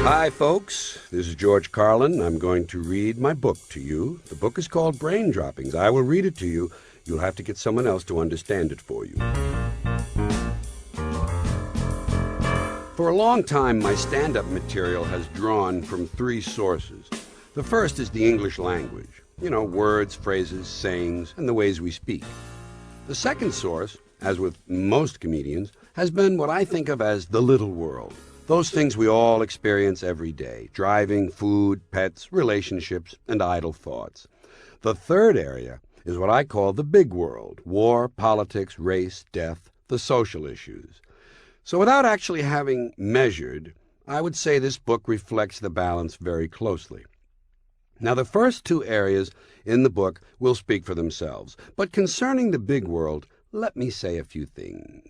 Hi, folks. This is George Carlin. I'm going to read my book to you. The book is called Brain Droppings. I will read it to you. You'll have to get someone else to understand it for you. For a long time, my stand-up material has drawn from three sources. The first is the English language. You know, words, phrases, sayings, and the ways we speak. The second source, as with most comedians, has been what I think of as the little world. Those things we all experience every day: driving, food, pets, relationships, and idle thoughts. The third area is what I call the big world: war, politics, race, death, the social issues. So without actually having measured, I would say this book reflects the balance very closely. Now, the first two areas in the book will speak for themselves, but concerning the big world, let me say a few things.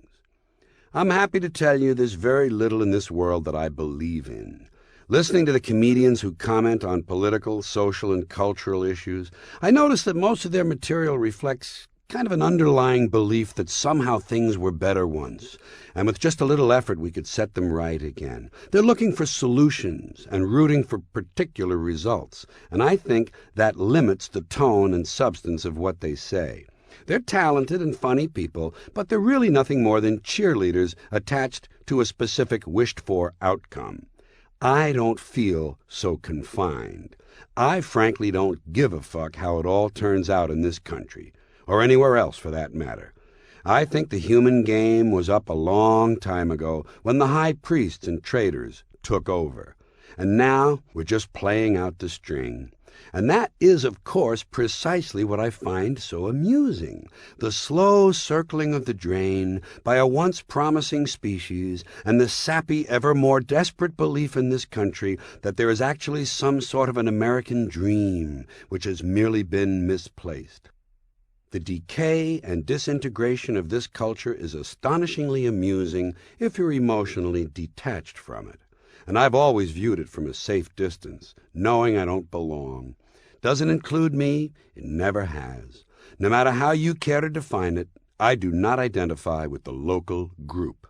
I'm happy to tell you there's very little in this world that I believe in. Listening to the comedians who comment on political, social, and cultural issues, I notice that most of their material reflects kind of an underlying belief that somehow things were better once, and with just a little effort we could set them right again. They're looking for solutions and rooting for particular results, and I think that limits the tone and substance of what they say. They're talented and funny people, but they're really nothing more than cheerleaders attached to a specific wished-for outcome. I don't feel so confined. I frankly don't give a fuck how it all turns out in this country, or anywhere else for that matter. I think the human game was up a long time ago when the high priests and traders took over. And now we're just playing out the string. And that is, of course, precisely what I find so amusing: the slow circling of the drain by a once promising species, and the sappy, ever more desperate belief in this country that there is actually some sort of an American dream which has merely been misplaced. The decay and disintegration of this culture is astonishingly amusing if you're emotionally detached from it. And I've always viewed it from a safe distance, knowing I don't belong. Doesn't include me, it never has. No matter how you care to define it, I do not identify with the local group.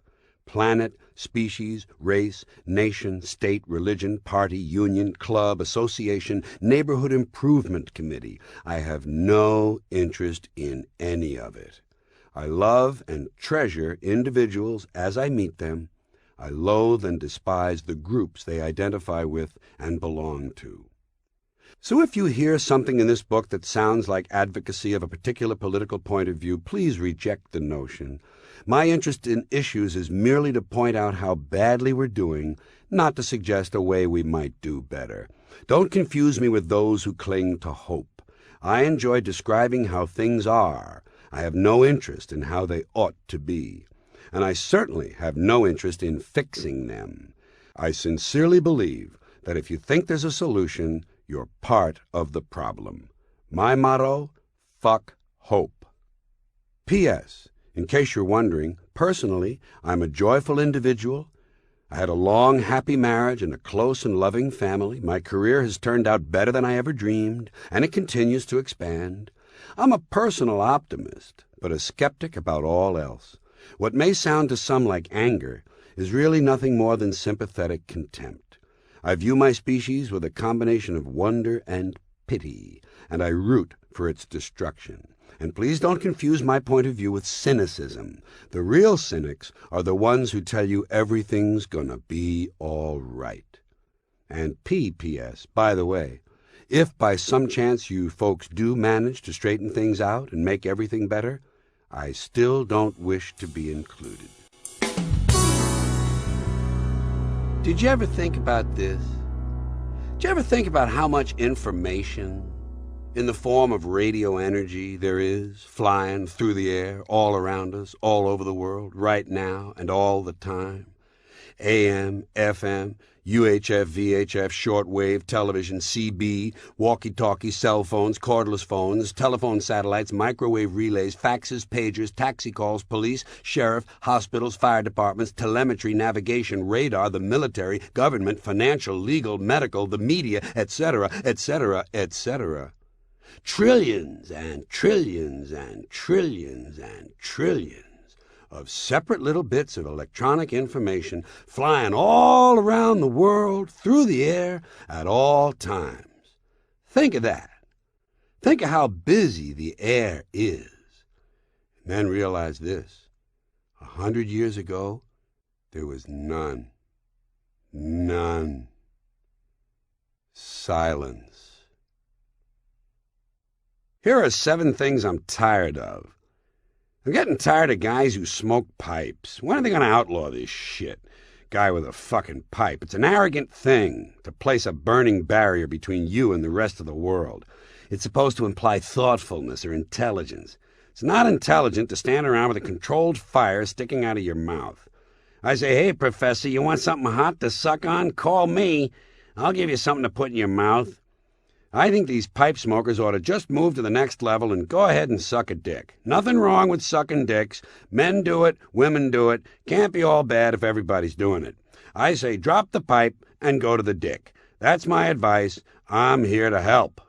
Planet, species, race, nation, state, religion, party, union, club, association, neighborhood improvement committee. I have no interest in any of it. I love and treasure individuals as I meet them. I loathe and despise the groups they identify with and belong to. So if you hear something in this book that sounds like advocacy of a particular political point of view, please reject the notion. My interest in issues is merely to point out how badly we're doing, not to suggest a way we might do better. Don't confuse me with those who cling to hope. I enjoy describing how things are. I have no interest in how they ought to be. And I certainly have no interest in fixing them. I sincerely believe that if you think there's a solution, you're part of the problem. My motto: fuck hope. P.S. In case you're wondering, personally, I'm a joyful individual. I had a long, happy marriage and a close and loving family. My career has turned out better than I ever dreamed, and it continues to expand. I'm a personal optimist, but a skeptic about all else. What may sound to some like anger is really nothing more than sympathetic contempt. I view my species with a combination of wonder and pity, and I root for its destruction. And please don't confuse my point of view with cynicism. The real cynics are the ones who tell you everything's gonna be all right. And P.S., by the way, if by some chance you folks do manage to straighten things out and make everything better, I still don't wish to be included. Did you ever think about this? Did you ever think about how much information in the form of radio energy there is flying through the air all around us, all over the world, right now and all the time? AM, FM, UHF, VHF, shortwave, television, CB, walkie-talkie, cell phones, cordless phones, telephone satellites, microwave relays, faxes, pagers, taxi calls, police, sheriff, hospitals, fire departments, telemetry, navigation, radar, the military, government, financial, legal, medical, the media, etc., etc., etc. Trillions and trillions and trillions and trillions of separate little bits of electronic information flying all around the world through the air at all times. Think of that. Think of how busy the air is. And then realize this. 100 years ago, there was none. None. Silence. Here are 7 things I'm tired of. I'm getting tired of guys who smoke pipes. When are they going to outlaw this shit? Guy with a fucking pipe. It's an arrogant thing to place a burning barrier between you and the rest of the world. It's supposed to imply thoughtfulness or intelligence. It's not intelligent to stand around with a controlled fire sticking out of your mouth. I say, hey, Professor, you want something hot to suck on? Call me. I'll give you something to put in your mouth. I think these pipe smokers ought to just move to the next level and go ahead and suck a dick. Nothing wrong with sucking dicks. Men do it, women do it. Can't be all bad if everybody's doing it. I say drop the pipe and go to the dick. That's my advice. I'm here to help.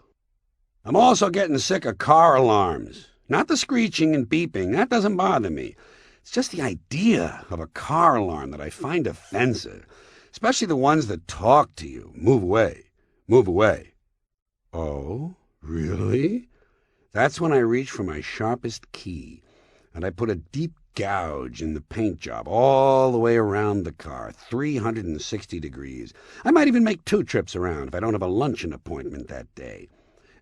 I'm also getting sick of car alarms. Not the screeching and beeping. That doesn't bother me. It's just the idea of a car alarm that I find offensive. Especially the ones that talk to you. Move away. Move away. Oh, really? That's when I reach for my sharpest key, and I put a deep gouge in the paint job all the way around the car, 360 degrees. I might even make 2 trips around if I don't have a luncheon appointment that day.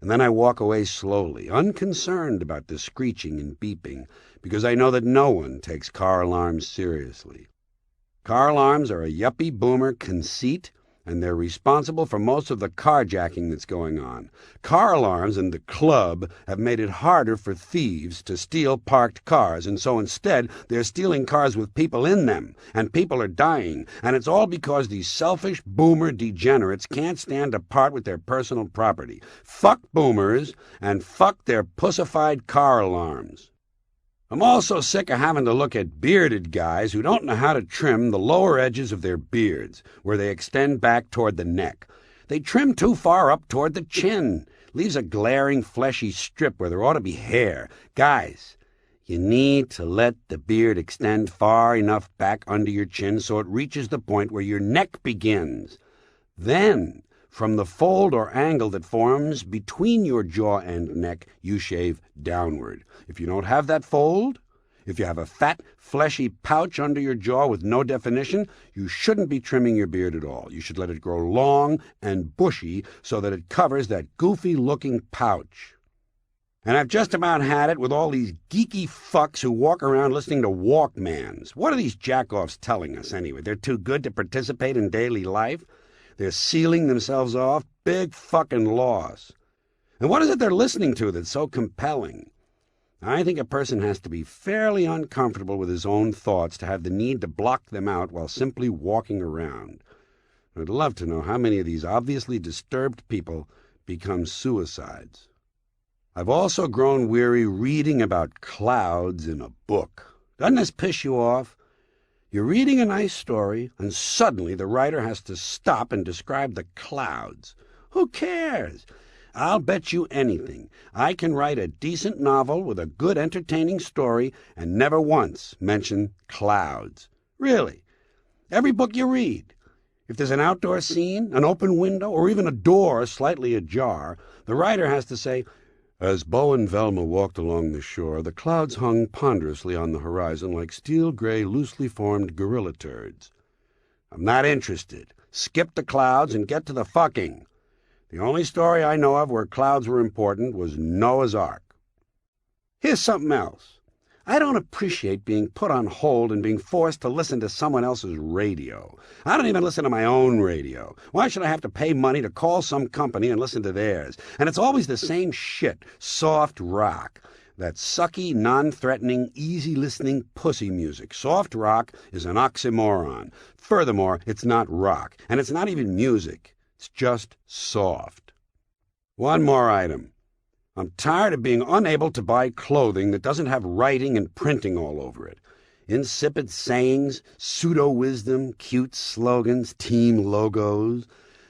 And then I walk away slowly, unconcerned about the screeching and beeping, because I know that no one takes car alarms seriously. Car alarms are a yuppie boomer conceit, and they're responsible for most of the carjacking that's going on. Car alarms and the club have made it harder for thieves to steal parked cars, and so instead they're stealing cars with people in them, and people are dying, and it's all because these selfish boomer degenerates can't stand to part with their personal property. Fuck boomers, and fuck their pussified car alarms. I'm also sick of having to look at bearded guys who don't know how to trim the lower edges of their beards, where they extend back toward the neck. They trim too far up toward the chin. Leaves a glaring, fleshy strip where there ought to be hair. Guys, you need to let the beard extend far enough back under your chin so it reaches the point where your neck begins. Then, from the fold or angle that forms between your jaw and neck, you shave downward. If you don't have that fold, if you have a fat, fleshy pouch under your jaw with no definition, you shouldn't be trimming your beard at all. You should let it grow long and bushy so that it covers that goofy-looking pouch. And I've just about had it with all these geeky fucks who walk around listening to Walkmans. What are these jack-offs telling us, anyway? They're too good to participate in daily life? They're sealing themselves off. Big fucking loss. And what is it they're listening to that's so compelling? I think a person has to be fairly uncomfortable with his own thoughts to have the need to block them out while simply walking around. I'd love to know how many of these obviously disturbed people become suicides. I've also grown weary reading about clouds in a book. Doesn't this piss you off? You're reading a nice story, and suddenly the writer has to stop and describe the clouds. Who cares? I'll bet you anything. I can write a decent novel with a good entertaining story and never once mention clouds. Really. Every book you read. If there's an outdoor scene, an open window, or even a door slightly ajar, the writer has to say, as Bo and Velma walked along the shore, the clouds hung ponderously on the horizon like steel-gray, loosely formed gorilla turds. I'm not interested. Skip the clouds and get to the fucking. The only story I know of where clouds were important was Noah's Ark. Here's something else. I don't appreciate being put on hold and being forced to listen to someone else's radio. I don't even listen to my own radio. Why should I have to pay money to call some company and listen to theirs? And it's always the same shit, soft rock. That sucky, non-threatening, easy-listening pussy music. Soft rock is an oxymoron. Furthermore, it's not rock, and it's not even music. It's just soft. One more item. I'm tired of being unable to buy clothing that doesn't have writing and printing all over it. Insipid sayings, pseudo-wisdom, cute slogans, team logos,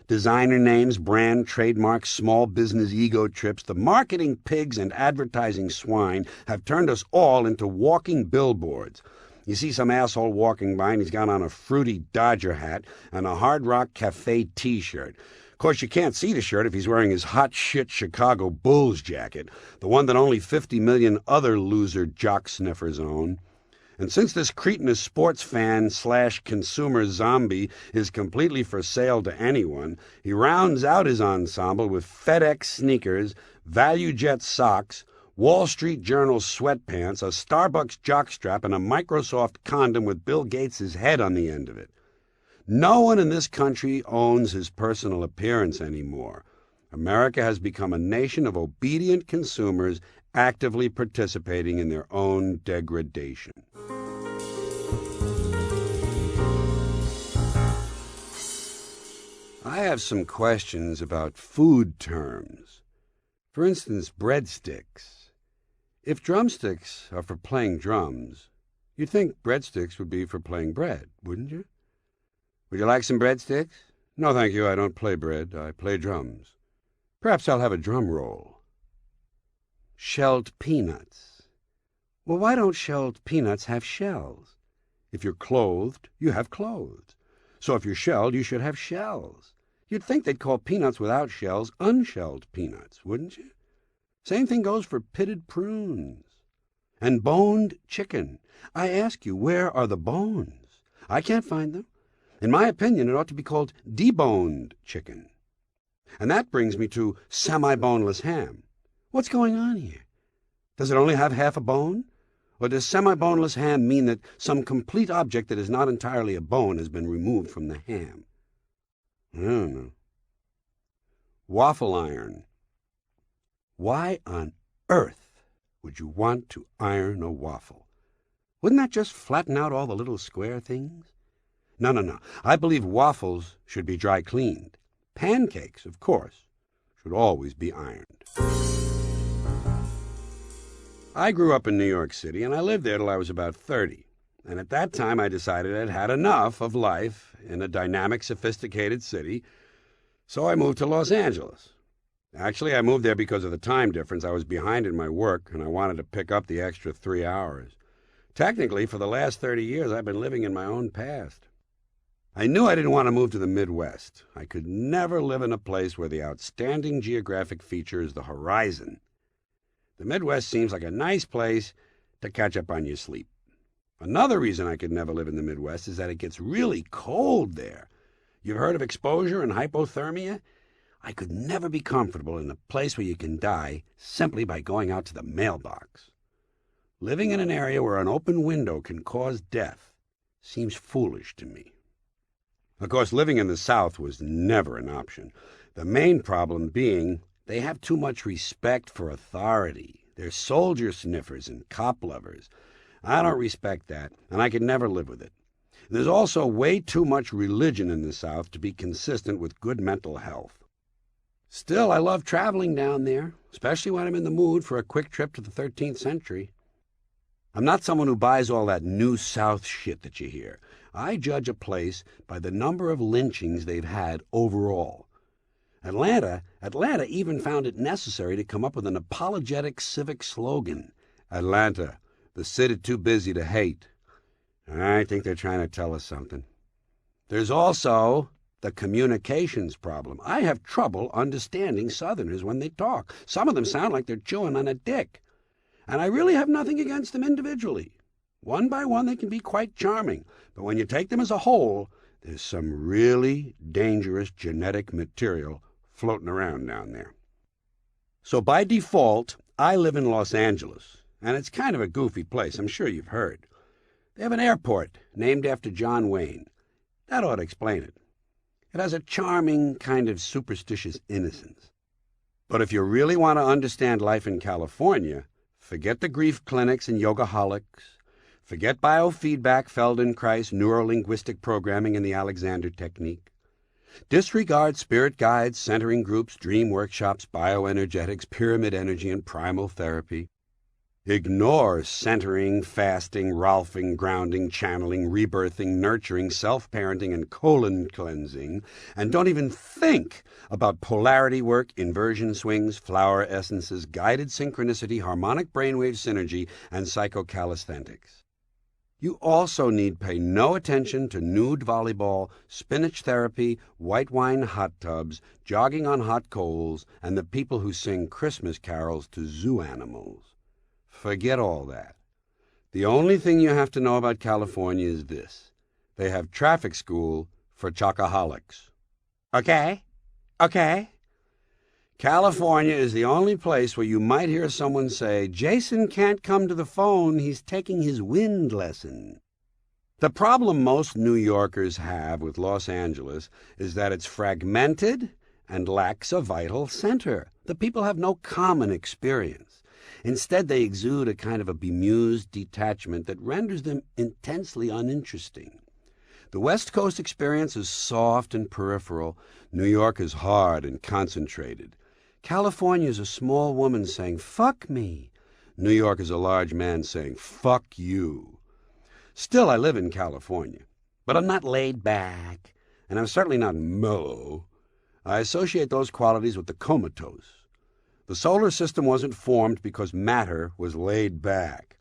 designer names, brand trademarks, small business ego trips. The marketing pigs and advertising swine have turned us all into walking billboards. You see some asshole walking by and he's got on a fruity Dodger hat and a Hard Rock Cafe t-shirt. Of course, you can't see the shirt if he's wearing his hot shit Chicago Bulls jacket, the one that only 50 million other loser jock sniffers own. And since this cretinous sports fan / consumer zombie is completely for sale to anyone, he rounds out his ensemble with FedEx sneakers, ValueJet socks, Wall Street Journal sweatpants, a Starbucks jockstrap, and a Microsoft condom with Bill Gates' head on the end of it. No one in this country owns his personal appearance anymore. America has become a nation of obedient consumers actively participating in their own degradation. I have some questions about food terms. For instance, breadsticks. If drumsticks are for playing drums, you'd think breadsticks would be for playing bread, wouldn't you? Would you like some breadsticks? No, thank you, I don't play bread, I play drums. Perhaps I'll have a drum roll. Shelled peanuts. Well, why don't shelled peanuts have shells? If you're clothed, you have clothes. So if you're shelled, you should have shells. You'd think they'd call peanuts without shells unshelled peanuts, wouldn't you? Same thing goes for pitted prunes. And boned chicken. I ask you, where are the bones? I can't find them. In my opinion, it ought to be called deboned chicken. And that brings me to semi-boneless ham. What's going on here? Does it only have half a bone? Or does semi-boneless ham mean that some complete object that is not entirely a bone has been removed from the ham? I don't know. Waffle iron. Why on earth would you want to iron a waffle? Wouldn't that just flatten out all the little square things? No. I believe waffles should be dry cleaned. Pancakes, of course, should always be ironed. I grew up in New York City, and I lived there till I was about 30. And at that time, I decided I'd had enough of life in a dynamic, sophisticated city, so I moved to Los Angeles. Actually, I moved there because of the time difference. I was behind in my work, and I wanted to pick up the extra 3 hours. Technically, for the last 30 years, I've been living in my own past. I knew I didn't want to move to the Midwest. I could never live in a place where the outstanding geographic feature is the horizon. The Midwest seems like a nice place to catch up on your sleep. Another reason I could never live in the Midwest is that it gets really cold there. You've heard of exposure and hypothermia? I could never be comfortable in a place where you can die simply by going out to the mailbox. Living in an area where an open window can cause death seems foolish to me. Of course, living in the South was never an option. The main problem being they have too much respect for authority. They're soldier sniffers and cop lovers. I don't respect that, and I could never live with it. There's also way too much religion in the South to be consistent with good mental health. Still, I love traveling down there, especially when I'm in the mood for a quick trip to the 13th century. I'm not someone who buys all that New South shit that you hear. I judge a place by the number of lynchings they've had overall. Atlanta even found it necessary to come up with an apologetic civic slogan. Atlanta, the city too busy to hate. I think they're trying to tell us something. There's also the communications problem. I have trouble understanding Southerners when they talk. Some of them sound like they're chewing on a dick. And I really have nothing against them individually. One by one, they can be quite charming. But when you take them as a whole, there's some really dangerous genetic material floating around down there. So by default, I live in Los Angeles. And it's kind of a goofy place, I'm sure you've heard. They have an airport named after John Wayne. That ought to explain it. It has a charming kind of superstitious innocence. But if you really want to understand life in California, forget the grief clinics and yogaholics. Forget biofeedback, Feldenkrais, neurolinguistic programming, and the Alexander technique. Disregard spirit guides, centering groups, dream workshops, bioenergetics, pyramid energy, and primal therapy. Ignore centering, fasting, Rolfing, grounding, channeling, rebirthing, nurturing, self-parenting, and colon cleansing, and don't even think about polarity work, inversion swings, flower essences, guided synchronicity, harmonic brainwave synergy, and psychocalisthenics. You also need pay no attention to nude volleyball, spinach therapy, white wine hot tubs, jogging on hot coals, and the people who sing Christmas carols to zoo animals. Forget all that. The only thing you have to know about California is this. They have traffic school for chocoholics. Okay? Okay? California is the only place where you might hear someone say, Jason can't come to the phone, he's taking his wind lesson. The problem most New Yorkers have with Los Angeles is that it's fragmented and lacks a vital center. The people have no common experience. Instead, they exude a kind of a bemused detachment that renders them intensely uninteresting. The West Coast experience is soft and peripheral. New York is hard and concentrated. California is a small woman saying, fuck me. New York is a large man saying, fuck you. Still, I live in California, but I'm not laid back, and I'm certainly not mellow. I associate those qualities with the comatose. The solar system wasn't formed because matter was laid back.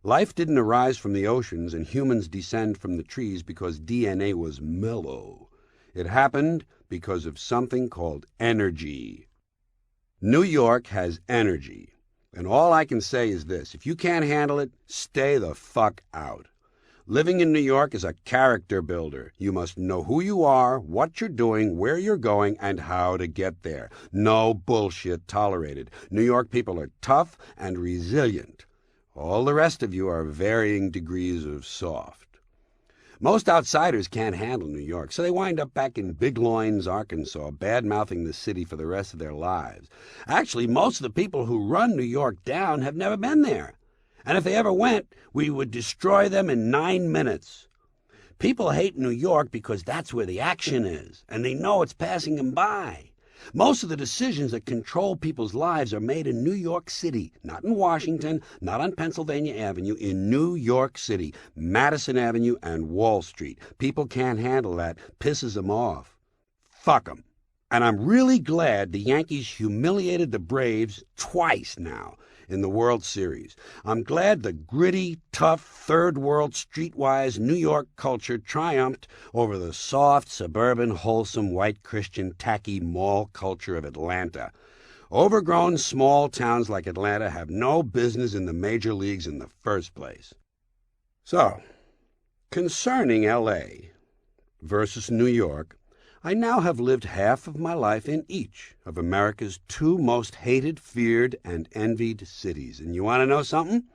Life didn't arise from the oceans and humans descend from the trees because DNA was mellow. It happened because of something called energy. New York has energy, and all I can say is this. If you can't handle it, stay the fuck out. Living in New York is a character builder. You must know who you are, what you're doing, where you're going, and how to get there. No bullshit tolerated. New York people are tough and resilient. All the rest of you are varying degrees of soft. Most outsiders can't handle New York, so they wind up back in Big Loins, Arkansas, bad-mouthing the city for the rest of their lives. Actually, most of the people who run New York down have never been there. And if they ever went, we would destroy them in 9 minutes. People hate New York because that's where the action is, and they know it's passing them by. Most of the decisions that control people's lives are made in New York City, not in Washington, not on Pennsylvania Avenue, in New York City, Madison Avenue and Wall Street. People can't handle that, pisses them off. Fuck them. And I'm really glad the Yankees humiliated the Braves twice now in the World Series. I'm glad the gritty, tough, third-world, streetwise New York culture triumphed over the soft, suburban, wholesome, white Christian, tacky mall culture of Atlanta. Overgrown small towns like Atlanta have no business in the major leagues in the first place. So, concerning L.A. versus New York, I now have lived half of my life in each of America's two most hated, feared, and envied cities. And you want to know something?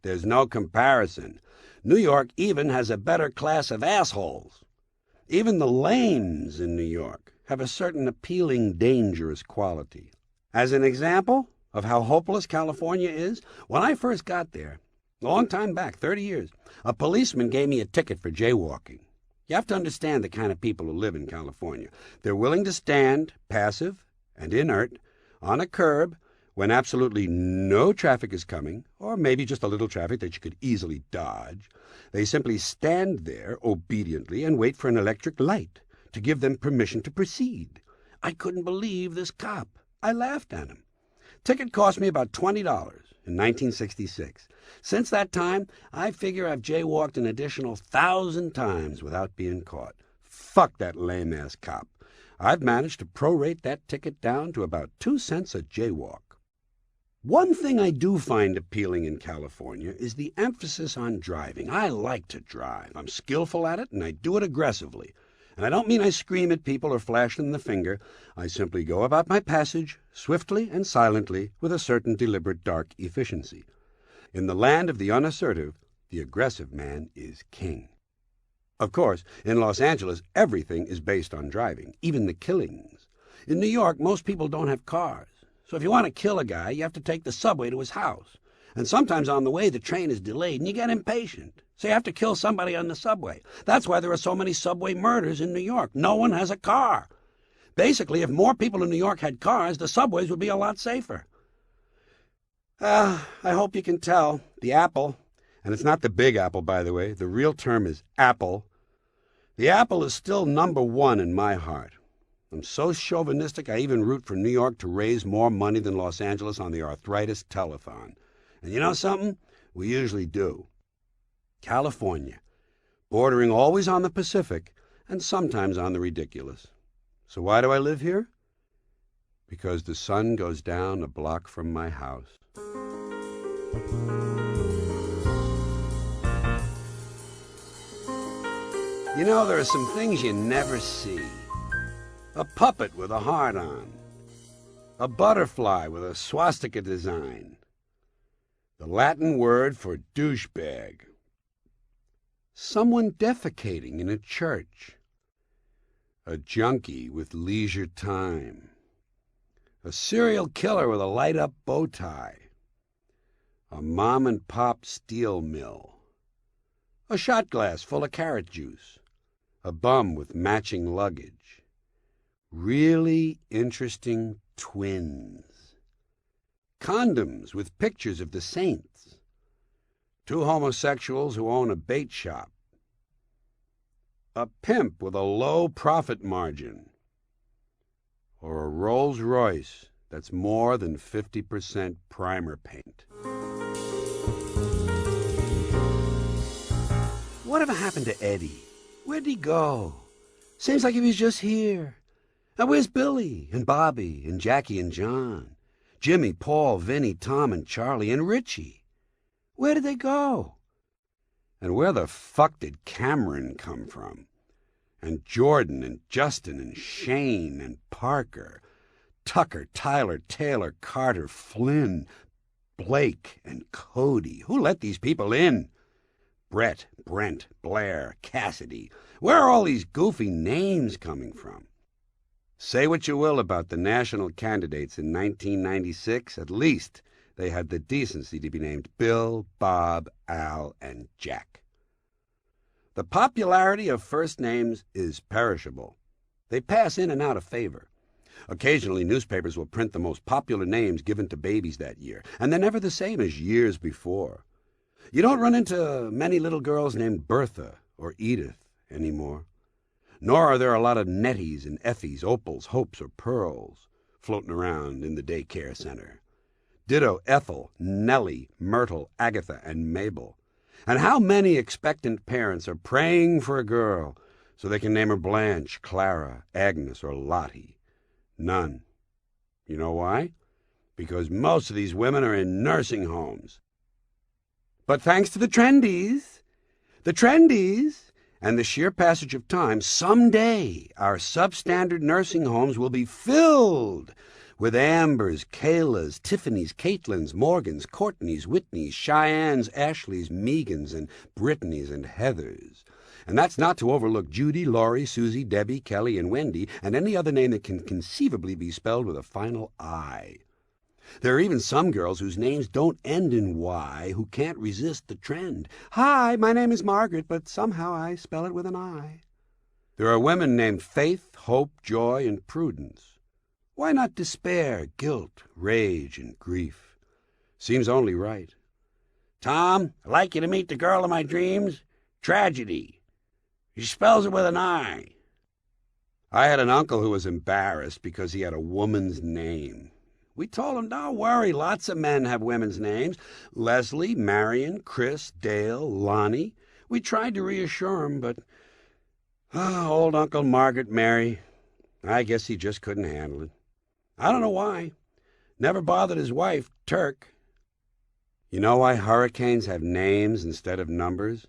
There's no comparison. New York even has a better class of assholes. Even the lames in New York have a certain appealing, dangerous quality. As an example of how hopeless California is, when I first got there, a long time back, 30 years, a policeman gave me a ticket for jaywalking. You have to understand the kind of people who live in California. They're willing to stand, passive and inert, on a curb when absolutely no traffic is coming, or maybe just a little traffic that you could easily dodge. They simply stand there obediently and wait for an electric light to give them permission to proceed. I couldn't believe this cop. I laughed at him. Ticket cost me about $20 in 1966. Since that time, I figure I've jaywalked an additional 1,000 times without being caught. Fuck that lame-ass cop. I've managed to prorate that ticket down to about 2 cents a jaywalk. One thing I do find appealing in California is the emphasis on driving. I like to drive. I'm skillful at it, and I do it aggressively. And I don't mean I scream at people or flash them the finger. I simply go about my passage, swiftly and silently, with a certain deliberate dark efficiency. In the land of the unassertive, the aggressive man is king. Of course, in Los Angeles, everything is based on driving, even the killings. In New York, most people don't have cars. So if you want to kill a guy, you have to take the subway to his house. And sometimes on the way, the train is delayed and you get impatient. So you have to kill somebody on the subway. That's why there are so many subway murders in New York. No one has a car. Basically, if more people in New York had cars, the subways would be a lot safer. I hope you can tell. The apple, and it's not the big apple, by the way. The real term is apple. The apple is still number one in my heart. I'm so chauvinistic, I even root for New York to raise more money than Los Angeles on the arthritis telethon. And you know something? We usually do. California, bordering always on the Pacific and sometimes on the ridiculous. So why do I live here? Because the sun goes down a block from my house. You know, there are some things you never see. A puppet with a heart on. A butterfly with a swastika design. The Latin word for douchebag. Someone defecating in a church. A junkie with leisure time. A serial killer with a light-up bow tie. A mom-and-pop steel mill. A shot glass full of carrot juice. A bum with matching luggage. Really interesting twins. Condoms with pictures of the saints. Two homosexuals who own a bait shop. A pimp with a low profit margin. Or a Rolls Royce that's more than 50% primer paint. Whatever happened to Eddie? Where'd he go? Seems like he was just here. Now where's Billy and Bobby and Jackie and John? Jimmy, Paul, Vinny, Tom and Charlie and Richie? Where did they go? And where the fuck did Cameron come from? And Jordan and Justin and Shane and Parker, Tucker, Tyler, Taylor, Carter, Flynn, Blake and Cody. Who let these people in? Brett, Brent, Blair, Cassidy. Where are all these goofy names coming from? Say what you will about the national candidates in 1996, at least they had the decency to be named Bill, Bob, Al, and Jack. The popularity of first names is perishable. They pass in and out of favor. Occasionally, newspapers will print the most popular names given to babies that year, and they're never the same as years before. You don't run into many little girls named Bertha or Edith anymore. Nor are there a lot of Netties and Effies, Opals, Hopes, or Pearls floating around in the daycare center. Ditto Ethel, Nellie, Myrtle, Agatha, and Mabel. And how many expectant parents are praying for a girl so they can name her Blanche, Clara, Agnes, or Lottie? None. You know why? Because most of these women are in nursing homes. But thanks to the trendies, and the sheer passage of time, someday our substandard nursing homes will be filled with Ambers, Kaylas, Tiffany's, Caitlins, Morgans, Courtneys, Whitneys, Cheyennes, Ashleys, Megans, and Brittany's and Heathers. And that's not to overlook Judy, Laurie, Susie, Debbie, Kelly, and Wendy, and any other name that can conceivably be spelled with a final I. There are even some girls whose names don't end in Y who can't resist the trend. Hi, my name is Margaret, but somehow I spell it with an I. There are women named Faith, Hope, Joy, and Prudence. Why not despair, guilt, rage, and grief? Seems only right. Tom, I'd like you to meet the girl of my dreams. Tragedy. She spells it with an I. I had an uncle who was embarrassed because he had a woman's name. We told him, don't worry, lots of men have women's names. Leslie, Marion, Chris, Dale, Lonnie. We tried to reassure him, but old Uncle Margaret Mary, I guess he just couldn't handle it. I don't know why. Never bothered his wife, Turk. You know why hurricanes have names instead of numbers?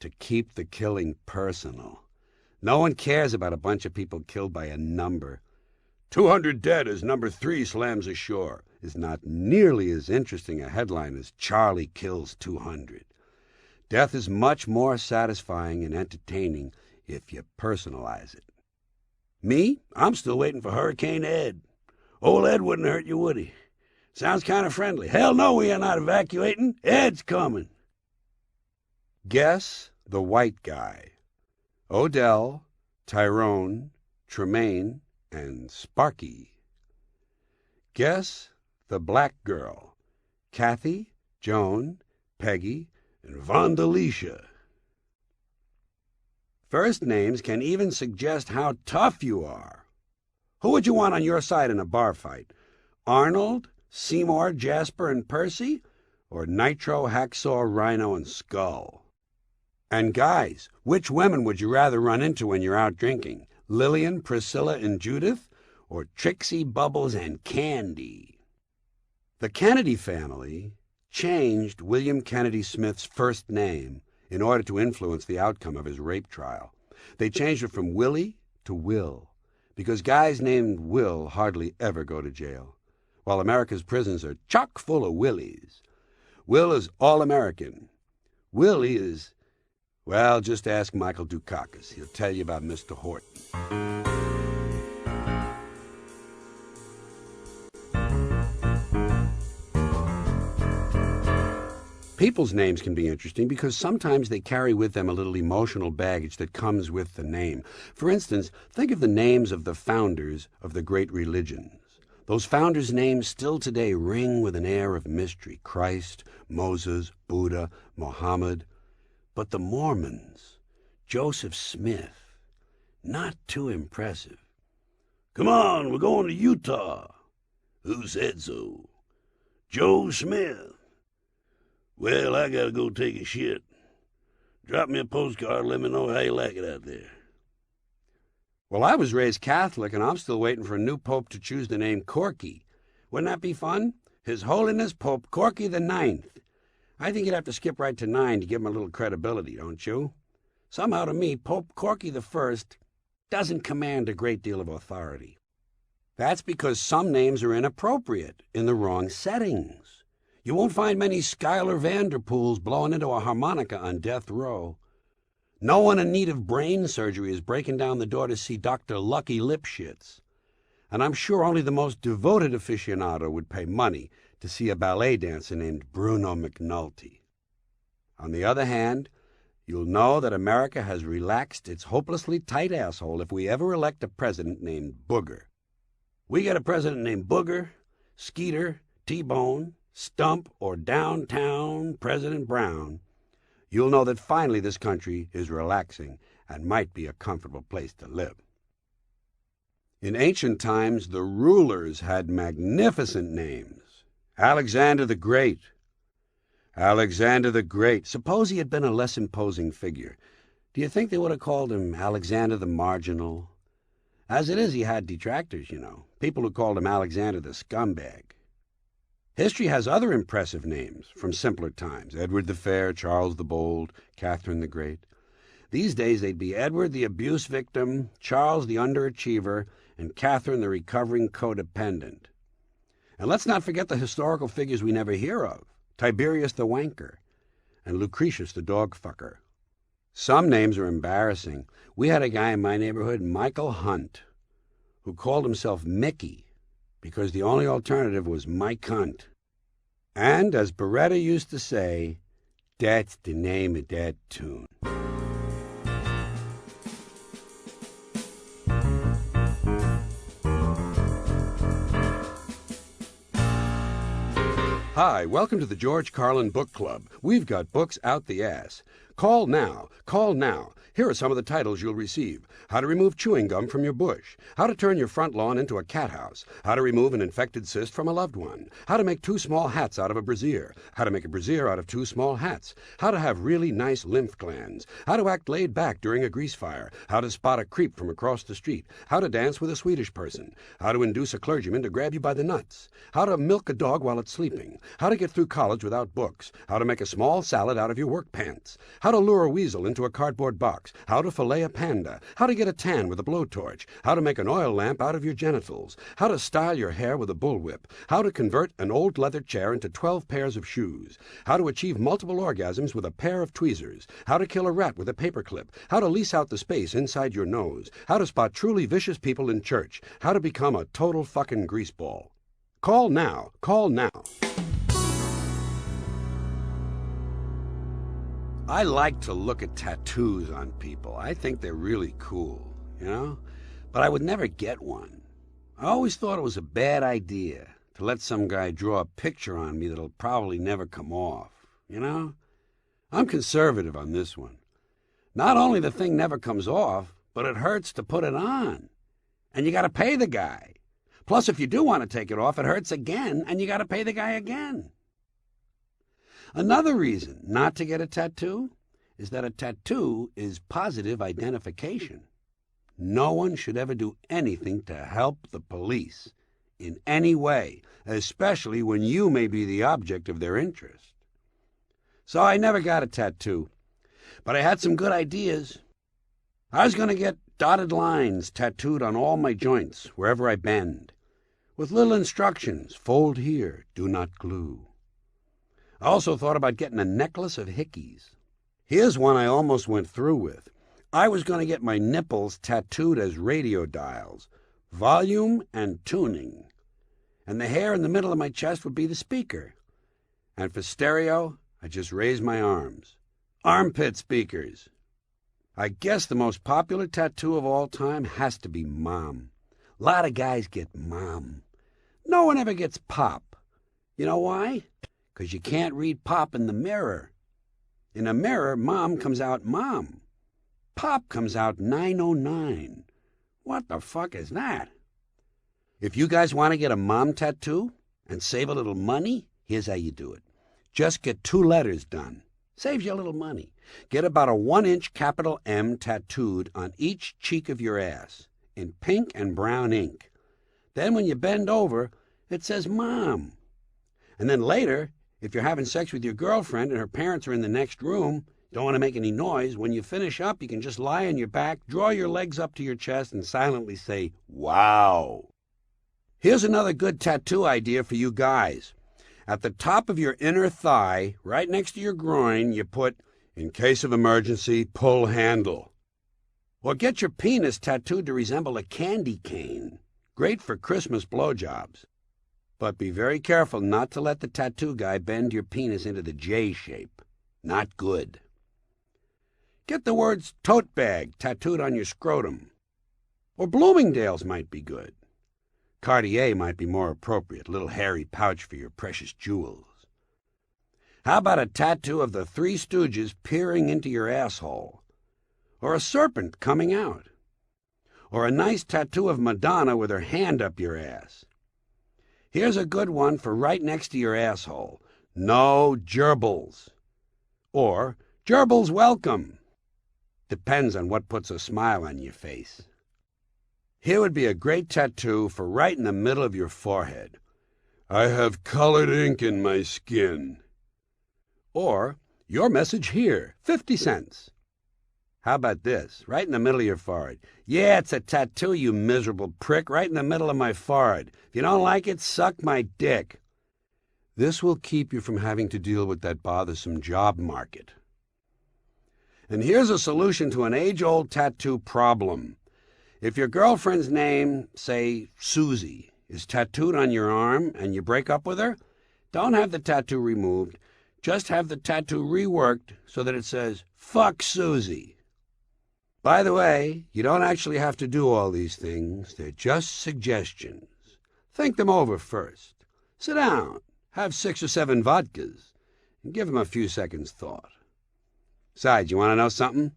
To keep the killing personal. No one cares about a bunch of people killed by a number. 200 dead as number 3 slams ashore is not nearly as interesting a headline as Charlie kills 200. Death is much more satisfying and entertaining if you personalize it. Me? I'm still waiting for Hurricane Ed. Old Ed wouldn't hurt you, would he? Sounds kind of friendly. Hell no, we are not evacuating. Ed's coming. Guess the white guy. Odell, Tyrone, Tremaine, and Sparky. Guess the black girl. Kathy, Joan, Peggy, and Vandalisha. First names can even suggest how tough you are. Who would you want on your side in a bar fight? Arnold, Seymour, Jasper, and Percy? Or Nitro, Hacksaw, Rhino, and Skull? And guys, which women would you rather run into when you're out drinking? Lillian, Priscilla, and Judith? Or Trixie, Bubbles, and Candy? The Kennedy family changed William Kennedy Smith's first name in order to influence the outcome of his rape trial. They changed it from Willie to Will, because guys named Will hardly ever go to jail, while America's prisons are chock full of Willies. Will is all-American. Willie is, well, just ask Michael Dukakis. He'll tell you about Mr. Horton. People's names can be interesting because sometimes they carry with them a little emotional baggage that comes with the name. For instance, think of the names of the founders of the great religions. Those founders' names still today ring with an air of mystery. Christ, Moses, Buddha, Muhammad. But the Mormons, Joseph Smith, not too impressive. Come on, we're going to Utah. Who said so? Joe Smith. Well, I gotta go take a shit. Drop me a postcard, let me know how you like it out there. Well, I was raised Catholic, and I'm still waiting for a new pope to choose the name Corky. Wouldn't that be fun? His Holiness Pope Corky the Ninth. I think you'd have to skip right to 9 to give him a little credibility, don't you? Somehow to me, Pope Corky the First doesn't command a great deal of authority. That's because some names are inappropriate in the wrong settings. You won't find many Schuyler Vanderpools blowing into a harmonica on death row. No one in need of brain surgery is breaking down the door to see Dr. Lucky Lipschitz. And I'm sure only the most devoted aficionado would pay money to see a ballet dancer named Bruno McNulty. On the other hand, you'll know that America has relaxed its hopelessly tight asshole if we ever elect a president named Booger. We get a president named Booger, Skeeter, T-Bone, Stump, or Downtown President Brown, you'll know that finally this country is relaxing and might be a comfortable place to live. In ancient times, the rulers had magnificent names. Alexander the Great. Alexander the Great. Suppose he had been a less imposing figure. Do you think they would have called him Alexander the Marginal? As it is, he had detractors, you know. People who called him Alexander the Scumbag. History has other impressive names from simpler times. Edward the Fair, Charles the Bold, Catherine the Great. These days they'd be Edward the abuse victim, Charles the underachiever, and Catherine the recovering codependent. And let's not forget the historical figures we never hear of. Tiberius the wanker and Lucretius the dog-fucker. Some names are embarrassing. We had a guy in my neighborhood, Michael Hunt, who called himself Mickey because the only alternative was Mike Hunt. And, as Beretta used to say, that's the name of that tune. Hi, welcome to the George Carlin Book Club. We've got books out the ass. Call now. Call now. Here are some of the titles you'll receive. How to remove chewing gum from your bush. How to turn your front lawn into a cat house. How to remove an infected cyst from a loved one. How to make 2 small hats out of a brassiere. How to make a brassiere out of 2 small hats. How to have really nice lymph glands. How to act laid back during a grease fire. How to spot a creep from across the street. How to dance with a Swedish person. How to induce a clergyman to grab you by the nuts. How to milk a dog while it's sleeping. How to get through college without books. How to make a small salad out of your work pants. How to lure a weasel into a cardboard box. How to fillet a panda. How to get a tan with a blowtorch. How to make an oil lamp out of your genitals. How to style your hair with a bullwhip. How to convert an old leather chair into 12 pairs of shoes. How to achieve multiple orgasms with a pair of tweezers. How to kill a rat with a paperclip. How to lease out the space inside your nose. How to spot truly vicious people in church. How to become a total fucking greaseball. Call now. Call now. I like to look at tattoos on people. I think they're really cool, you know? But I would never get one. I always thought it was a bad idea to let some guy draw a picture on me that'll probably never come off, you know? I'm conservative on this one. Not only the thing never comes off, but it hurts to put it on. And you gotta pay the guy. Plus, if you do want to take it off, it hurts again, and you gotta pay the guy again. Another reason not to get a tattoo is that a tattoo is positive identification. No one should ever do anything to help the police in any way, especially when you may be the object of their interest. So I never got a tattoo, but I had some good ideas. I was going to get dotted lines tattooed on all my joints, wherever I bend, with little instructions: fold here, do not glue. I also thought about getting a necklace of hickeys. Here's one I almost went through with. I was going to get my nipples tattooed as radio dials, volume and tuning, and the hair in the middle of my chest would be the speaker. And for stereo, I just raised my arms. Armpit speakers. I guess the most popular tattoo of all time has to be Mom. A lot of guys get Mom. No one ever gets Pop. You know why? 'Cause you can't read Pop in the mirror. In a mirror, Mom comes out Mom. Pop comes out 909. What the fuck is that? If you guys want to get a Mom tattoo and save a little money, here's how you do it. Just get 2 letters done. Saves you a little money. Get about a 1-inch capital M tattooed on each cheek of your ass in pink and brown ink. Then when you bend over, it says Mom. And then later, if you're having sex with your girlfriend and her parents are in the next room, don't want to make any noise, when you finish up, you can just lie on your back, draw your legs up to your chest, and silently say, "Wow." Here's another good tattoo idea for you guys. At the top of your inner thigh, right next to your groin, you put, "In case of emergency, pull handle." Or get your penis tattooed to resemble a candy cane. Great for Christmas blowjobs. But be very careful not to let the tattoo guy bend your penis into the J shape. Not good. Get the words tote bag tattooed on your scrotum. Or Bloomingdale's might be good. Cartier might be more appropriate, a little hairy pouch for your precious jewels. How about a tattoo of the Three Stooges peering into your asshole? Or a serpent coming out? Or a nice tattoo of Madonna with her hand up your ass? Here's a good one for right next to your asshole. No gerbils. Or gerbils welcome. Depends on what puts a smile on your face. Here would be a great tattoo for right in the middle of your forehead. I have colored ink in my skin. Or, your message here, 50 cents. How about this, right in the middle of your forehead? Yeah, it's a tattoo, you miserable prick, right in the middle of my forehead. If you don't like it, suck my dick. This will keep you from having to deal with that bothersome job market. And here's a solution to an age-old tattoo problem. If your girlfriend's name, say Susie, is tattooed on your arm and you break up with her, don't have the tattoo removed. Just have the tattoo reworked so that it says, "Fuck Susie." By the way, you don't actually have to do all these things. They're just suggestions. Think them over first. Sit down, have 6 or 7 vodkas, and give them a few seconds' thought. Besides, you want to know something?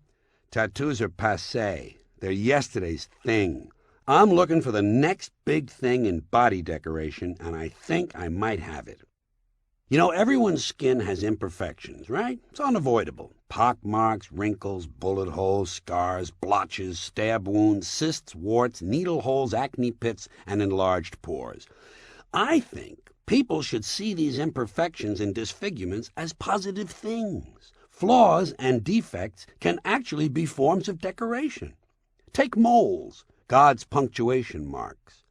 Tattoos are passé. They're yesterday's thing. I'm looking for the next big thing in body decoration, and I think I might have it. You know, everyone's skin has imperfections, right? It's unavoidable. Pock marks, wrinkles, bullet holes, scars, blotches, stab wounds, cysts, warts, needle holes, acne pits, and enlarged pores. I think people should see these imperfections and disfigurements as positive things. Flaws and defects can actually be forms of decoration. Take moles, God's punctuation marks.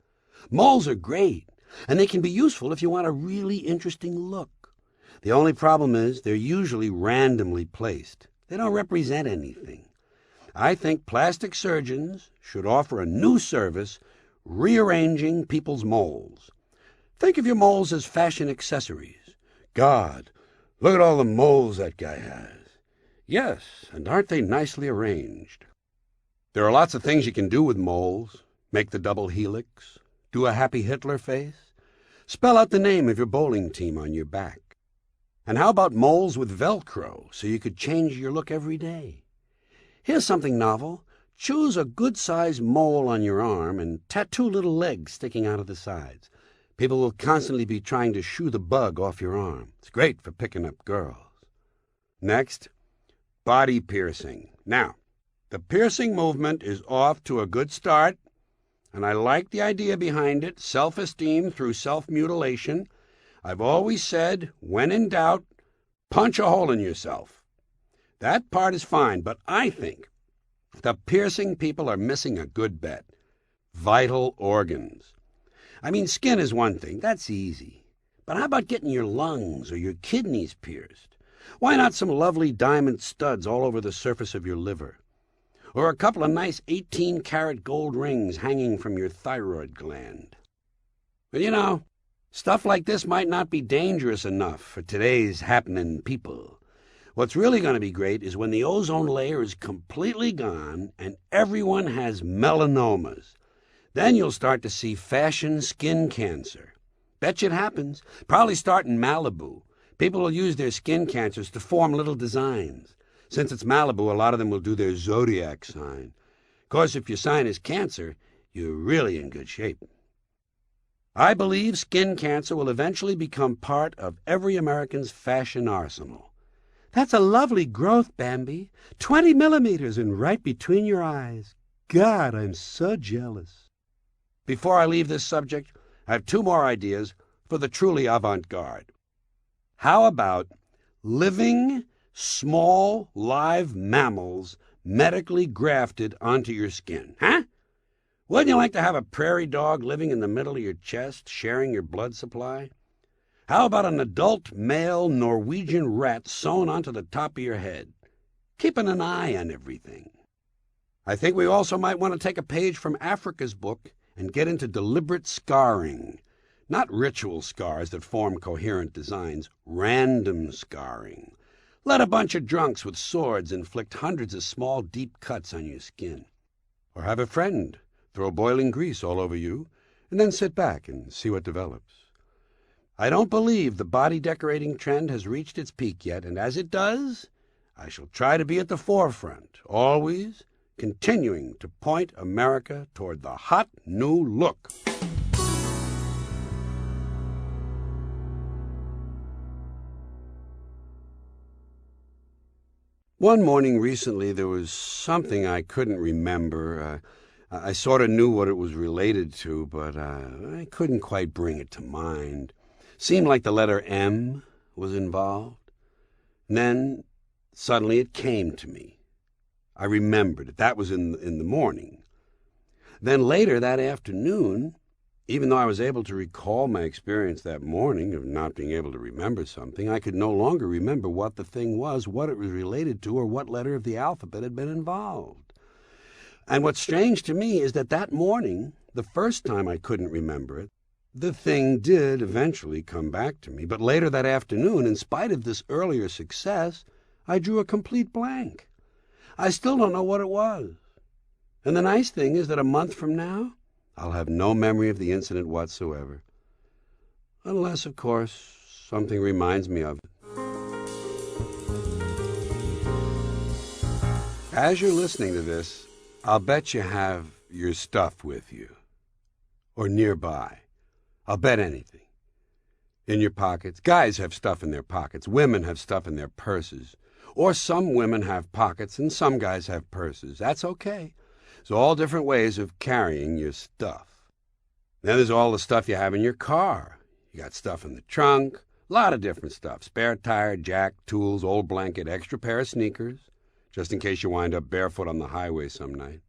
Moles are great, and they can be useful if you want a really interesting look. The only problem is they're usually randomly placed. They don't represent anything. I think plastic surgeons should offer a new service, rearranging people's moles. Think of your moles as fashion accessories. God, look at all the moles that guy has. Yes, and aren't they nicely arranged? There are lots of things you can do with moles. Make the double helix, do a happy Hitler face, spell out the name of your bowling team on your back. And how about moles with Velcro, so you could change your look every day? Here's something novel. Choose a good-sized mole on your arm and tattoo little legs sticking out of the sides. People will constantly be trying to shoo the bug off your arm. It's great for picking up girls. Next, body piercing. Now, the piercing movement is off to a good start, and I like the idea behind it, self-esteem through self-mutilation. I've always said, when in doubt, punch a hole in yourself. That part is fine, but I think the piercing people are missing a good bet. Vital organs. I mean, skin is one thing, that's easy. But how about getting your lungs or your kidneys pierced? Why not some lovely diamond studs all over the surface of your liver? Or a couple of nice 18-karat gold rings hanging from your thyroid gland? But you know, stuff like this might not be dangerous enough for today's happening people. What's really going to be great is when the ozone layer is completely gone and everyone has melanomas. Then you'll start to see fashion skin cancer. Bet you it happens. Probably start in Malibu. People will use their skin cancers to form little designs. Since it's Malibu, a lot of them will do their zodiac sign. Of course, if your sign is Cancer, you're really in good shape. I believe skin cancer will eventually become part of every American's fashion arsenal. That's a lovely growth, Bambi. 20 millimeters and right between your eyes. God, I'm so jealous. Before I leave this subject, I have two more ideas for the truly avant-garde. How about living, small, live mammals medically grafted onto your skin, huh? Wouldn't you like to have a prairie dog living in the middle of your chest, sharing your blood supply? How about an adult male Norwegian rat sewn onto the top of your head, keeping an eye on everything? I think we also might want to take a page from Africa's book and get into deliberate scarring. Not ritual scars that form coherent designs, random scarring. Let a bunch of drunks with swords inflict hundreds of small, deep cuts on your skin. Or have a friend throw boiling grease all over you, and then sit back and see what develops. I don't believe the body decorating trend has reached its peak yet, and as it does, I shall try to be at the forefront, always continuing to point America toward the hot new look. One morning recently, there was something I couldn't remember. I sort of knew what it was related to, but I couldn't quite bring it to mind. Seemed like the letter M was involved. And then, suddenly it came to me. I remembered it. That was in the morning. Then later that afternoon, even though I was able to recall my experience that morning of not being able to remember something, I could no longer remember what the thing was, what it was related to, or what letter of the alphabet had been involved. And what's strange to me is that morning, the first time I couldn't remember it, the thing did eventually come back to me. But later that afternoon, in spite of this earlier success, I drew a complete blank. I still don't know what it was. And the nice thing is that a month from now, I'll have no memory of the incident whatsoever. Unless, of course, something reminds me of it. As you're listening to this, I'll bet you have your stuff with you. Or nearby. I'll bet anything. In your pockets. Guys have stuff in their pockets. Women have stuff in their purses. Or some women have pockets and some guys have purses. That's okay. There's all different ways of carrying your stuff. Then there's all the stuff you have in your car. You got stuff in the trunk, a lot of different stuff. Spare tire, jack, tools, old blanket, extra pair of sneakers, just in case you wind up barefoot on the highway some night.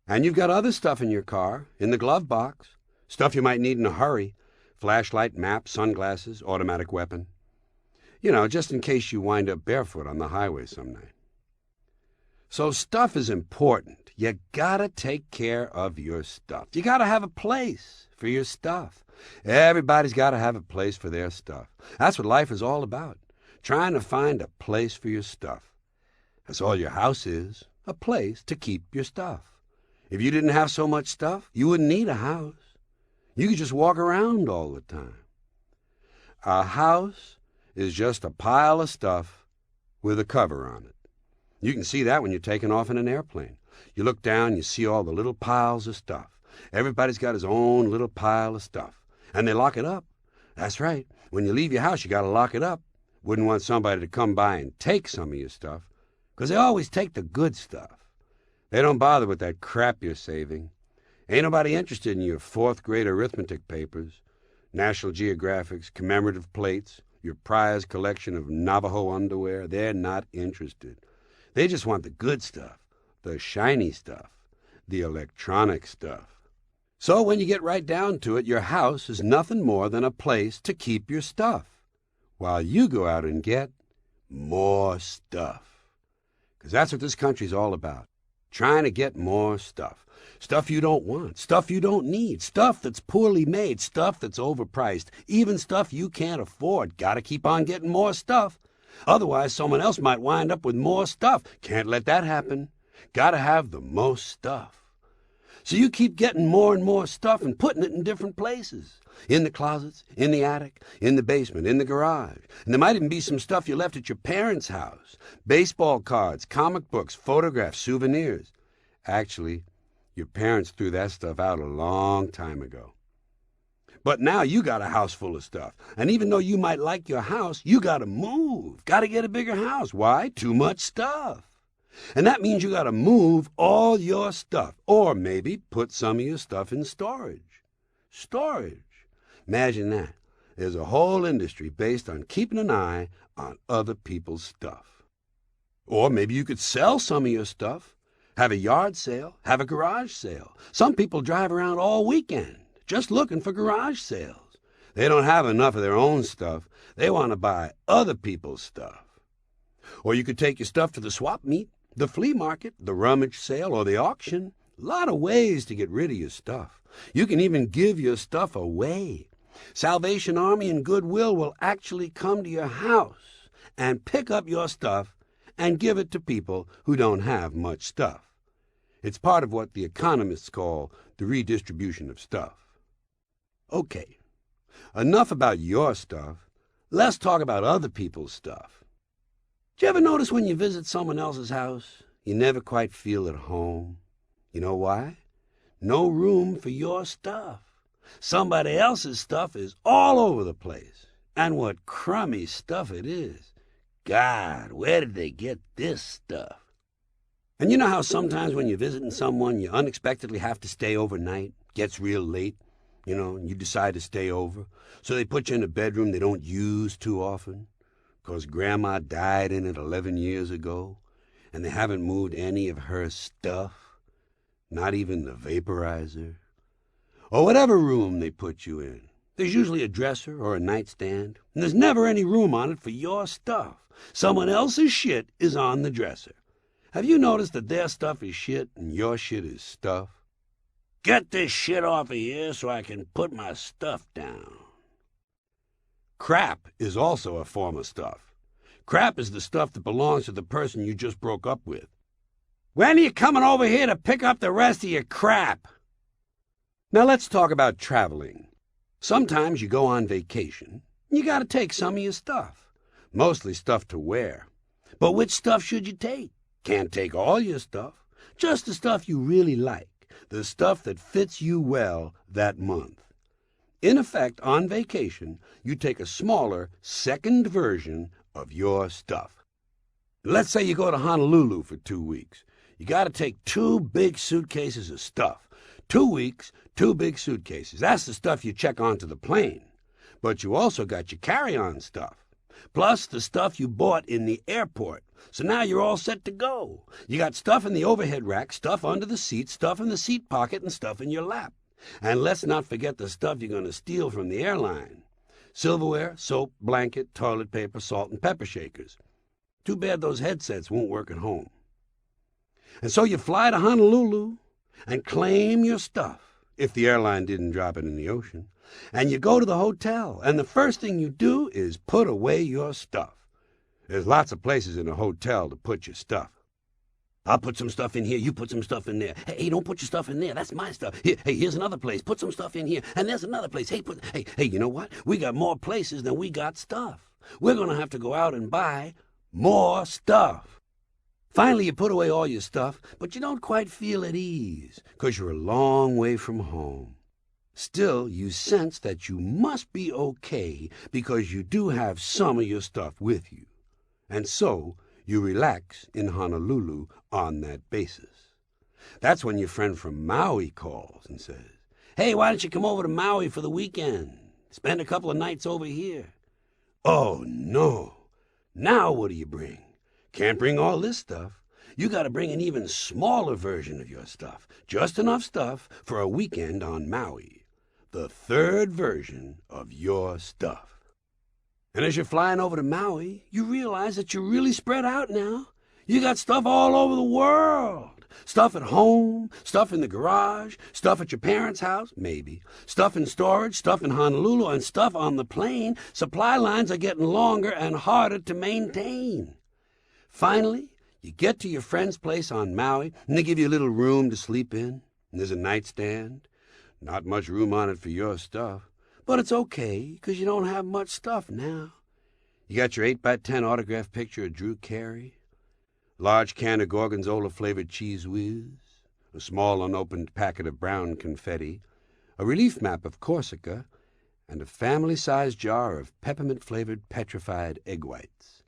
And you've got other stuff in your car, in the glove box, stuff you might need in a hurry, flashlight, map, sunglasses, automatic weapon. You know, just in case you wind up barefoot on the highway some night. So stuff is important. You gotta take care of your stuff. You gotta have a place for your stuff. Everybody's gotta have a place for their stuff. That's what life is all about. Trying to find a place for your stuff. That's all your house is, a place to keep your stuff. If you didn't have so much stuff, you wouldn't need a house. You could just walk around all the time. A house is just a pile of stuff with a cover on it. You can see that when you're taking off in an airplane. You look down, you see all the little piles of stuff. Everybody's got his own little pile of stuff. And they lock it up. That's right. When you leave your house, you got to lock it up. Wouldn't want somebody to come by and take some of your stuff. 'Cause they always take the good stuff. They don't bother with that crap you're saving. Ain't nobody interested in your fourth-grade arithmetic papers, National Geographics, commemorative plates, your prize collection of Navajo underwear. They're not interested. They just want the good stuff, the shiny stuff, the electronic stuff. So when you get right down to it, your house is nothing more than a place to keep your stuff, while you go out and get more stuff. 'Cause that's what this country's all about, trying to get more stuff. Stuff you don't want, stuff you don't need, stuff that's poorly made, stuff that's overpriced, even stuff you can't afford. Gotta keep on getting more stuff. Otherwise, someone else might wind up with more stuff. Can't let that happen. Gotta have the most stuff. So you keep getting more and more stuff and putting it in different places. In the closets, in the attic, in the basement, in the garage. And there might even be some stuff you left at your parents' house. Baseball cards, comic books, photographs, souvenirs. Actually, your parents threw that stuff out a long time ago. But now you got a house full of stuff. And even though you might like your house, you gotta move. Gotta get a bigger house. Why? Too much stuff. And that means you gotta move all your stuff. Or maybe put some of your stuff in storage. Storage. Imagine that. There's a whole industry based on keeping an eye on other people's stuff. Or maybe you could sell some of your stuff. Have a yard sale, have a garage sale. Some people drive around all weekend just looking for garage sales. They don't have enough of their own stuff. They want to buy other people's stuff. Or you could take your stuff to the swap meet, the flea market, the rummage sale, or the auction. A lot of ways to get rid of your stuff. You can even give your stuff away. Salvation Army and Goodwill will actually come to your house and pick up your stuff and give it to people who don't have much stuff. It's part of what the economists call the redistribution of stuff. Okay, enough about your stuff. Let's talk about other people's stuff. Do you ever notice when you visit someone else's house, you never quite feel at home? You know why? No room for your stuff. Somebody else's stuff is all over the place. And what crummy stuff it is. God, where did they get this stuff? And you know how sometimes when you're visiting someone, you unexpectedly have to stay overnight? Gets real late, and you decide to stay over. So they put you in a bedroom they don't use too often, 'cause Grandma died in it 11 years ago, and they haven't moved any of her stuff, not even the vaporizer. Or whatever room they put you in. There's usually a dresser or a nightstand, and there's never any room on it for your stuff. Someone else's shit is on the dresser. Have you noticed that their stuff is shit and your shit is stuff? Get this shit off of here so I can put my stuff down. Crap is also a form of stuff. Crap is the stuff that belongs to the person you just broke up with. When are you coming over here to pick up the rest of your crap? Now let's talk about traveling. Sometimes you go on vacation. You gotta take some of your stuff. Mostly stuff to wear. But which stuff should you take? Can't take all your stuff. Just the stuff you really like. The stuff that fits you well that month. In effect, on vacation, you take a smaller, second version of your stuff. Let's say you go to Honolulu for 2 weeks. You gotta take 2 big suitcases of stuff. 2 weeks, 2 big suitcases. That's the stuff you check onto the plane. But you also got your carry-on stuff. Plus the stuff you bought in the airport. So now you're all set to go. You got stuff in the overhead rack, stuff under the seat, stuff in the seat pocket, and stuff in your lap. And let's not forget the stuff you're going to steal from the airline. Silverware, soap, blanket, toilet paper, salt, and pepper shakers. Too bad those headsets won't work at home. And so you fly to Honolulu and claim your stuff, if the airline didn't drop it in the ocean. And you go to the hotel, and the first thing you do is put away your stuff. There's lots of places in a hotel to put your stuff. I'll put some stuff in here, you put some stuff in there. Hey, don't put your stuff in there, that's my stuff. Here's another place, put some stuff in here, and there's another place. Hey, you know what? We got more places than we got stuff. We're going to have to go out and buy more stuff. Finally, you put away all your stuff, but you don't quite feel at ease, 'cause you're a long way from home. Still, you sense that you must be okay because you do have some of your stuff with you. And so, You relax in Honolulu on that basis. That's when your friend from Maui calls and says, "Hey, why don't you come over to Maui for the weekend? Spend a couple of nights over here." Oh, no. Now what do you bring? Can't bring all this stuff. You got to bring an even smaller version of your stuff. Just enough stuff for a weekend on Maui. The third version of your stuff. And as you're flying over to Maui, you realize that you're really spread out now. You got stuff all over the world. Stuff at home, stuff in the garage, stuff at your parents' house, maybe. Stuff in storage, stuff in Honolulu, and stuff on the plane. Supply lines are getting longer and harder to maintain. Finally, you get to your friend's place on Maui, and they give you a little room to sleep in. And there's a nightstand. Not much room on it for your stuff. But it's okay, because you don't have much stuff now. You got your 8x10 autograph picture of Drew Carey, large can of Gorgonzola-flavored cheese whiz, a small unopened packet of brown confetti, a relief map of Corsica, and a family-sized jar of peppermint-flavored petrified egg whites.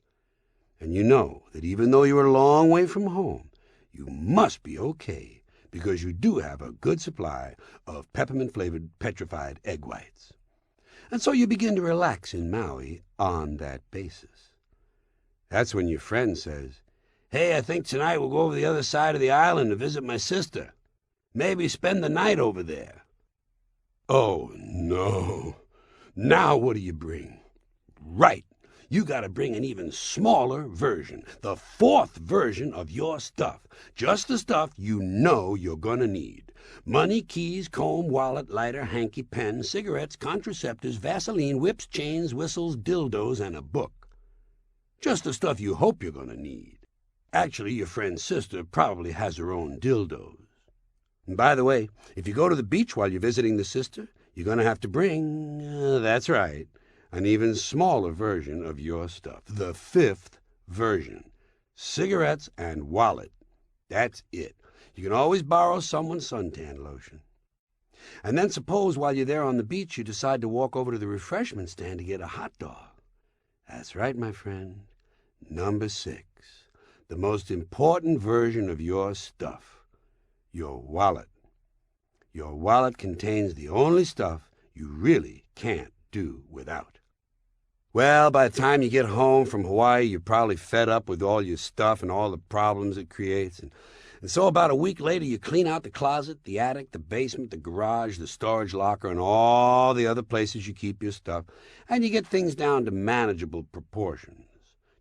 And you know that even though you're a long way from home, you must be okay, because you do have a good supply of peppermint-flavored petrified egg whites. And so you begin to relax in Maui on that basis. That's when your friend says, "Hey, I think tonight we'll go over the other side of the island to visit my sister. Maybe spend the night over there." Oh, no. Now what do you bring? Right. You got to bring an even smaller version, the fourth version of your stuff. Just the stuff you know you're going to need. Money, keys, comb, wallet, lighter, hanky, pen, cigarettes, contraceptives, Vaseline, whips, chains, whistles, dildos, and a book. Just the stuff you hope you're going to need. Actually, your friend's sister probably has her own dildos. And by the way, if you go to the beach while you're visiting the sister, you're going to have to bring, that's right, an even smaller version of your stuff. The fifth version. Cigarettes and wallet. That's it. You can always borrow someone's suntan lotion. And then suppose while you're there on the beach you decide to walk over to the refreshment stand to get a hot dog. That's right, my friend. Number 6. The most important version of your stuff. Your wallet. Your wallet contains the only stuff you really can't do without. Well, by the time you get home from Hawaii, you're probably fed up with all your stuff and all the problems it creates. And so about a week later, you clean out the closet, the attic, the basement, the garage, the storage locker, and all the other places you keep your stuff, and you get things down to manageable proportions.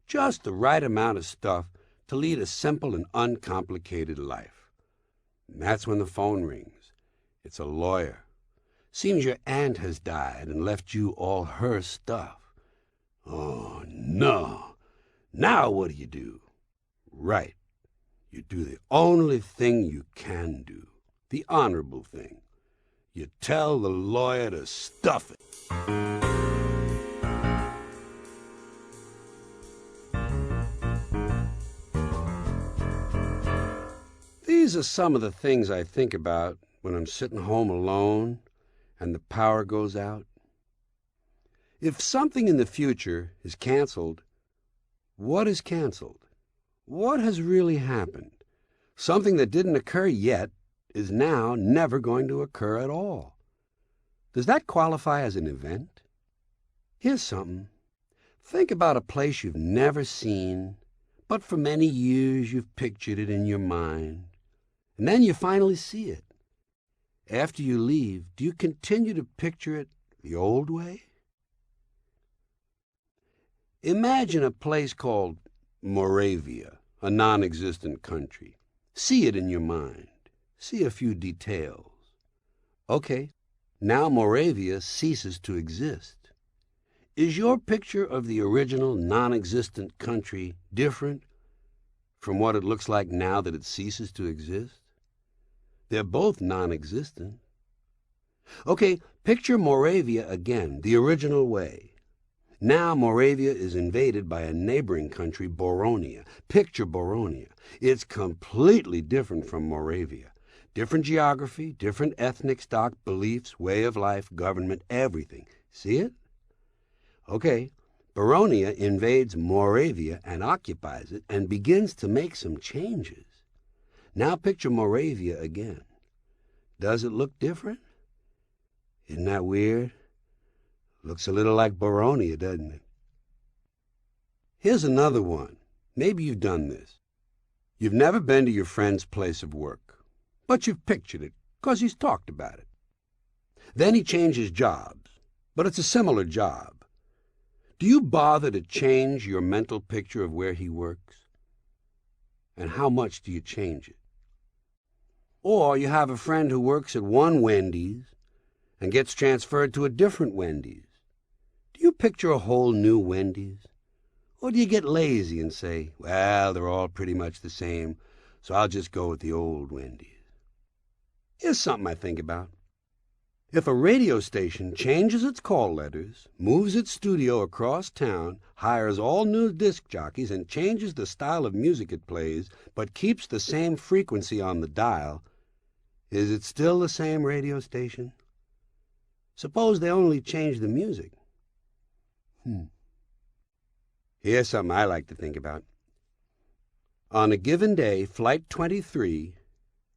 Just the right amount of stuff to lead a simple and uncomplicated life. And that's when the phone rings. It's a lawyer. Seems your aunt has died and left you all her stuff. Oh, no. Now what do? Right. You do the only thing you can do, the honorable thing. You tell the lawyer to stuff it. These are some of the things I think about when I'm sitting home alone and the power goes out. If something in the future is canceled, what is canceled? What has really happened? Something that didn't occur yet is now never going to occur at all. Does that qualify as an event? Here's something. Think about a place you've never seen, but for many years you've pictured it in your mind, and then you finally see it. After you leave, do you continue to picture it the old way? Imagine a place called Moravia, a non-existent country. See it in your mind. See a few details. Okay, now Moravia ceases to exist. Is your picture of the original non-existent country different from what it looks like now that it ceases to exist? They're both non-existent. Okay, picture Moravia again, the original way. Now Moravia is invaded by a neighboring country, Boronia. Picture Boronia. It's completely different from Moravia. Different geography, different ethnic stock, beliefs, way of life, government, everything. See it? Okay, Baronia invades Moravia and occupies it and begins to make some changes. Now picture Moravia again. Does it look different? Isn't that weird? Looks a little like Baronia, doesn't it? Here's another one. Maybe you've done this. You've never been to your friend's place of work, but you've pictured it because he's talked about it. Then he changes jobs, but it's a similar job. Do you bother to change your mental picture of where he works? And how much do you change it? Or you have a friend who works at one Wendy's and gets transferred to a different Wendy's. Do you picture a whole new Wendy's? Or do you get lazy and say, well, they're all pretty much the same, so I'll just go with the old Wendy's? Here's something I think about. If a radio station changes its call letters, moves its studio across town, hires all new disc jockeys, and changes the style of music it plays, but keeps the same frequency on the dial, is it still the same radio station? Suppose they only change the music. Here's something I like to think about. On a given day, Flight 23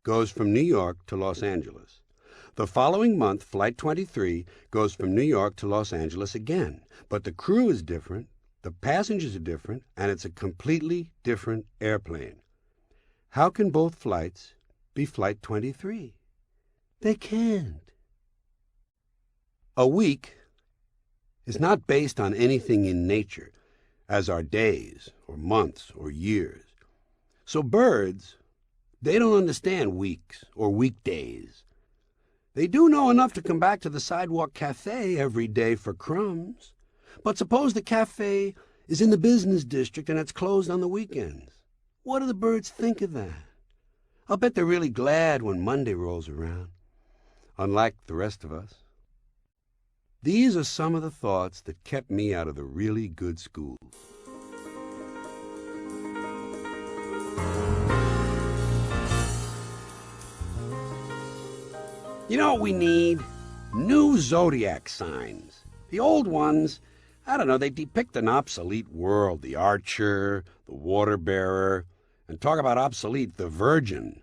goes from New York to Los Angeles. The following month, Flight 23 goes from New York to Los Angeles again. But the crew is different, the passengers are different, and it's a completely different airplane. How can both flights be Flight 23? They can't. A week is not based on anything in nature, as are days or months or years. So birds, they don't understand weeks or weekdays. They do know enough to come back to the sidewalk cafe every day for crumbs. But suppose the cafe is in the business district and it's closed on the weekends. What do the birds think of that? I'll bet they're really glad when Monday rolls around, unlike the rest of us. These are some of the thoughts that kept me out of the really good schools. You know what we need? New zodiac signs. The old ones, I don't know, they depict an obsolete world. The archer, the water bearer, and talk about obsolete, the virgin.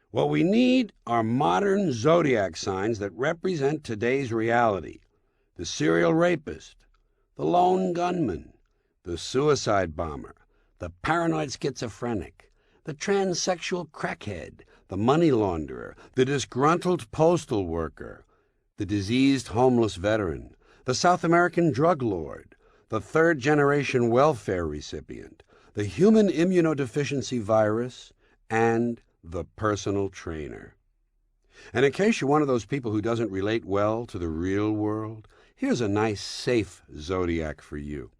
What we need are modern zodiac signs that represent today's reality. The serial rapist, the lone gunman, the suicide bomber, the paranoid schizophrenic, the transsexual crackhead, the money launderer, the disgruntled postal worker, the diseased homeless veteran, the South American drug lord, the third-generation welfare recipient, the human immunodeficiency virus, and the personal trainer. And in case you're one of those people who doesn't relate well to the real world, here's a nice, safe zodiac for you.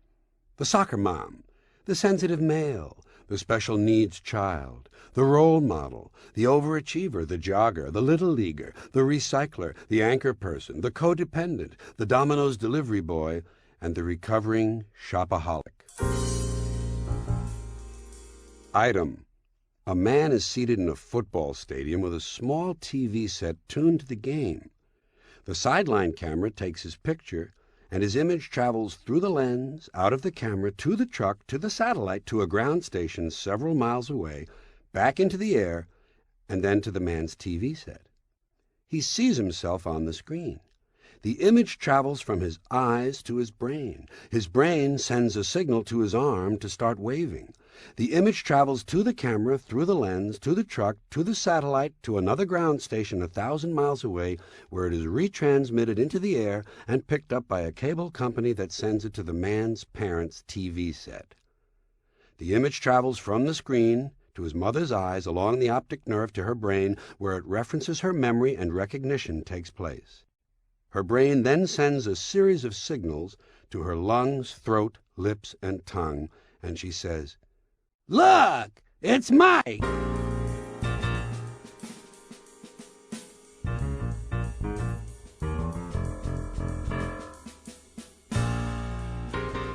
The soccer mom, the sensitive male, the special needs child, the role model, the overachiever, the jogger, the little leaguer, the recycler, the anchor person, the codependent, the Domino's delivery boy, and the recovering shopaholic. Item: a man is seated in a football stadium with a small TV set tuned to the game. The sideline camera takes his picture, and his image travels through the lens, out of the camera, to the truck, to the satellite, to a ground station several miles away, back into the air, and then to the man's TV set. He sees himself on the screen. The image travels from his eyes to his brain. His brain sends a signal to his arm to start waving. The image travels to the camera, through the lens, to the truck, to the satellite, to another ground station 1,000 miles away, where it is retransmitted into the air and picked up by a cable company that sends it to the man's parents' TV set. The image travels from the screen to his mother's eyes along the optic nerve to her brain, where it references her memory and recognition takes place. Her brain then sends a series of signals to her lungs, throat, lips, and tongue, and she says, "Look, it's Mike!"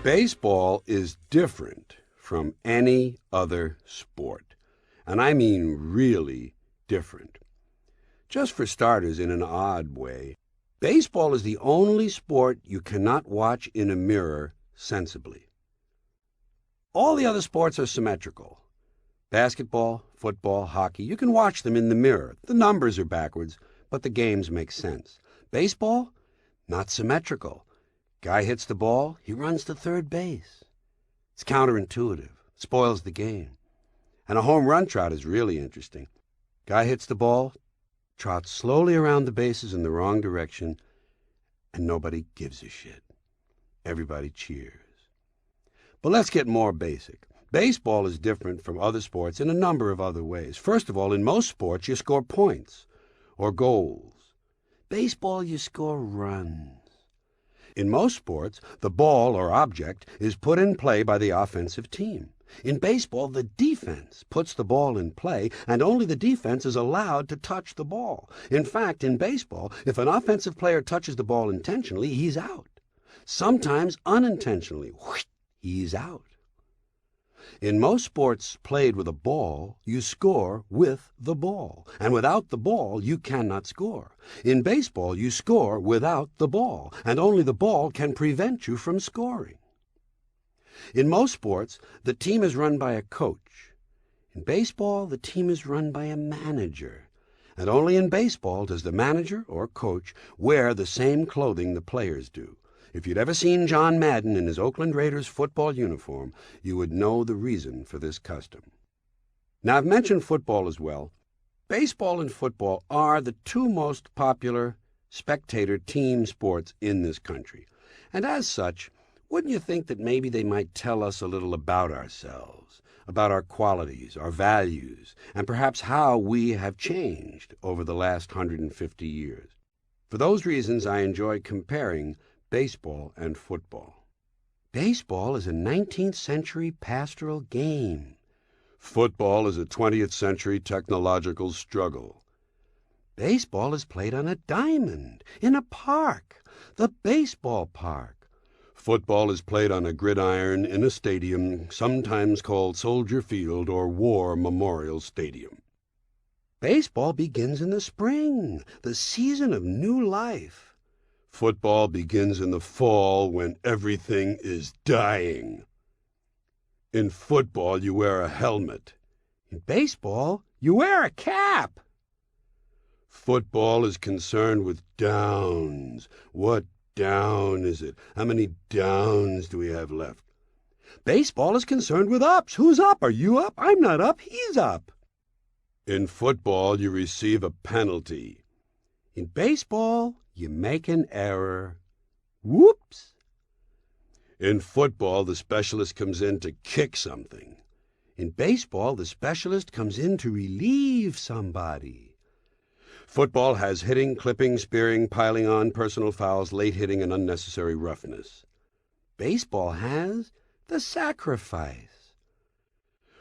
Baseball is different from any other sport, and I mean really different. Just for starters, in an odd way, baseball is the only sport you cannot watch in a mirror sensibly. All the other sports are symmetrical. Basketball, football, hockey, you can watch them in the mirror. The numbers are backwards, but the games make sense. Baseball, not symmetrical. Guy hits the ball, he runs to third base. It's counterintuitive, spoils the game. And a home run trot is really interesting. Guy hits the ball, trots slowly around the bases in the wrong direction, and nobody gives a shit. Everybody cheers. But let's get more basic. Baseball is different from other sports in a number of other ways. First of all, in most sports, you score points or goals. Baseball, you score runs. In most sports, the ball or object is put in play by the offensive team. In baseball, the defense puts the ball in play, and only the defense is allowed to touch the ball. In fact, in baseball, if an offensive player touches the ball intentionally, he's out. Sometimes unintentionally, whoosh, he's out. In most sports played with a ball, you score with the ball, and without the ball, you cannot score. In baseball, you score without the ball, and only the ball can prevent you from scoring. In most sports, the team is run by a coach. In baseball, the team is run by a manager, and only in baseball does the manager or coach wear the same clothing the players do. If you'd ever seen John Madden in his Oakland Raiders football uniform, you would know the reason for this custom. Now, I've mentioned football as well. Baseball and football are the two most popular spectator team sports in this country. And as such, wouldn't you think that maybe they might tell us a little about ourselves, about our qualities, our values, and perhaps how we have changed over the last 150 years? For those reasons, I enjoy comparing baseball and football. Baseball is a 19th century pastoral game. Football is a 20th century technological struggle. Baseball is played on a diamond, in a park, the baseball park. Football is played on a gridiron in a stadium, sometimes called Soldier Field or War Memorial Stadium. Baseball begins in the spring, the season of new life. Football begins in the fall when everything is dying. In football, you wear a helmet. In baseball, you wear a cap. Football is concerned with downs. What down is it? How many downs do we have left? Baseball is concerned with ups. Who's up? Are you up? I'm not up. He's up. In football, you receive a penalty. In baseball, you make an error. Whoops! In football, the specialist comes in to kick something. In baseball, the specialist comes in to relieve somebody. Football has hitting, clipping, spearing, piling on, personal fouls, late hitting, and unnecessary roughness. Baseball has the sacrifice.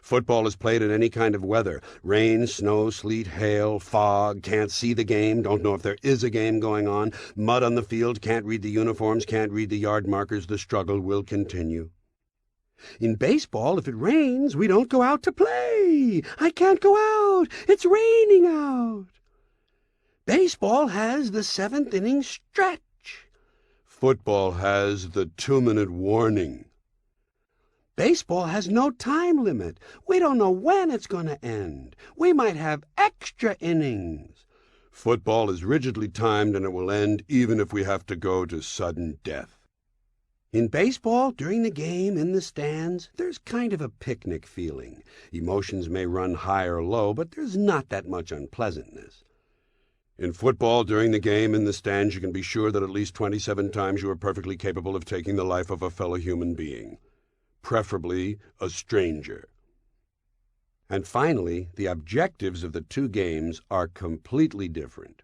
Football is played in any kind of weather. Rain, snow, sleet, hail, fog, can't see the game, don't know if there is a game going on, mud on the field, can't read the uniforms, can't read the yard markers, the struggle will continue. In baseball, if it rains, we don't go out to play. I can't go out. It's raining out. Baseball has the seventh inning stretch. Football has the 2-minute warning. Baseball has no time limit. We don't know when it's going to end. We might have extra innings. Football is rigidly timed, and it will end even if we have to go to sudden death. In baseball, during the game, in the stands, there's kind of a picnic feeling. Emotions may run high or low, but there's not that much unpleasantness. In football, during the game, in the stands, you can be sure that at least 27 times you are perfectly capable of taking the life of a fellow human being. Preferably a stranger. And finally, the objectives of the two games are completely different.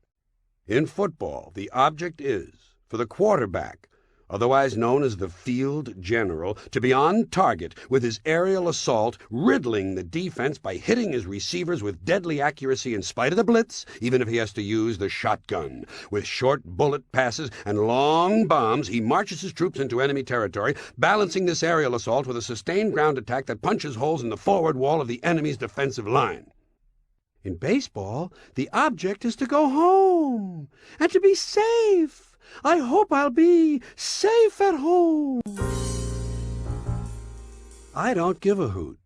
In football, the object is, for the quarterback, otherwise known as the field general, to be on target with his aerial assault, riddling the defense by hitting his receivers with deadly accuracy in spite of the blitz, even if he has to use the shotgun. With short bullet passes and long bombs, he marches his troops into enemy territory, balancing this aerial assault with a sustained ground attack that punches holes in the forward wall of the enemy's defensive line. In baseball, the object is to go home and to be safe. I hope I'll be safe at home. I don't give a hoot.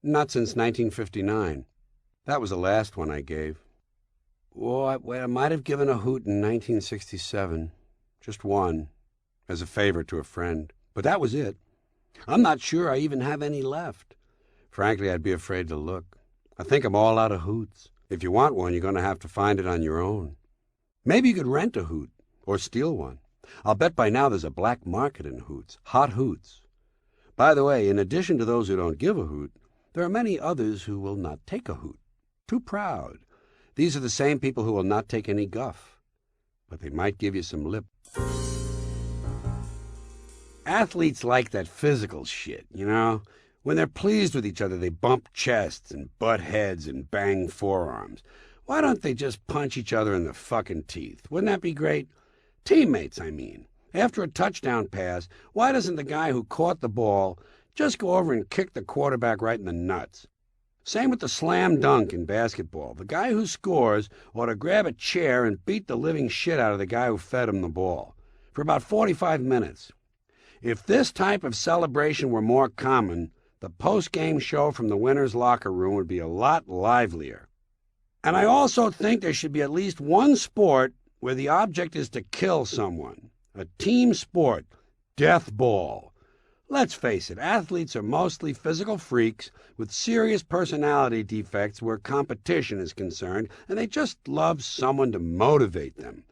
Not since 1959. That was the last one I gave. Well, I might have given a hoot in 1967. Just one, as a favor to a friend. But that was it. I'm not sure I even have any left. Frankly, I'd be afraid to look. I think I'm all out of hoots. If you want one, you're going to have to find it on your own. Maybe you could rent a hoot, or steal one. I'll bet by now there's a black market in hoots, hot hoots. By the way, in addition to those who don't give a hoot, there are many others who will not take a hoot. Too proud. These are the same people who will not take any guff. But they might give you some lip. Athletes like that physical shit, you know? When they're pleased with each other, they bump chests and butt heads and bang forearms. Why don't they just punch each other in the fucking teeth? Wouldn't that be great? Teammates, I mean. After a touchdown pass, why doesn't the guy who caught the ball just go over and kick the quarterback right in the nuts? Same with the slam dunk in basketball. The guy who scores ought to grab a chair and beat the living shit out of the guy who fed him the ball for about 45 minutes. If this type of celebration were more common, the post-game show from the winner's locker room would be a lot livelier. And I also think there should be at least one sport where the object is to kill someone. A team sport. Death ball. Let's face it, athletes are mostly physical freaks with serious personality defects where competition is concerned, and they just love someone to motivate them.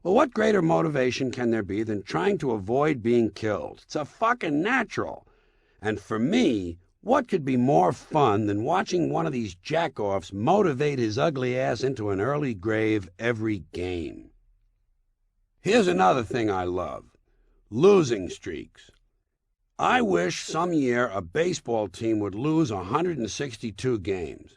Well, what greater motivation can there be than trying to avoid being killed? It's a fucking natural. And for me, what could be more fun than watching one of these jack-offs motivate his ugly ass into an early grave every game? Here's another thing I love. Losing streaks. I wish some year a baseball team would lose 162 games.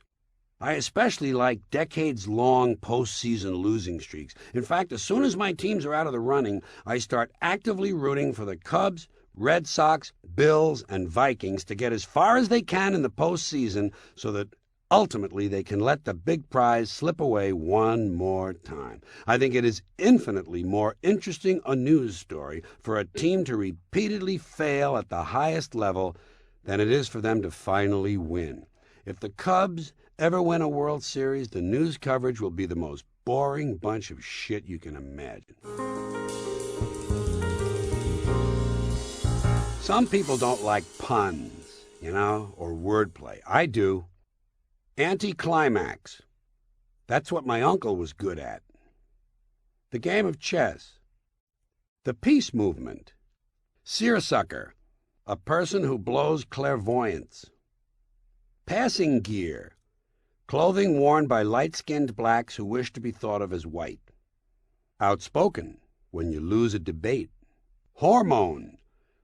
I especially like decades-long postseason losing streaks. In fact, as soon as my teams are out of the running, I start actively rooting for the Cubs, Red Sox, Bills, and Vikings to get as far as they can in the postseason so that ultimately they can let the big prize slip away one more time. I think it is infinitely more interesting a news story for a team to repeatedly fail at the highest level than it is for them to finally win. If the Cubs ever win a World Series, the news coverage will be the most boring bunch of shit you can imagine. Some people don't like puns, or wordplay. I do. Anticlimax. That's what my uncle was good at. The game of chess. The peace movement. Seersucker. A person who blows clairvoyance. Passing gear. Clothing worn by light-skinned blacks who wish to be thought of as white. Outspoken. When you lose a debate. Hormone.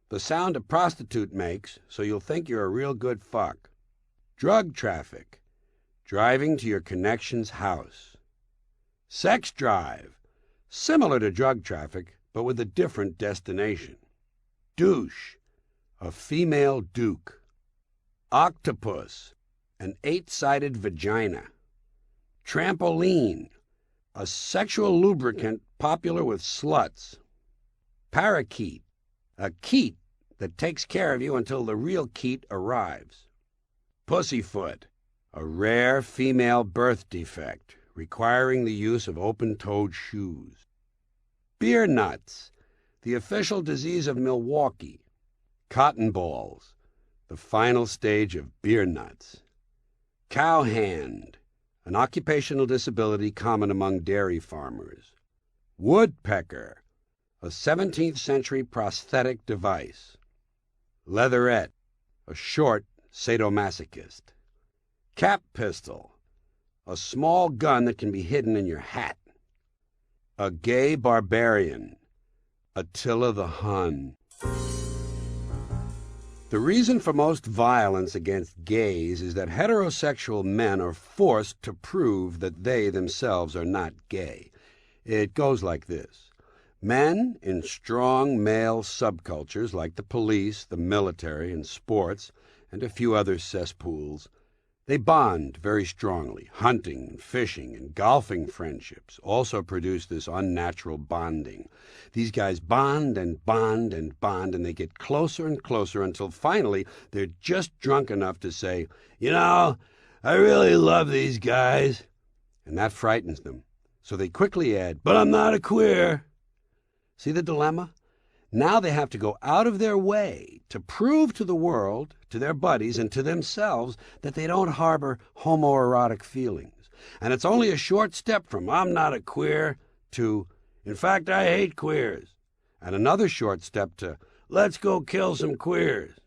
The sound a prostitute makes so you'll think you're a real good fuck. Drug traffic. Driving to your connection's house. Sex drive. Similar to drug traffic, but with a different destination. Douche. A female duke. Octopus. An 8-sided vagina. Trampoline. A sexual lubricant popular with sluts. Parakeet. A keet that takes care of you until the real keet arrives. Pussyfoot. A rare female birth defect requiring the use of open-toed shoes. Beer nuts. The official disease of Milwaukee. Cotton balls. The final stage of beer nuts. Cowhand. An occupational disability common among dairy farmers. Woodpecker. A 17th century prosthetic device. Leatherette. A short sadomasochist. Cap pistol. A small gun that can be hidden in your hat. A gay barbarian. Attila the Hun. The reason for most violence against gays is that heterosexual men are forced to prove that they themselves are not gay. It goes like this. Men in strong male subcultures like the police, the military, and sports, and a few other cesspools, They bond very strongly. Hunting and fishing and golfing friendships also produce this unnatural bonding. These guys bond and bond and bond, and they get closer and closer until finally they're just drunk enough to say, "You know, I really love these guys." And that frightens them. So they quickly add, "But I'm not a queer." See the dilemma? Now they have to go out of their way to prove to the world, to their buddies, and to themselves that they don't harbor homoerotic feelings. And it's only a short step from "I'm not a queer" to "In fact, I hate queers," and another short step to "Let's go kill some queers."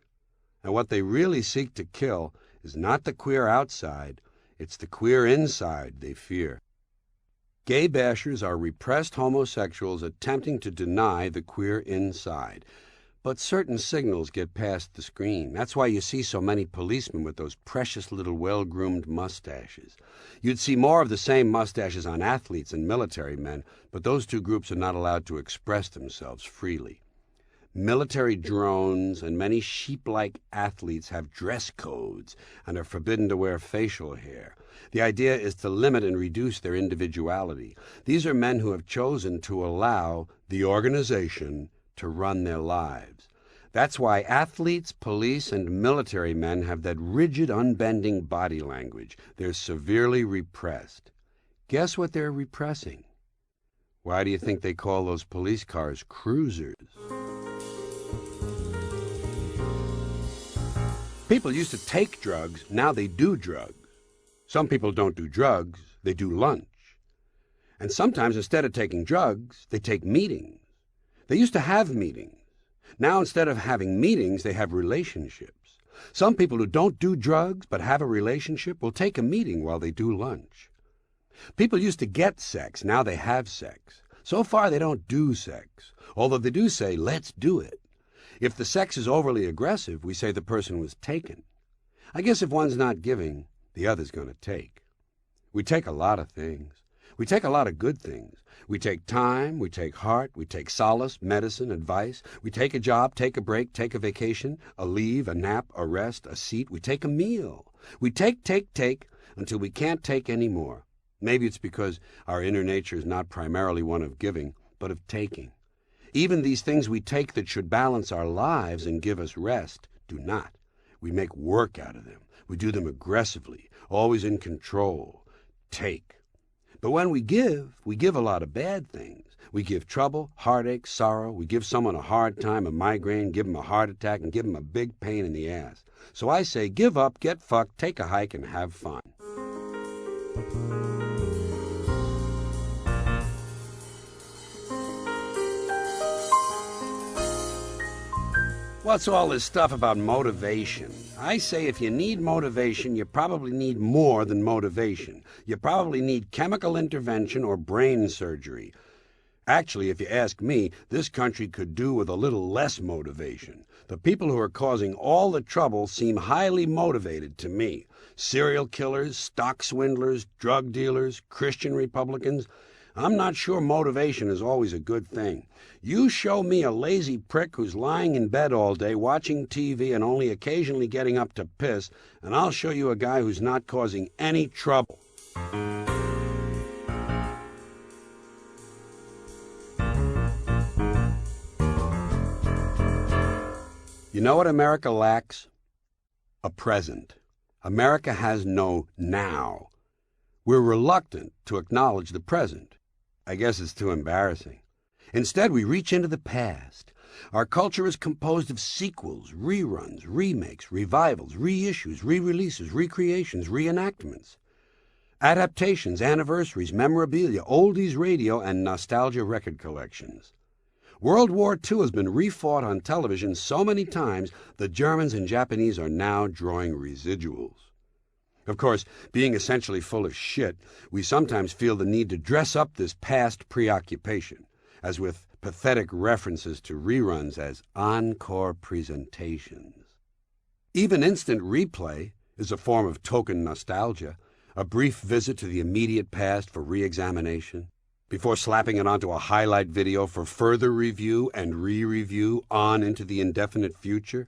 And what they really seek to kill is not the queer outside, it's the queer inside they fear. Gay bashers are repressed homosexuals attempting to deny the queer inside. But certain signals get past the screen. That's why you see so many policemen with those precious little well-groomed mustaches. You'd see more of the same mustaches on athletes and military men, but those two groups are not allowed to express themselves freely. Military drones and many sheep-like athletes have dress codes and are forbidden to wear facial hair. The idea is to limit and reduce their individuality. These are men who have chosen to allow the organization to run their lives. That's why athletes, police, and military men have that rigid, unbending body language. They're severely repressed. Guess what they're repressing? Why do you think they call those police cars cruisers? People used to take drugs, now they do drugs. Some people don't do drugs, they do lunch. And sometimes instead of taking drugs, they take meetings. They used to have meetings. Now instead of having meetings, they have relationships. Some people who don't do drugs but have a relationship will take a meeting while they do lunch. People used to get sex, now they have sex. So far they don't do sex, although they do say, "Let's do it." If the sex is overly aggressive, we say the person was taken. I guess if one's not giving, the other's going to take. We take a lot of things. We take a lot of good things. We take time, we take heart, we take solace, medicine, advice. We take a job, take a break, take a vacation, a leave, a nap, a rest, a seat. We take a meal. We take, until we can't take any more. Maybe it's because our inner nature is not primarily one of giving, but of taking. Even these things we take that should balance our lives and give us rest do not. We make work out of them. We do them aggressively, always in control. Take. But when we give a lot of bad things. We give trouble, heartache, sorrow. We give someone a hard time, a migraine, give them a heart attack, and give them a big pain in the ass. So I say, give up, get fucked, take a hike, and have fun. What's all this stuff about motivation? I say if you need motivation, you probably need more than motivation. You probably need chemical intervention or brain surgery. Actually, if you ask me, this country could do with a little less motivation. The people who are causing all the trouble seem highly motivated to me. Serial killers, stock swindlers, drug dealers, Christian Republicans. I'm not sure motivation is always a good thing. You show me a lazy prick who's lying in bed all day watching TV and only occasionally getting up to piss, and I'll show you a guy who's not causing any trouble. You know what America lacks? A present. America has no now. We're reluctant to acknowledge the present. I guess it's too embarrassing. Instead, we reach into the past. Our culture is composed of sequels, reruns, remakes, revivals, reissues, re-releases, recreations, reenactments, adaptations, anniversaries, memorabilia, oldies radio, and nostalgia record collections. World War II has been refought on television so many times, the Germans and Japanese are now drawing residuals. Of course, being essentially full of shit, we sometimes feel the need to dress up this past preoccupation, as with pathetic references to reruns as encore presentations. Even instant replay is a form of token nostalgia, a brief visit to the immediate past for re-examination, before slapping it onto a highlight video for further review and re-review on into the indefinite future.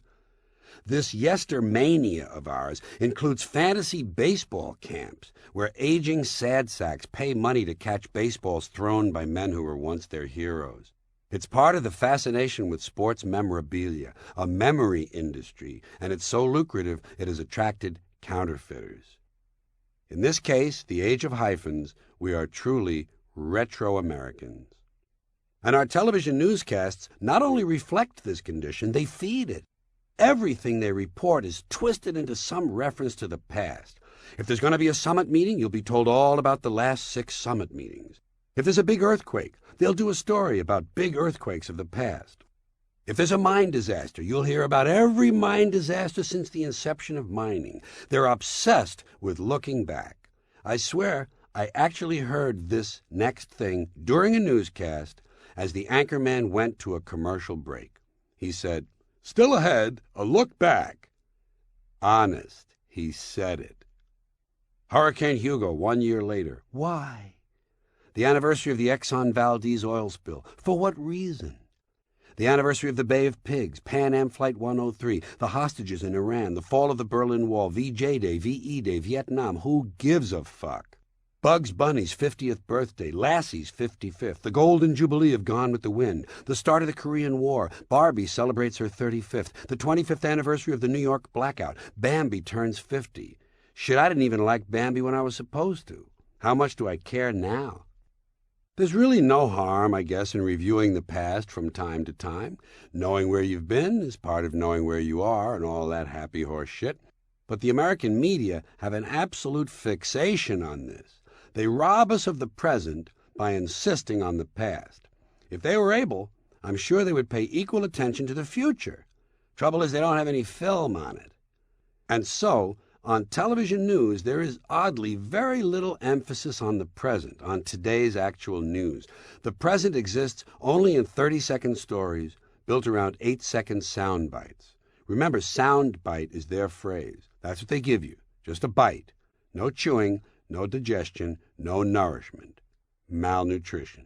This yestermania of ours includes fantasy baseball camps, where aging sad sacks pay money to catch baseballs thrown by men who were once their heroes. It's part of the fascination with sports memorabilia, a memory industry, and it's so lucrative it has attracted counterfeiters. In this case, the age of hyphens, we are truly retro-Americans. And our television newscasts not only reflect this condition, they feed it. Everything they report is twisted into some reference to the past. If there's going to be a summit meeting, you'll be told all about the last 6 summit meetings. If there's a big earthquake, they'll do a story about big earthquakes of the past. If there's a mine disaster, you'll hear about every mine disaster since the inception of mining. They're obsessed with looking back. I swear, I actually heard this next thing during a newscast as the anchorman went to a commercial break. He said, "Still ahead, a look back." Honest, he said it. Hurricane Hugo 1 year later. Why? The anniversary of the Exxon Valdez oil spill. For what reason? The anniversary of the Bay of Pigs, Pan Am Flight 103, the hostages in Iran, the fall of the Berlin Wall, VJ Day, VE Day, Vietnam. Who gives a fuck? Bugs Bunny's 50th birthday, Lassie's 55th, the Golden Jubilee of Gone with the Wind, the start of the Korean War, Barbie celebrates her 35th, the 25th anniversary of the New York blackout, Bambi turns 50. Shit, I didn't even like Bambi when I was supposed to. How much do I care now? There's really no harm, I guess, in reviewing the past from time to time. Knowing where you've been is part of knowing where you are and all that happy horse shit. But the American media have an absolute fixation on this. They rob us of the present by insisting on the past. If they were able, I'm sure they would pay equal attention to the future. Trouble is they don't have any film on it. And so, on television news, there is oddly very little emphasis on the present, on today's actual news. The present exists only in 30-second stories built around 8-second sound bites. Remember, sound bite is their phrase. That's what they give you, just a bite. No chewing, no digestion, no nourishment. Malnutrition.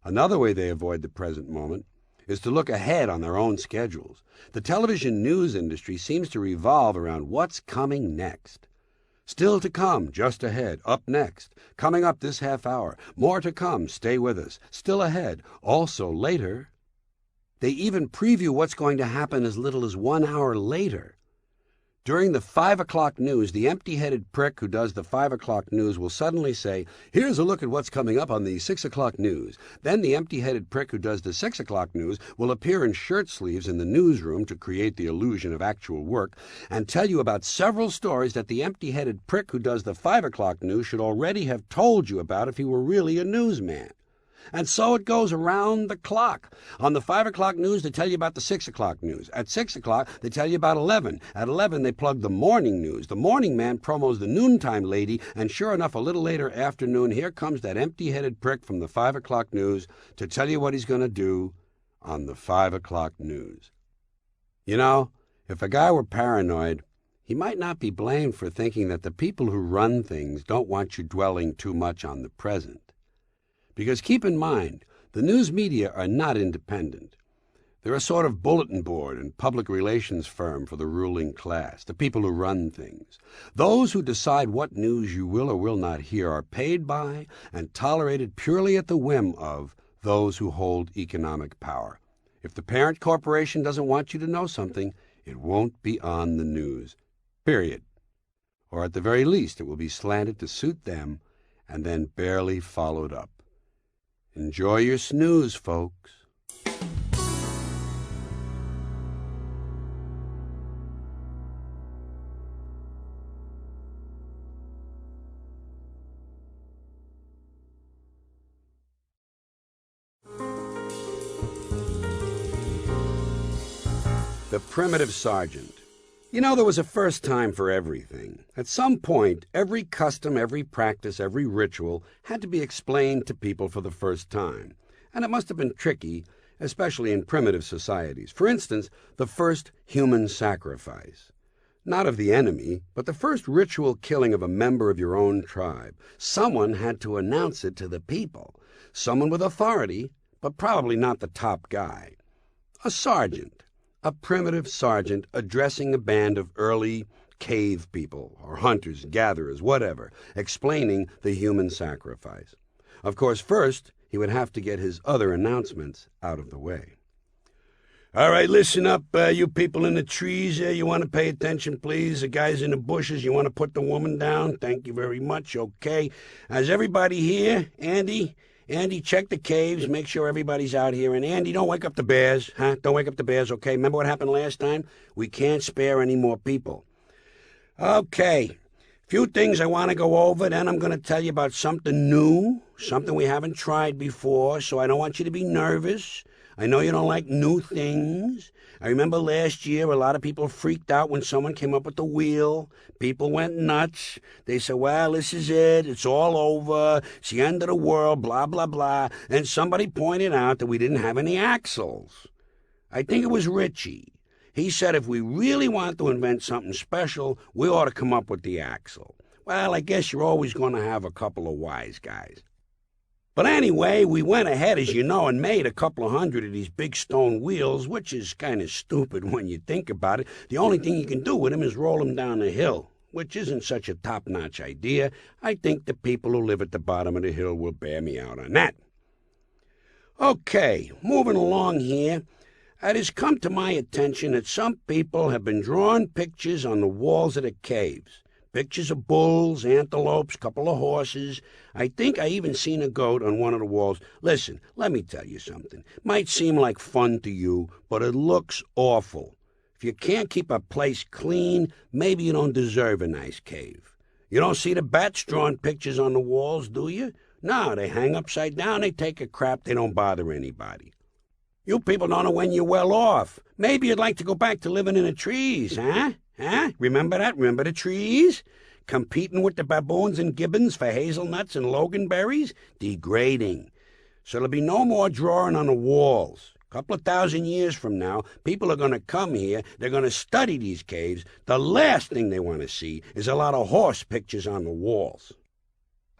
Another way they avoid the present moment is to look ahead on their own schedules. The television news industry seems to revolve around what's coming next. Still to come, just ahead, up next, coming up this half hour, more to come, stay with us, still ahead, also later. They even preview what's going to happen as little as 1 hour later. During the 5 o'clock news, the empty-headed prick who does the 5 o'clock news will suddenly say, "Here's a look at what's coming up on the 6 o'clock news." Then the empty-headed prick who does the 6 o'clock news will appear in shirt sleeves in the newsroom to create the illusion of actual work and tell you about several stories that the empty-headed prick who does the 5 o'clock news should already have told you about if he were really a newsman. And so it goes around the clock. On the 5 o'clock news, they tell you about the 6 o'clock news. At 6 o'clock, they tell you about 11. At 11, they plug the morning news. The morning man promos the noontime lady, and sure enough, a little later afternoon, here comes that empty-headed prick from the 5 o'clock news to tell you what he's going to do on the 5 o'clock news. You know, if a guy were paranoid, he might not be blamed for thinking that the people who run things don't want you dwelling too much on the present. Because keep in mind, the news media are not independent. They're a sort of bulletin board and public relations firm for the ruling class, the people who run things. Those who decide what news you will or will not hear are paid by and tolerated purely at the whim of those who hold economic power. If the parent corporation doesn't want you to know something, it won't be on the news. Period. Or at the very least, it will be slanted to suit them and then barely followed up. Enjoy your snooze, folks. The Primitive Sergeant. You know, there was a first time for everything. At some point, every custom, every practice, every ritual had to be explained to people for the first time. And it must have been tricky, especially in primitive societies. For instance, the first human sacrifice. Not of the enemy, but the first ritual killing of a member of your own tribe. Someone had to announce it to the people. Someone with authority, but probably not the top guy. A sergeant. A primitive sergeant addressing a band of early cave people, or hunters, gatherers, whatever, explaining the human sacrifice. Of course, first, he would have to get his other announcements out of the way. All right, listen up, you people in the trees. You want to pay attention, please. The guys in the bushes, you want to put the woman down? Thank you very much. Okay. Is everybody here? Andy, check the caves. Make sure everybody's out here. And Andy, don't wake up the bears, huh? Don't wake up the bears, okay? Remember what happened last time? We can't spare any more people. Okay. Few things I want to go over, then I'm going to tell you about something new, something we haven't tried before, so I don't want you to be nervous. I know you don't like new things. I remember last year a lot of people freaked out when someone came up with the wheel. People went nuts. They said, well, this is it. It's all over. It's the end of the world, blah, blah, blah. And somebody pointed out that we didn't have any axles. I think it was Richie. He said if we really want to invent something special, we ought to come up with the axle. Well, I guess you're always going to have a couple of wise guys. But anyway, we went ahead, as you know, and made a couple of hundred of these big stone wheels, which is kind of stupid when you think about it. The only thing you can do with them is roll them down a hill, which isn't such a top-notch idea. I think the people who live at the bottom of the hill will bear me out on that. Okay, moving along here. It has come to my attention that some people have been drawing pictures on the walls of the caves. Pictures of bulls, antelopes, couple of horses. I think I even seen a goat on one of the walls. Listen, let me tell you something. Might seem like fun to you, but it looks awful. If you can't keep a place clean, maybe you don't deserve a nice cave. You don't see the bats drawing pictures on the walls, do you? No, they hang upside down, they take a crap, they don't bother anybody. You people don't know when you're well off. Maybe you'd like to go back to living in the trees, huh? Huh? Remember that? Remember the trees? Competing with the baboons and gibbons for hazelnuts and loganberries? Degrading. So there'll be no more drawing on the walls. A couple of thousand years from now, people are going to come here. They're going to study these caves. The last thing they want to see is a lot of horse pictures on the walls.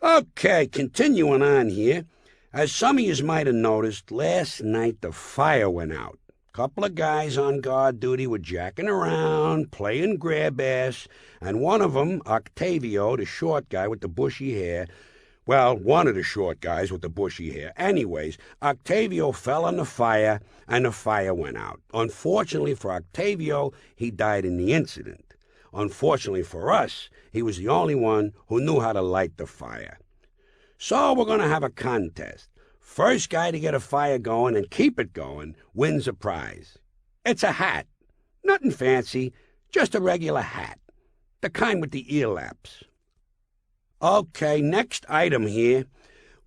Okay, continuing on here. As some of you might have noticed, last night the fire went out. Couple of guys on guard duty were jacking around, playing grab ass, and one of them, Octavio, the short guy with the bushy hair, well, one of the short guys with the bushy hair. Anyways, Octavio fell on the fire, and the fire went out. Unfortunately for Octavio, he died in the incident. Unfortunately for us, he was the only one who knew how to light the fire. So we're going to have a contest. First guy to get a fire going and keep it going wins a prize. It's a hat. Nothing fancy, just a regular hat. The kind with the ear laps. Okay, next item here.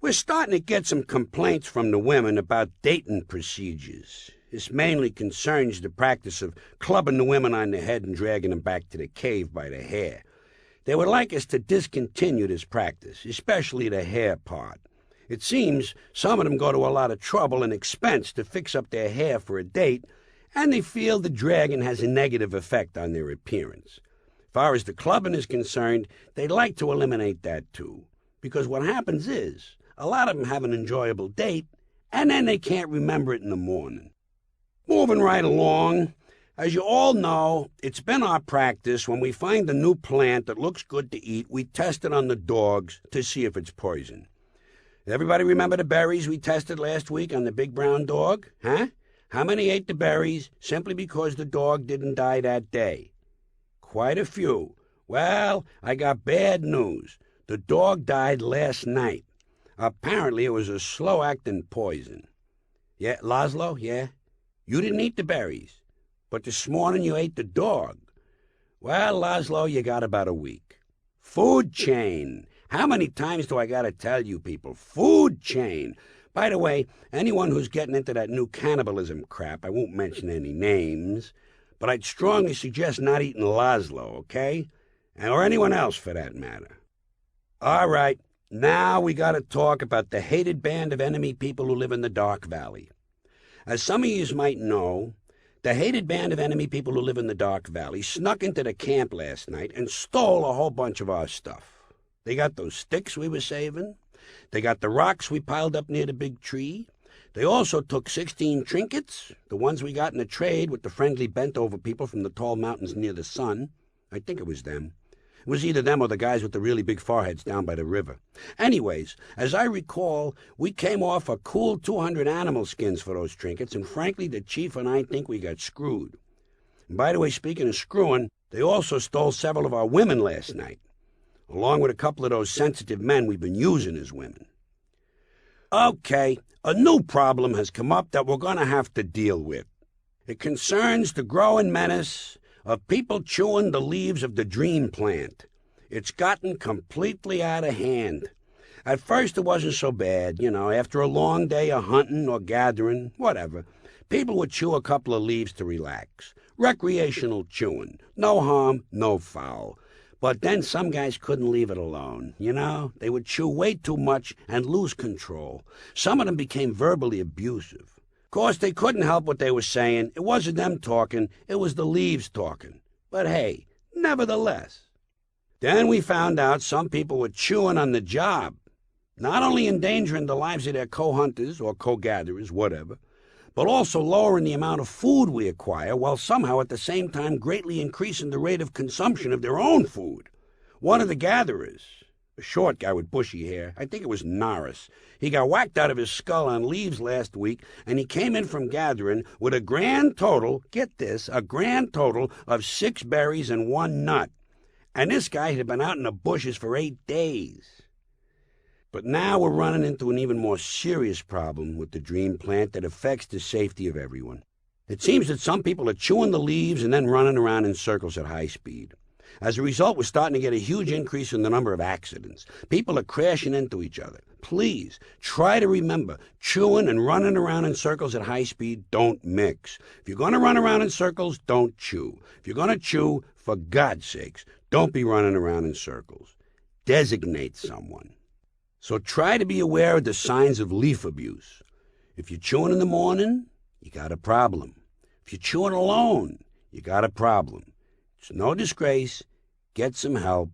We're starting to get some complaints from the women about dating procedures. This mainly concerns the practice of clubbing the women on the head and dragging them back to the cave by the hair. They would like us to discontinue this practice, especially the hair part. It seems some of them go to a lot of trouble and expense to fix up their hair for a date, and they feel the dragging has a negative effect on their appearance. As far as the clubbing is concerned, they'd like to eliminate that too, because what happens is a lot of them have an enjoyable date, and then they can't remember it in the morning. Moving right along, as you all know, it's been our practice when we find a new plant that looks good to eat, we test it on the dogs to see if it's poison. Everybody remember the berries we tested last week on the big brown dog? Huh? How many ate the berries simply because the dog didn't die that day? Quite a few. Well, I got bad news. The dog died last night. Apparently it was a slow-acting poison. Yeah, Laszlo, yeah? You didn't eat the berries, but this morning you ate the dog. Well, Laszlo, you got about a week. Food chain. How many times do I got to tell you people? Food chain. By the way, anyone who's getting into that new cannibalism crap, I won't mention any names, but I'd strongly suggest not eating Laszlo, okay? Or anyone else for that matter. All right, now we got to talk about the hated band of enemy people who live in the Dark Valley. As some of you might know, the hated band of enemy people who live in the Dark Valley snuck into the camp last night and stole a whole bunch of our stuff. They got those sticks we were saving. They got the rocks we piled up near the big tree. They also took 16 trinkets, the ones we got in the trade with the friendly bent-over people from the tall mountains near the sun. I think it was them. It was either them or the guys with the really big foreheads down by the river. Anyways, as I recall, we came off a cool 200 animal skins for those trinkets, and frankly, the chief and I think we got screwed. And by the way, speaking of screwing, they also stole several of our women last night, along with a couple of those sensitive men we've been using as women. Okay, a new problem has come up that we're going to have to deal with. It concerns the growing menace of people chewing the leaves of the dream plant. It's gotten completely out of hand. At first it wasn't so bad, after a long day of hunting or gathering, whatever. People would chew a couple of leaves to relax. Recreational chewing. No harm, no foul. But then some guys couldn't leave it alone, They would chew way too much and lose control. Some of them became verbally abusive. Of course, they couldn't help what they were saying. It wasn't them talking, it was the leaves talking. But hey, nevertheless. Then we found out some people were chewing on the job, not only endangering the lives of their co-hunters or co-gatherers, whatever, but also lowering the amount of food we acquire while somehow at the same time greatly increasing the rate of consumption of their own food. One of the gatherers, a short guy with bushy hair, I think it was Norris, he got whacked out of his skull on leaves last week, and he came in from gathering with a grand total, get this, a grand total of 6 berries and 1 nut. And this guy had been out in the bushes for 8 days. But now we're running into an even more serious problem with the dream plant that affects the safety of everyone. It seems that some people are chewing the leaves and then running around in circles at high speed. As a result, we're starting to get a huge increase in the number of accidents. People are crashing into each other. Please, try to remember, chewing and running around in circles at high speed don't mix. If you're going to run around in circles, don't chew. If you're going to chew, for God's sakes, don't be running around in circles. Designate someone. So try to be aware of the signs of leaf abuse. If you're chewing in the morning, you got a problem. If you're chewing alone, you got a problem. It's no disgrace. Get some help.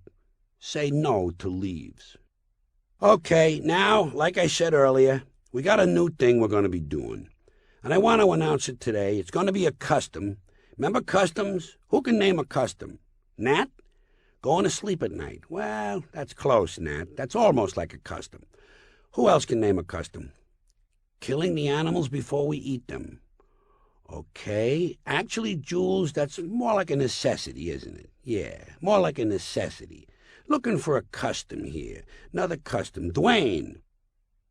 Say no to leaves. Okay, now, like I said earlier, we got a new thing we're going to be doing. And I want to announce it today. It's going to be a custom. Remember customs? Who can name a custom? Nat? Going to sleep at night. Well, that's close, Nat. That's almost like a custom. Who else can name a custom? Killing the animals before we eat them. Okay. Actually, Jules, that's more like a necessity, isn't it? Yeah, more like a necessity. Looking for a custom here. Another custom. Dwayne.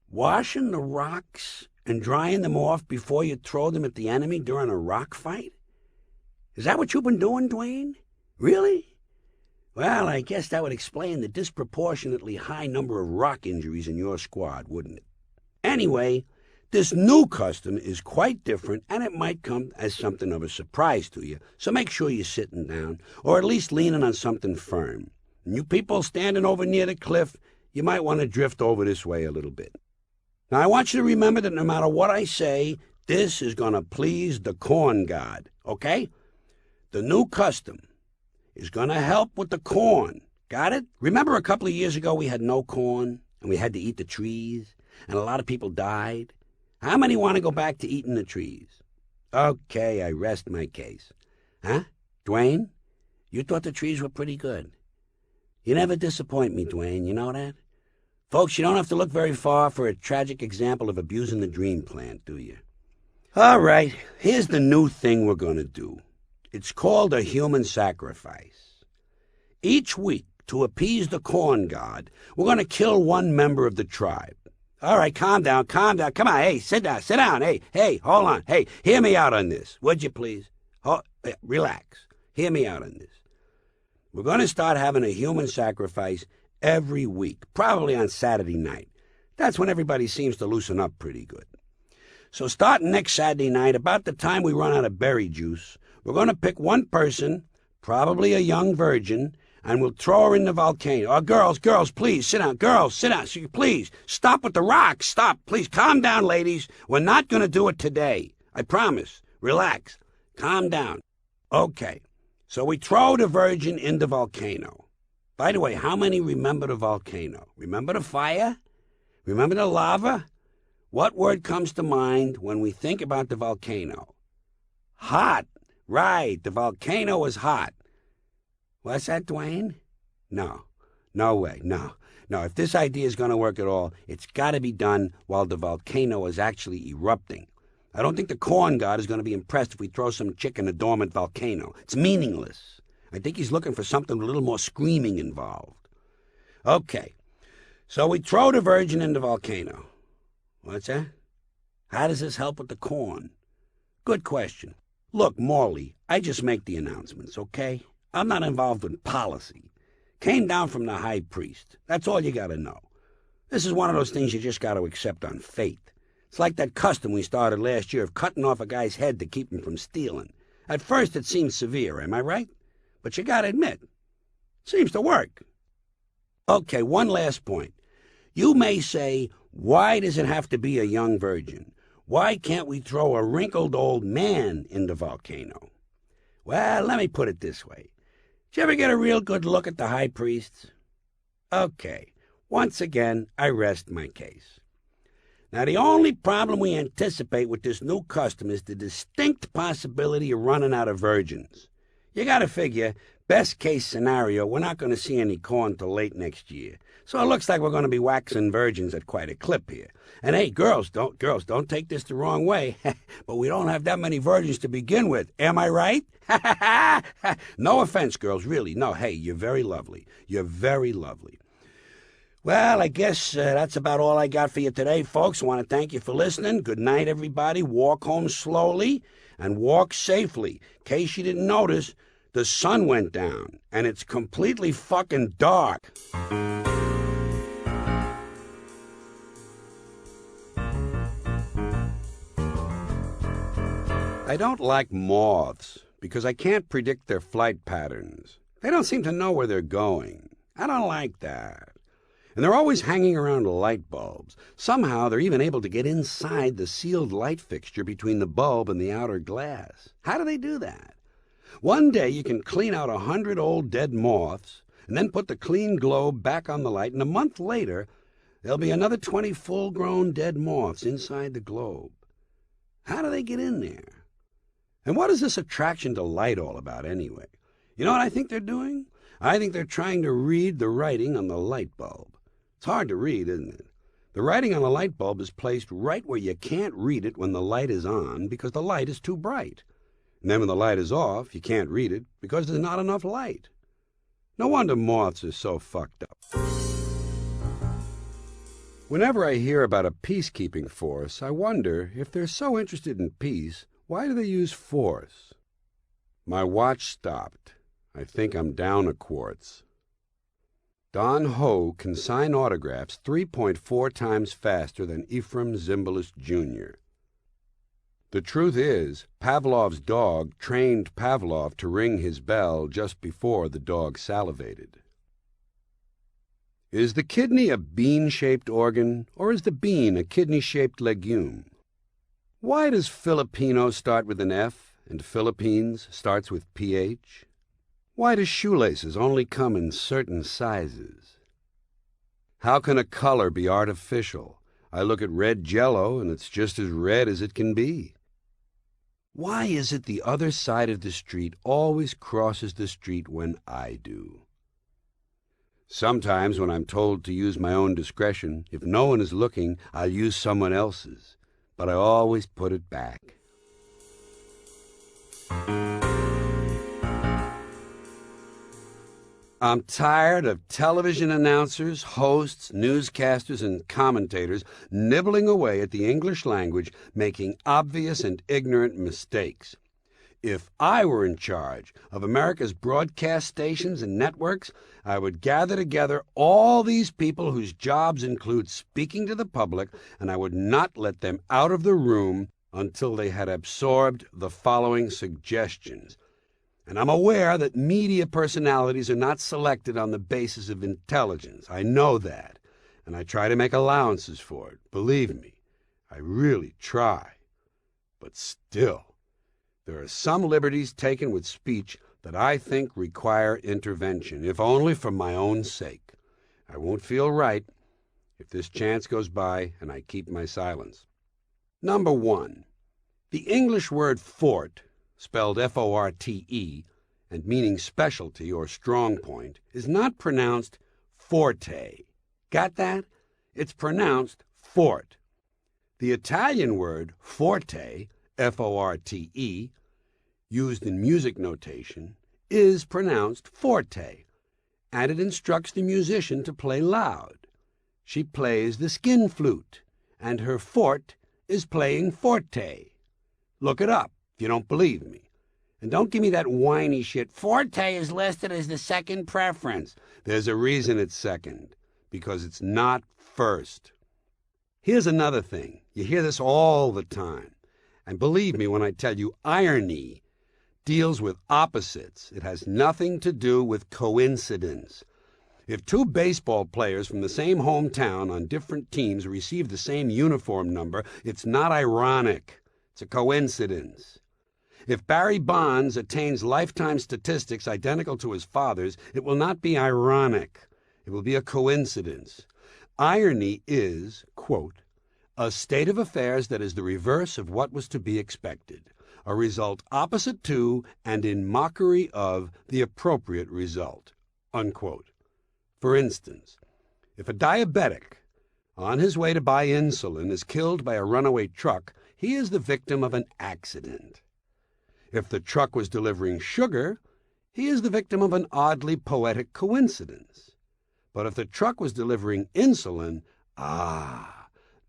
Washing the rocks and drying them off before you throw them at the enemy during a rock fight? Is that what you've been doing, Dwayne? Really? Well, I guess that would explain the disproportionately high number of rock injuries in your squad, wouldn't it? Anyway, this new custom is quite different, and it might come as something of a surprise to you, so make sure you're sitting down, or at least leaning on something firm. And you people standing over near the cliff, you might want to drift over this way a little bit. Now, I want you to remember that no matter what I say, this is going to please the corn god, okay? The new custom is going to help with the corn. Got it? Remember a couple of years ago we had no corn, and we had to eat the trees, and a lot of people died? How many want to go back to eating the trees? Okay, I rest my case. Huh? Dwayne? You thought the trees were pretty good. You never disappoint me, Dwayne, you know that? Folks, you don't have to look very far for a tragic example of abusing the dream plant, do you? All right, here's the new thing we're going to do. It's called a human sacrifice. Each week, to appease the corn god, we're going to kill one member of the tribe. All right, calm down. Come on, hey, sit down. Hey, hold on. Hey, hear me out on this, would you please? Relax. Hear me out on this. We're going to start having a human sacrifice every week, probably on Saturday night. That's when everybody seems to loosen up pretty good. So starting next Saturday night, about the time we run out of berry juice, we're going to pick one person, probably a young virgin, and we'll throw her in the volcano. Oh, girls, please, sit down. Girls, sit down. Please, stop with the rocks. Stop. Please, calm down, ladies. We're not going to do it today. I promise. Relax. Calm down. Okay. So we throw the virgin in the volcano. By the way, how many remember the volcano? Remember the fire? Remember the lava? What word comes to mind when we think about the volcano? Hot. Right, the volcano is hot. What's that, Dwayne? No. No way, no. No, if this idea is going to work at all, it's got to be done while the volcano is actually erupting. I don't think the corn god is going to be impressed if we throw some chick in a dormant volcano. It's meaningless. I think he's looking for something with a little more screaming involved. Okay, so we throw the virgin in the volcano. What's that? How does this help with the corn? Good question. Look, Morley, I just make the announcements, okay? I'm not involved with policy. Came down from the high priest. That's all you got to know. This is one of those things you just got to accept on faith. It's like that custom we started last year of cutting off a guy's head to keep him from stealing. At first it seemed severe, am I right? But you got to admit, it seems to work. Okay, one last point. You may say, why does it have to be a young virgin? Why can't we throw a wrinkled old man in the volcano? Well, let me put it this way. Did you ever get a real good look at the high priests? Okay, once again, I rest my case. Now, the only problem we anticipate with this new custom is the distinct possibility of running out of virgins. You gotta figure, best case scenario, we're not gonna see any corn till late next year. So it looks like we're gonna be waxing virgins at quite a clip here. And hey, girls, don't take this the wrong way, but we don't have that many virgins to begin with. Am I right? No offense, girls, really. No, hey, you're very lovely. You're very lovely. Well, I guess that's about all I got for you today, folks. I want to thank you for listening. Good night, everybody. Walk home slowly and walk safely. In case you didn't notice, the sun went down, and it's completely fucking dark. I don't like moths because I can't predict their flight patterns. They don't seem to know where they're going. I don't like that. And they're always hanging around light bulbs. Somehow they're even able to get inside the sealed light fixture between the bulb and the outer glass. How do they do that? One day you can clean out 100 old dead moths and then put the clean globe back on the light, and a month later there'll be another 20 full-grown dead moths inside the globe. How do they get in there? And what is this attraction to light all about anyway? You know what I think they're doing? I think they're trying to read the writing on the light bulb. It's hard to read, isn't it? The writing on a light bulb is placed right where you can't read it when the light is on because the light is too bright. And then when the light is off, you can't read it because there's not enough light. No wonder moths are so fucked up. Whenever I hear about a peacekeeping force, I wonder if they're so interested in peace, why do they use force? My watch stopped. I think I'm down a quartz. Don Ho can sign autographs 3.4 times faster than Ephraim Zimbalist Jr. The truth is, Pavlov's dog trained Pavlov to ring his bell just before the dog salivated. Is the kidney a bean-shaped organ, or is the bean a kidney-shaped legume? Why does Filipino start with an F and Philippines starts with PH? Why do shoelaces only come in certain sizes? How can a color be artificial? I look at red Jell-O and it's just as red as it can be. Why is it the other side of the street always crosses the street when I do? Sometimes when I'm told to use my own discretion, if no one is looking, I'll use someone else's. But I always put it back. I'm tired of television announcers, hosts, newscasters, and commentators nibbling away at the English language, making obvious and ignorant mistakes. If I were in charge of America's broadcast stations and networks, I would gather together all these people whose jobs include speaking to the public, and I would not let them out of the room until they had absorbed the following suggestions. And I'm aware that media personalities are not selected on the basis of intelligence. I know that, and I try to make allowances for it. Believe me, I really try. But still, there are some liberties taken with speech that I think require intervention, if only for my own sake. I won't feel right if this chance goes by and I keep my silence. Number 1. The English word fort, spelled F-O-R-T-E, and meaning specialty or strong point, is not pronounced forte. Got that? It's pronounced fort. The Italian word forte, F-O-R-T-E, used in music notation, is pronounced forte, and it instructs the musician to play loud. She plays the skin flute, and her fort is playing forte. Look it up if you don't believe me. And don't give me that whiny shit. Forte is listed as the second preference. There's a reason it's second, because it's not first. Here's another thing. You hear this all the time. And believe me when I tell you, irony deals with opposites. It has nothing to do with coincidence. If two baseball players from the same hometown on different teams receive the same uniform number, it's not ironic. It's a coincidence. If Barry Bonds attains lifetime statistics identical to his father's, it will not be ironic. It will be a coincidence. Irony is, quote, a state of affairs that is the reverse of what was to be expected, a result opposite to and in mockery of the appropriate result, unquote. For instance, if a diabetic on his way to buy insulin is killed by a runaway truck, he is the victim of an accident. If the truck was delivering sugar, he is the victim of an oddly poetic coincidence. But if the truck was delivering insulin,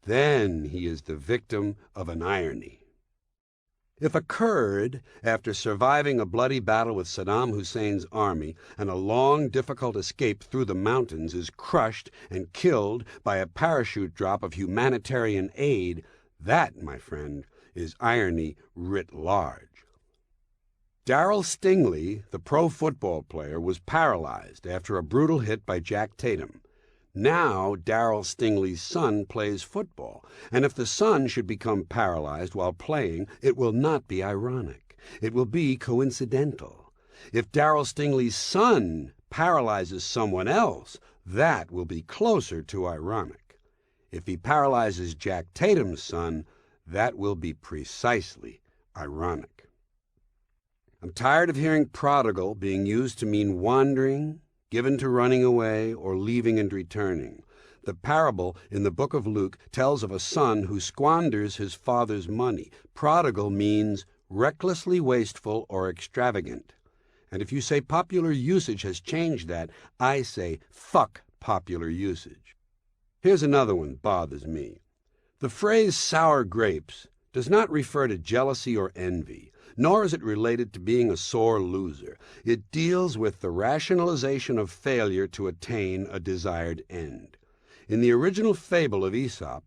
then he is the victim of an irony. If a Kurd, after surviving a bloody battle with Saddam Hussein's army and a long, difficult escape through the mountains, is crushed and killed by a parachute drop of humanitarian aid, that, my friend, is irony writ large. Darryl Stingley, the pro football player, was paralyzed after a brutal hit by Jack Tatum. Now Darryl Stingley's son plays football, and if the son should become paralyzed while playing, it will not be ironic. It will be coincidental. If Darryl Stingley's son paralyzes someone else, that will be closer to ironic. If he paralyzes Jack Tatum's son, that will be precisely ironic. I'm tired of hearing prodigal being used to mean wandering, given to running away, or leaving and returning. The parable in the book of Luke tells of a son who squanders his father's money. Prodigal means recklessly wasteful or extravagant. And if you say popular usage has changed that, I say fuck popular usage. Here's another one bothers me. The phrase sour grapes does not refer to jealousy or envy, nor is it related to being a sore loser. It deals with the rationalization of failure to attain a desired end. In the original fable of Aesop,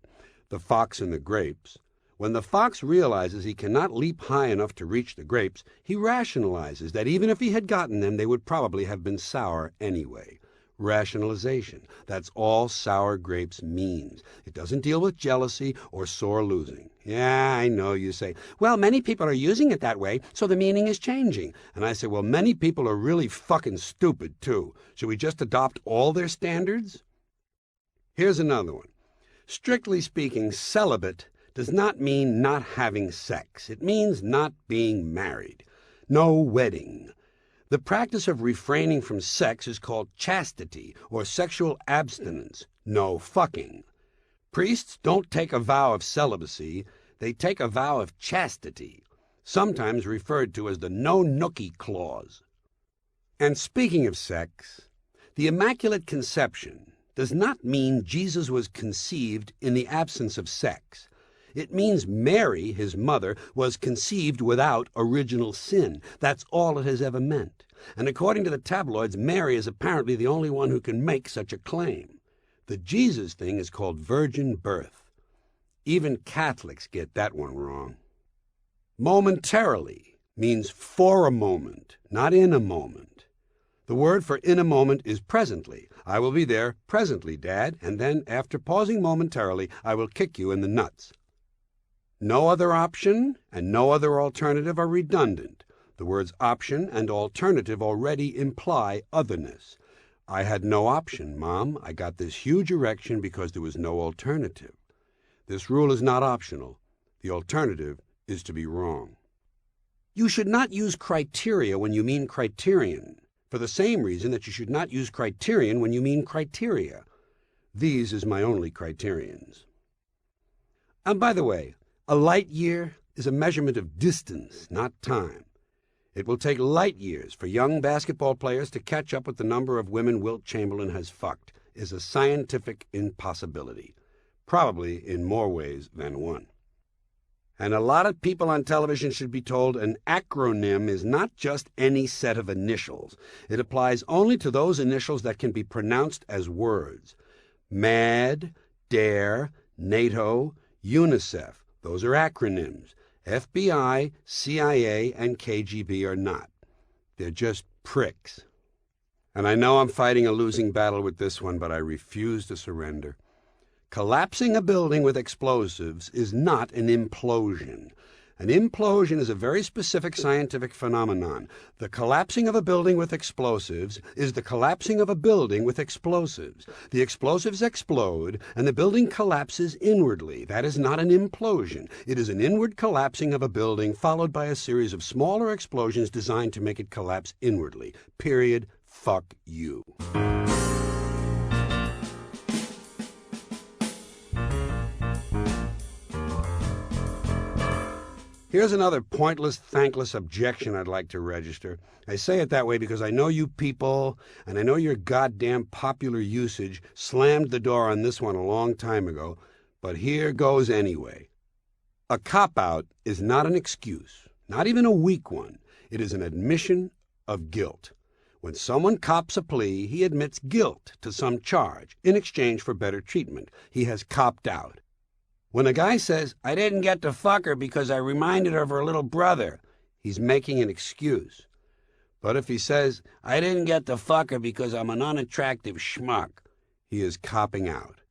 The Fox and the Grapes, when the fox realizes he cannot leap high enough to reach the grapes, he rationalizes that even if he had gotten them, they would probably have been sour anyway. Rationalization. That's all sour grapes means. It doesn't deal with jealousy or sore losing. Yeah, I know, you say, well, many people are using it that way, so the meaning is changing. And I say, well, many people are really fucking stupid, too. Should we just adopt all their standards? Here's another one. Strictly speaking, celibate does not mean not having sex. It means not being married. No wedding. The practice of refraining from sex is called chastity or sexual abstinence. No fucking. Priests don't take a vow of celibacy. They take a vow of chastity, sometimes referred to as the no nookie clause. And speaking of sex, the Immaculate Conception does not mean Jesus was conceived in the absence of sex. It means Mary, his mother, was conceived without original sin. That's all it has ever meant. And according to the tabloids, Mary is apparently the only one who can make such a claim. The Jesus thing is called virgin birth. Even Catholics get that one wrong. Momentarily means for a moment, not in a moment. The word for in a moment is presently. I will be there presently, Dad, and then, after pausing momentarily, I will kick you in the nuts. No other option and no other alternative are redundant. The words option and alternative already imply otherness. I had no option, Mom. I got this huge erection because there was no alternative. This rule is not optional. The alternative is to be wrong. You should not use criteria when you mean criterion, for the same reason that you should not use criterion when you mean criteria. These is my only criterions. And by the way, a light year is a measurement of distance, not time. It will take light years for young basketball players to catch up with the number of women Wilt Chamberlain has fucked is a scientific impossibility, probably in more ways than one. And a lot of people on television should be told an acronym is not just any set of initials. It applies only to those initials that can be pronounced as words. MAD, DARE, NATO, UNICEF. Those are acronyms. FBI, CIA, and KGB are not. They're just pricks. And I know I'm fighting a losing battle with this one, but I refuse to surrender. Collapsing a building with explosives is not an implosion. An implosion is a very specific scientific phenomenon. The collapsing of a building with explosives is the collapsing of a building with explosives. The explosives explode, and the building collapses inwardly. That is not an implosion. It is an inward collapsing of a building followed by a series of smaller explosions designed to make it collapse inwardly. Period. Fuck you. Here's another pointless, thankless objection I'd like to register. I say it that way because I know you people, and I know your goddamn popular usage slammed the door on this one a long time ago, but here goes anyway. A cop-out is not an excuse, not even a weak one. It is an admission of guilt. When someone cops a plea, he admits guilt to some charge in exchange for better treatment. He has copped out. When a guy says, I didn't get to fuck her because I reminded her of her little brother, he's making an excuse. But if he says, I didn't get to fuck her because I'm an unattractive schmuck, he is copping out.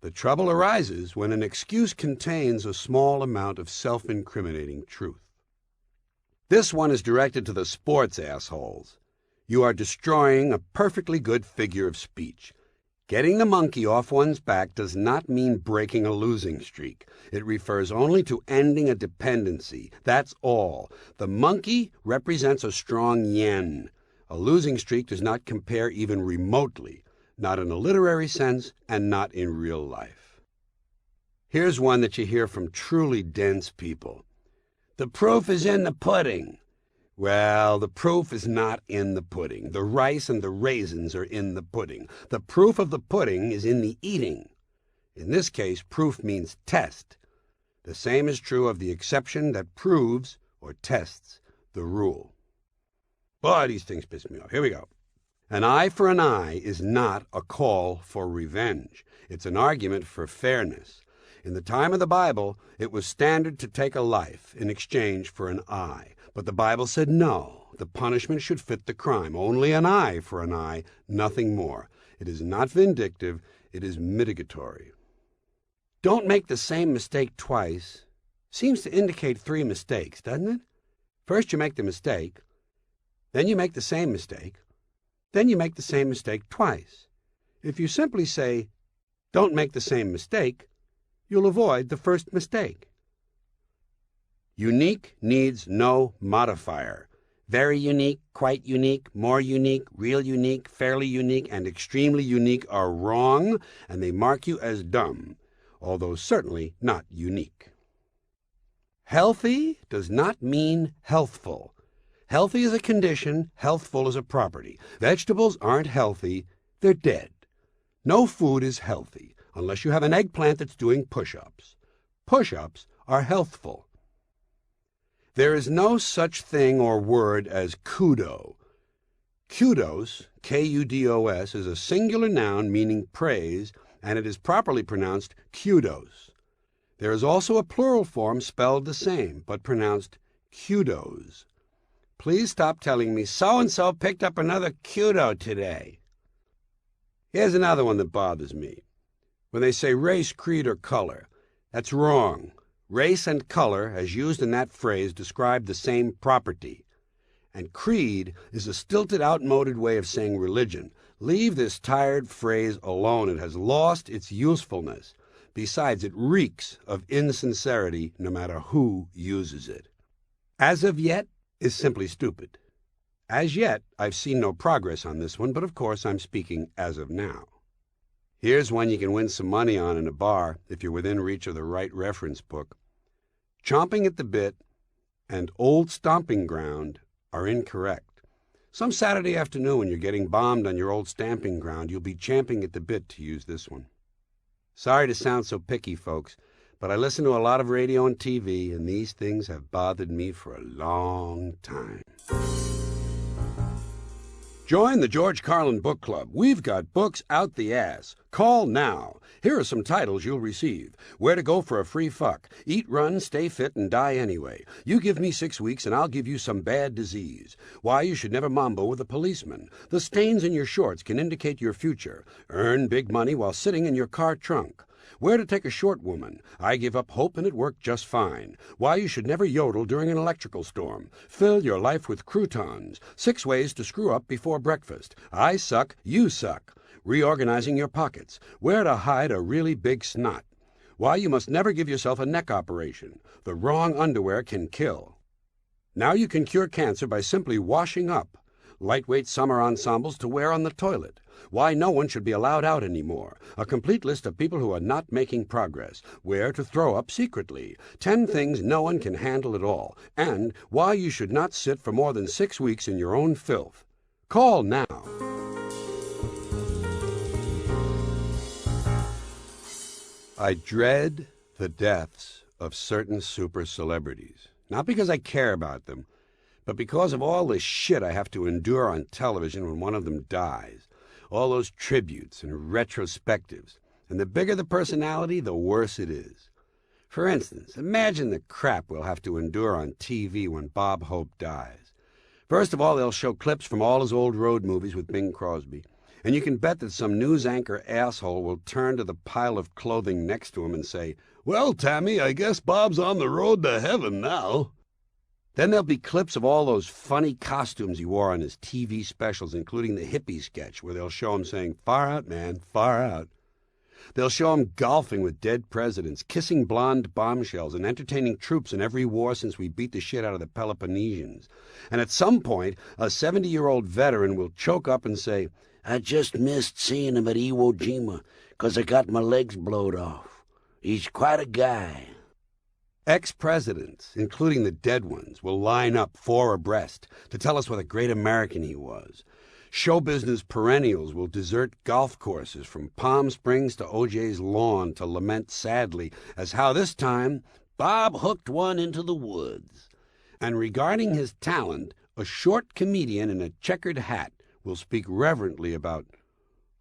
The trouble arises when an excuse contains a small amount of self-incriminating truth. This one is directed to the sports assholes. You are destroying a perfectly good figure of speech. Getting the monkey off one's back does not mean breaking a losing streak. It refers only to ending a dependency. That's all. The monkey represents a strong yen. A losing streak does not compare even remotely, not in a literary sense and not in real life. Here's one that you hear from truly dense people. The proof is in the pudding. Well, the proof is not in the pudding. The rice and the raisins are in the pudding. The proof of the pudding is in the eating. In this case, proof means test. The same is true of the exception that proves, or tests, the rule. Boy, these things piss me off. Here we go. An eye for an eye is not a call for revenge. It's an argument for fairness. In the time of the Bible, it was standard to take a life in exchange for an eye. But the Bible said no, the punishment should fit the crime. Only an eye for an eye, nothing more. It is not vindictive, it is mitigatory. Don't make the same mistake twice seems to indicate 3 mistakes, doesn't it? First you make the mistake, then you make the same mistake, then you make the same mistake twice. If you simply say, don't make the same mistake, you'll avoid the first mistake. Unique needs no modifier. Very unique, quite unique, more unique, real unique, fairly unique, and extremely unique are wrong, and they mark you as dumb, although certainly not unique. Healthy does not mean healthful. Healthy is a condition, healthful is a property. Vegetables aren't healthy, they're dead. No food is healthy, unless you have an eggplant that's doing push-ups. Push-ups are healthful. There is no such thing or word as kudo. Kudos, K-U-D-O-S, is a singular noun meaning praise, and it is properly pronounced kudos. There is also a plural form spelled the same, but pronounced kudos. Please stop telling me, so-and-so picked up another kudo today. Here's another one that bothers me. When they say race, creed, or color, that's wrong. Race and color, as used in that phrase, describe the same property. And creed is a stilted, outmoded way of saying religion, Leave this tired phrase alone. It has lost its usefulness. Besides, it reeks of insincerity no matter who uses it. As of yet is simply stupid. As yet, I've seen no progress on this one, but of course I'm speaking as of now. Here's one you can win some money on in a bar if you're within reach of the right reference book. Chomping at the bit and old stomping ground are incorrect. Some Saturday afternoon when you're getting bombed on your old stamping ground, you'll be champing at the bit to use this one. Sorry to sound so picky, folks, but I listen to a lot of radio and TV, and these things have bothered me for a long time. Join the George Carlin Book Club. We've got books out the ass. Call now. Here are some titles you'll receive. Where to Go for a Free Fuck. Eat, Run, Stay Fit, and Die Anyway. You give me 6 weeks and I'll give you some bad disease. Why you should never mambo with a policeman. The stains in your shorts can indicate your future. Earn big money while sitting in your car trunk. Where to Take a Short Woman. I give up hope and it worked just fine. Why you should never yodel during an electrical storm. Fill your life with croutons. 6 ways to screw up before breakfast. I suck, you suck. Reorganizing your pockets. Where to hide a really big snot. Why you must never give yourself a neck operation. The wrong underwear can kill. Now you can cure cancer by simply washing up. Lightweight summer ensembles to wear on the toilet. Why no one should be allowed out anymore. A complete list of people who are not making progress. Where to throw up secretly. 10 things no one can handle at all. And why you should not sit for more than 6 weeks in your own filth. Call now. I dread the deaths of certain super celebrities. Not because I care about them, but because of all the shit I have to endure on television when one of them dies. All those tributes and retrospectives. And the bigger the personality, the worse it is. For instance, imagine the crap we'll have to endure on TV when Bob Hope dies. First of all, they'll show clips from all his old road movies with Bing Crosby. And you can bet that some news anchor asshole will turn to the pile of clothing next to him and say, "Well, Tammy, I guess Bob's on the road to heaven now." Then there'll be clips of all those funny costumes he wore on his TV specials, including the hippie sketch, where they'll show him saying, "Far out, man, far out." They'll show him golfing with dead presidents, kissing blonde bombshells, and entertaining troops in every war since we beat the shit out of the Peloponnesians. And at some point, a 70-year-old veteran will choke up and say, "I just missed seeing him at Iwo Jima, 'cause I got my legs blowed off. He's quite a guy." Ex-presidents, including the dead ones, will line up 4 abreast to tell us what a great American he was. Show business perennials will desert golf courses from Palm Springs to OJ's lawn to lament sadly as how this time Bob hooked one into the woods. And regarding his talent, a short comedian in a checkered hat will speak reverently about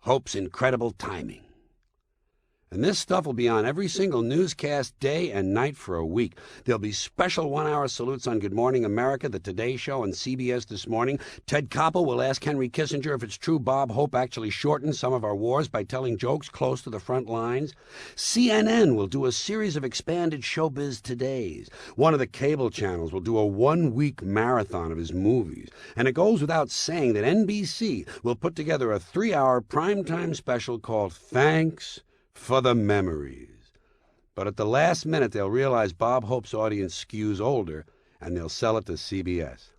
Hope's incredible timing. And this stuff will be on every single newscast day and night for a week. There'll be special 1-hour salutes on Good Morning America, The Today Show, and CBS This Morning. Ted Koppel will ask Henry Kissinger if it's true Bob Hope actually shortened some of our wars by telling jokes close to the front lines. CNN will do a series of expanded Showbiz Todays. One of the cable channels will do a 1-week marathon of his movies. And it goes without saying that NBC will put together a 3-hour primetime special called Thanks for the Memories. But at the last minute, they'll realize Bob Hope's audience skews older, and they'll sell it to CBS.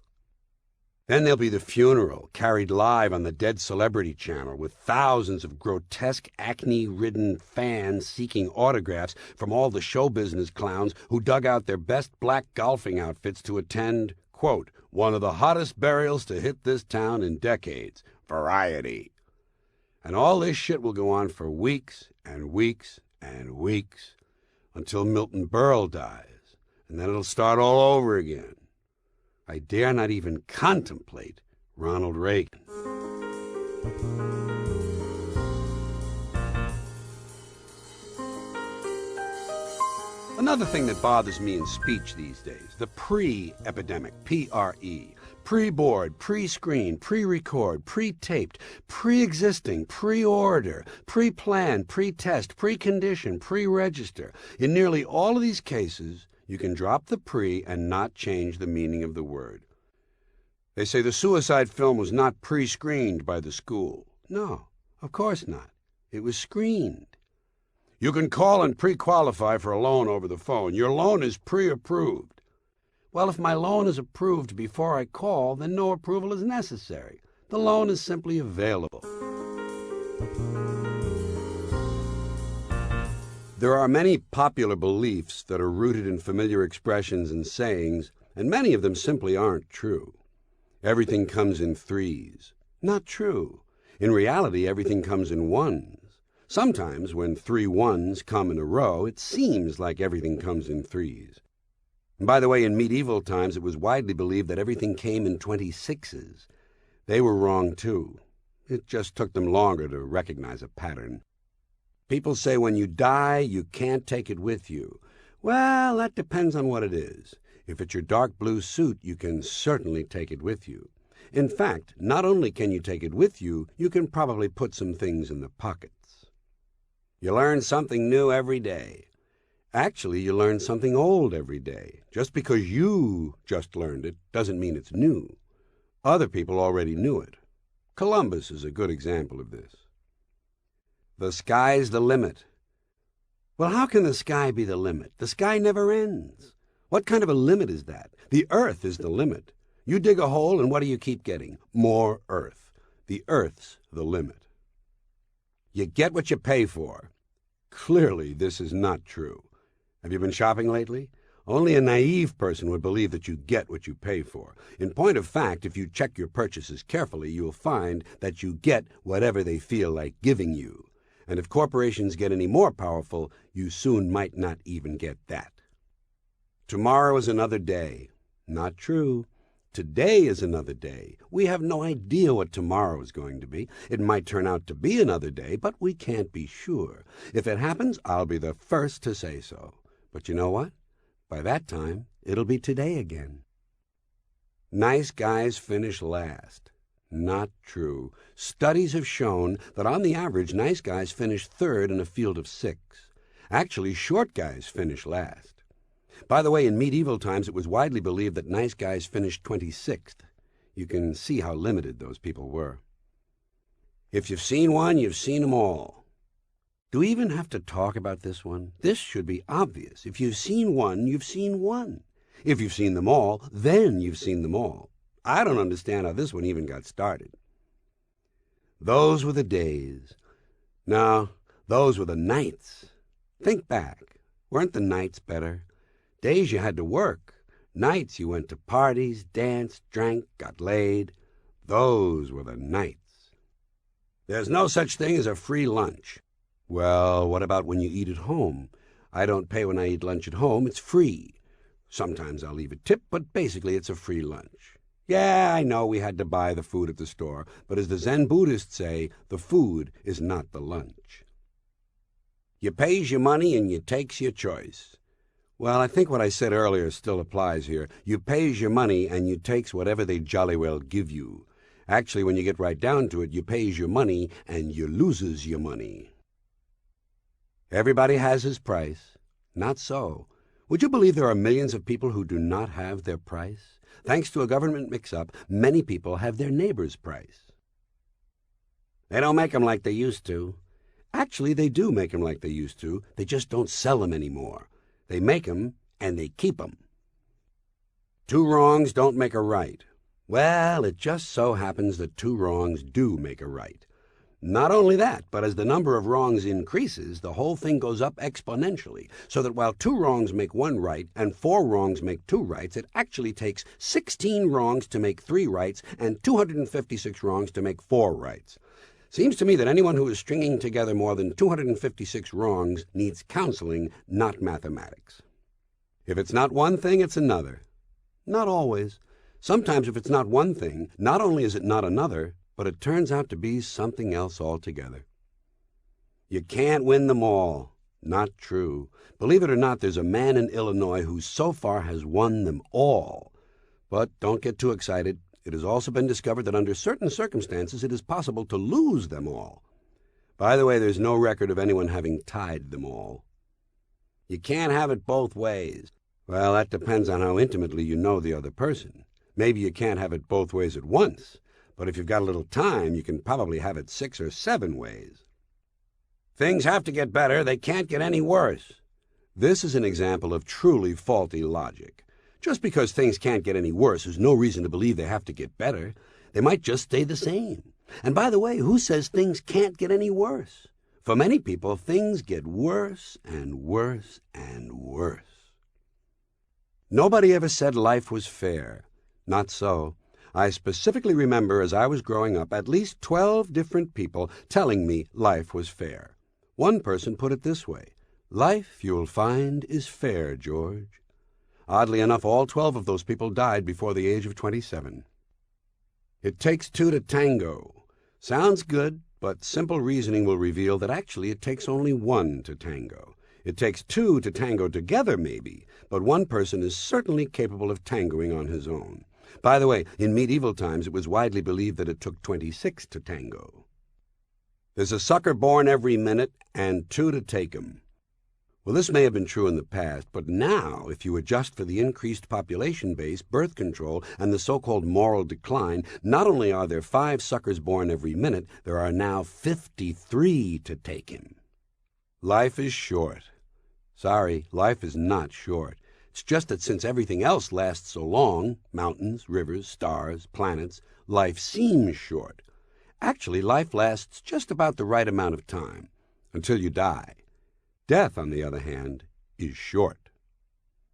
Then there'll be the funeral, carried live on the Dead Celebrity Channel, with thousands of grotesque, acne-ridden fans seeking autographs from all the show business clowns who dug out their best black golfing outfits to attend, quote, "one of the hottest burials to hit this town in decades, Variety." And all this shit will go on for weeks and weeks and weeks until Milton Berle dies, and then it'll start all over again. I dare not even contemplate Ronald Reagan. Another thing that bothers me in speech these days, the pre-epidemic, P-R-E, pre-board, pre-screen, pre-record, pre-taped, pre-existing, pre-order, pre-plan, pre-test, pre-condition, pre-register. In nearly all of these cases, you can drop the pre and not change the meaning of the word. They say the Suicide film was not pre-screened by the school. No, of course not. It was screened. You can call and pre-qualify for a loan over the phone. Your loan is pre-approved. Well, if my loan is approved before I call, then no approval is necessary. The loan is simply available. There are many popular beliefs that are rooted in familiar expressions and sayings, and many of them simply aren't true. Everything comes in threes. Not true. In reality, everything comes in ones. Sometimes, when 3 ones come in a row, it seems like everything comes in threes. And by the way, in medieval times, it was widely believed that everything came in 26s. They were wrong, too. It just took them longer to recognize a pattern. People say when you die, you can't take it with you. Well, that depends on what it is. If it's your dark blue suit, you can certainly take it with you. In fact, not only can you take it with you, you can probably put some things in the pockets. You learn something new every day. Actually, you learn something old every day. Just because you just learned it doesn't mean it's new. Other people already knew it. Columbus is a good example of this. The sky's the limit. Well, how can the sky be the limit? The sky never ends. What kind of a limit is that? The earth is the limit. You dig a hole, and what do you keep getting? More earth. The earth's the limit. You get what you pay for. Clearly, this is not true. Have you been shopping lately? Only a naive person would believe that you get what you pay for. In point of fact, if you check your purchases carefully, you'll find that you get whatever they feel like giving you. And if corporations get any more powerful, you soon might not even get that. Tomorrow is another day. Not true. Today is another day. We have no idea what tomorrow is going to be. It might turn out to be another day, but we can't be sure. If it happens, I'll be the first to say so. But you know what? By that time, it'll be today again. Nice guys finish last. Not true. Studies have shown that on the average, nice guys finish third in a field of 6. Actually, short guys finish last. By the way, in medieval times, it was widely believed that nice guys finished 26th. You can see how limited those people were. If you've seen one, you've seen them all. Do we even have to talk about this one? This should be obvious. If you've seen one, you've seen one. If you've seen them all, then you've seen them all. I don't understand how this one even got started. Those were the days. No, those were the nights. Think back. Weren't the nights better? Days you had to work. Nights you went to parties, danced, drank, got laid. Those were the nights. There's no such thing as a free lunch. Well, what about when you eat at home? I don't pay when I eat lunch at home. It's free. Sometimes I'll leave a tip, but basically it's a free lunch. Yeah, I know we had to buy the food at the store, but as the Zen Buddhists say, the food is not the lunch. You pays your money and you takes your choice. Well, I think what I said earlier still applies here. You pays your money and you takes whatever they jolly well give you. Actually, when you get right down to it, you pays your money and you loses your money. Everybody has his price. Not so. Would you believe there are millions of people who do not have their price? Thanks to a government mix-up, many people have their neighbor's price. They don't make them like they used to. Actually, they do make them like they used to. They just don't sell them anymore. They make them, and they keep them. 2 wrongs don't make a right. Well, it just so happens that 2 wrongs do make a right. Not only that, but as the number of wrongs increases, the whole thing goes up exponentially, so that while 2 wrongs make 1 right and 4 wrongs make 2 rights, it actually takes 16 wrongs to make 3 rights and 256 wrongs to make 4 rights. Seems to me that anyone who is stringing together more than 256 wrongs needs counseling, not mathematics. If it's not one thing, it's another. Not always. Sometimes if it's not one thing, not only is it not another, but it turns out to be something else altogether. You can't win them all. Not true. Believe it or not, there's a man in Illinois who so far has won them all. But don't get too excited. It has also been discovered that under certain circumstances it is possible to lose them all. By the way, there's no record of anyone having tied them all. You can't have it both ways. Well, that depends on how intimately you know the other person. Maybe you can't have it both ways at once. But if you've got a little time, you can probably have it 6 or 7 ways. Things have to get better. They can't get any worse. This is an example of truly faulty logic. Just because things can't get any worse is no reason to believe they have to get better. They might just stay the same. And by the way, who says things can't get any worse? For many people, things get worse and worse and worse. Nobody ever said life was fair. Not so. I specifically remember as I was growing up at least 12 different people telling me life was fair. One person put it this way: "Life, you'll find, is fair, George." Oddly enough, all 12 of those people died before the age of 27. It takes 2 to tango. Sounds good, but simple reasoning will reveal that actually it takes only 1 to tango. It takes 2 to tango together, maybe, but one person is certainly capable of tangoing on his own. By the way, in medieval times, it was widely believed that it took 26 to tango. There's a sucker born every minute, and 2 to take 'em. Well, this may have been true in the past, but now, if you adjust for the increased population base, birth control, and the so-called moral decline, not only are there 5 suckers born every minute, there are now 53 to take him. Life is short. Sorry, life is not short. It's just that since everything else lasts so long, mountains, rivers, stars, planets, life seems short. Actually, life lasts just about the right amount of time, until you die. Death, on the other hand, is short.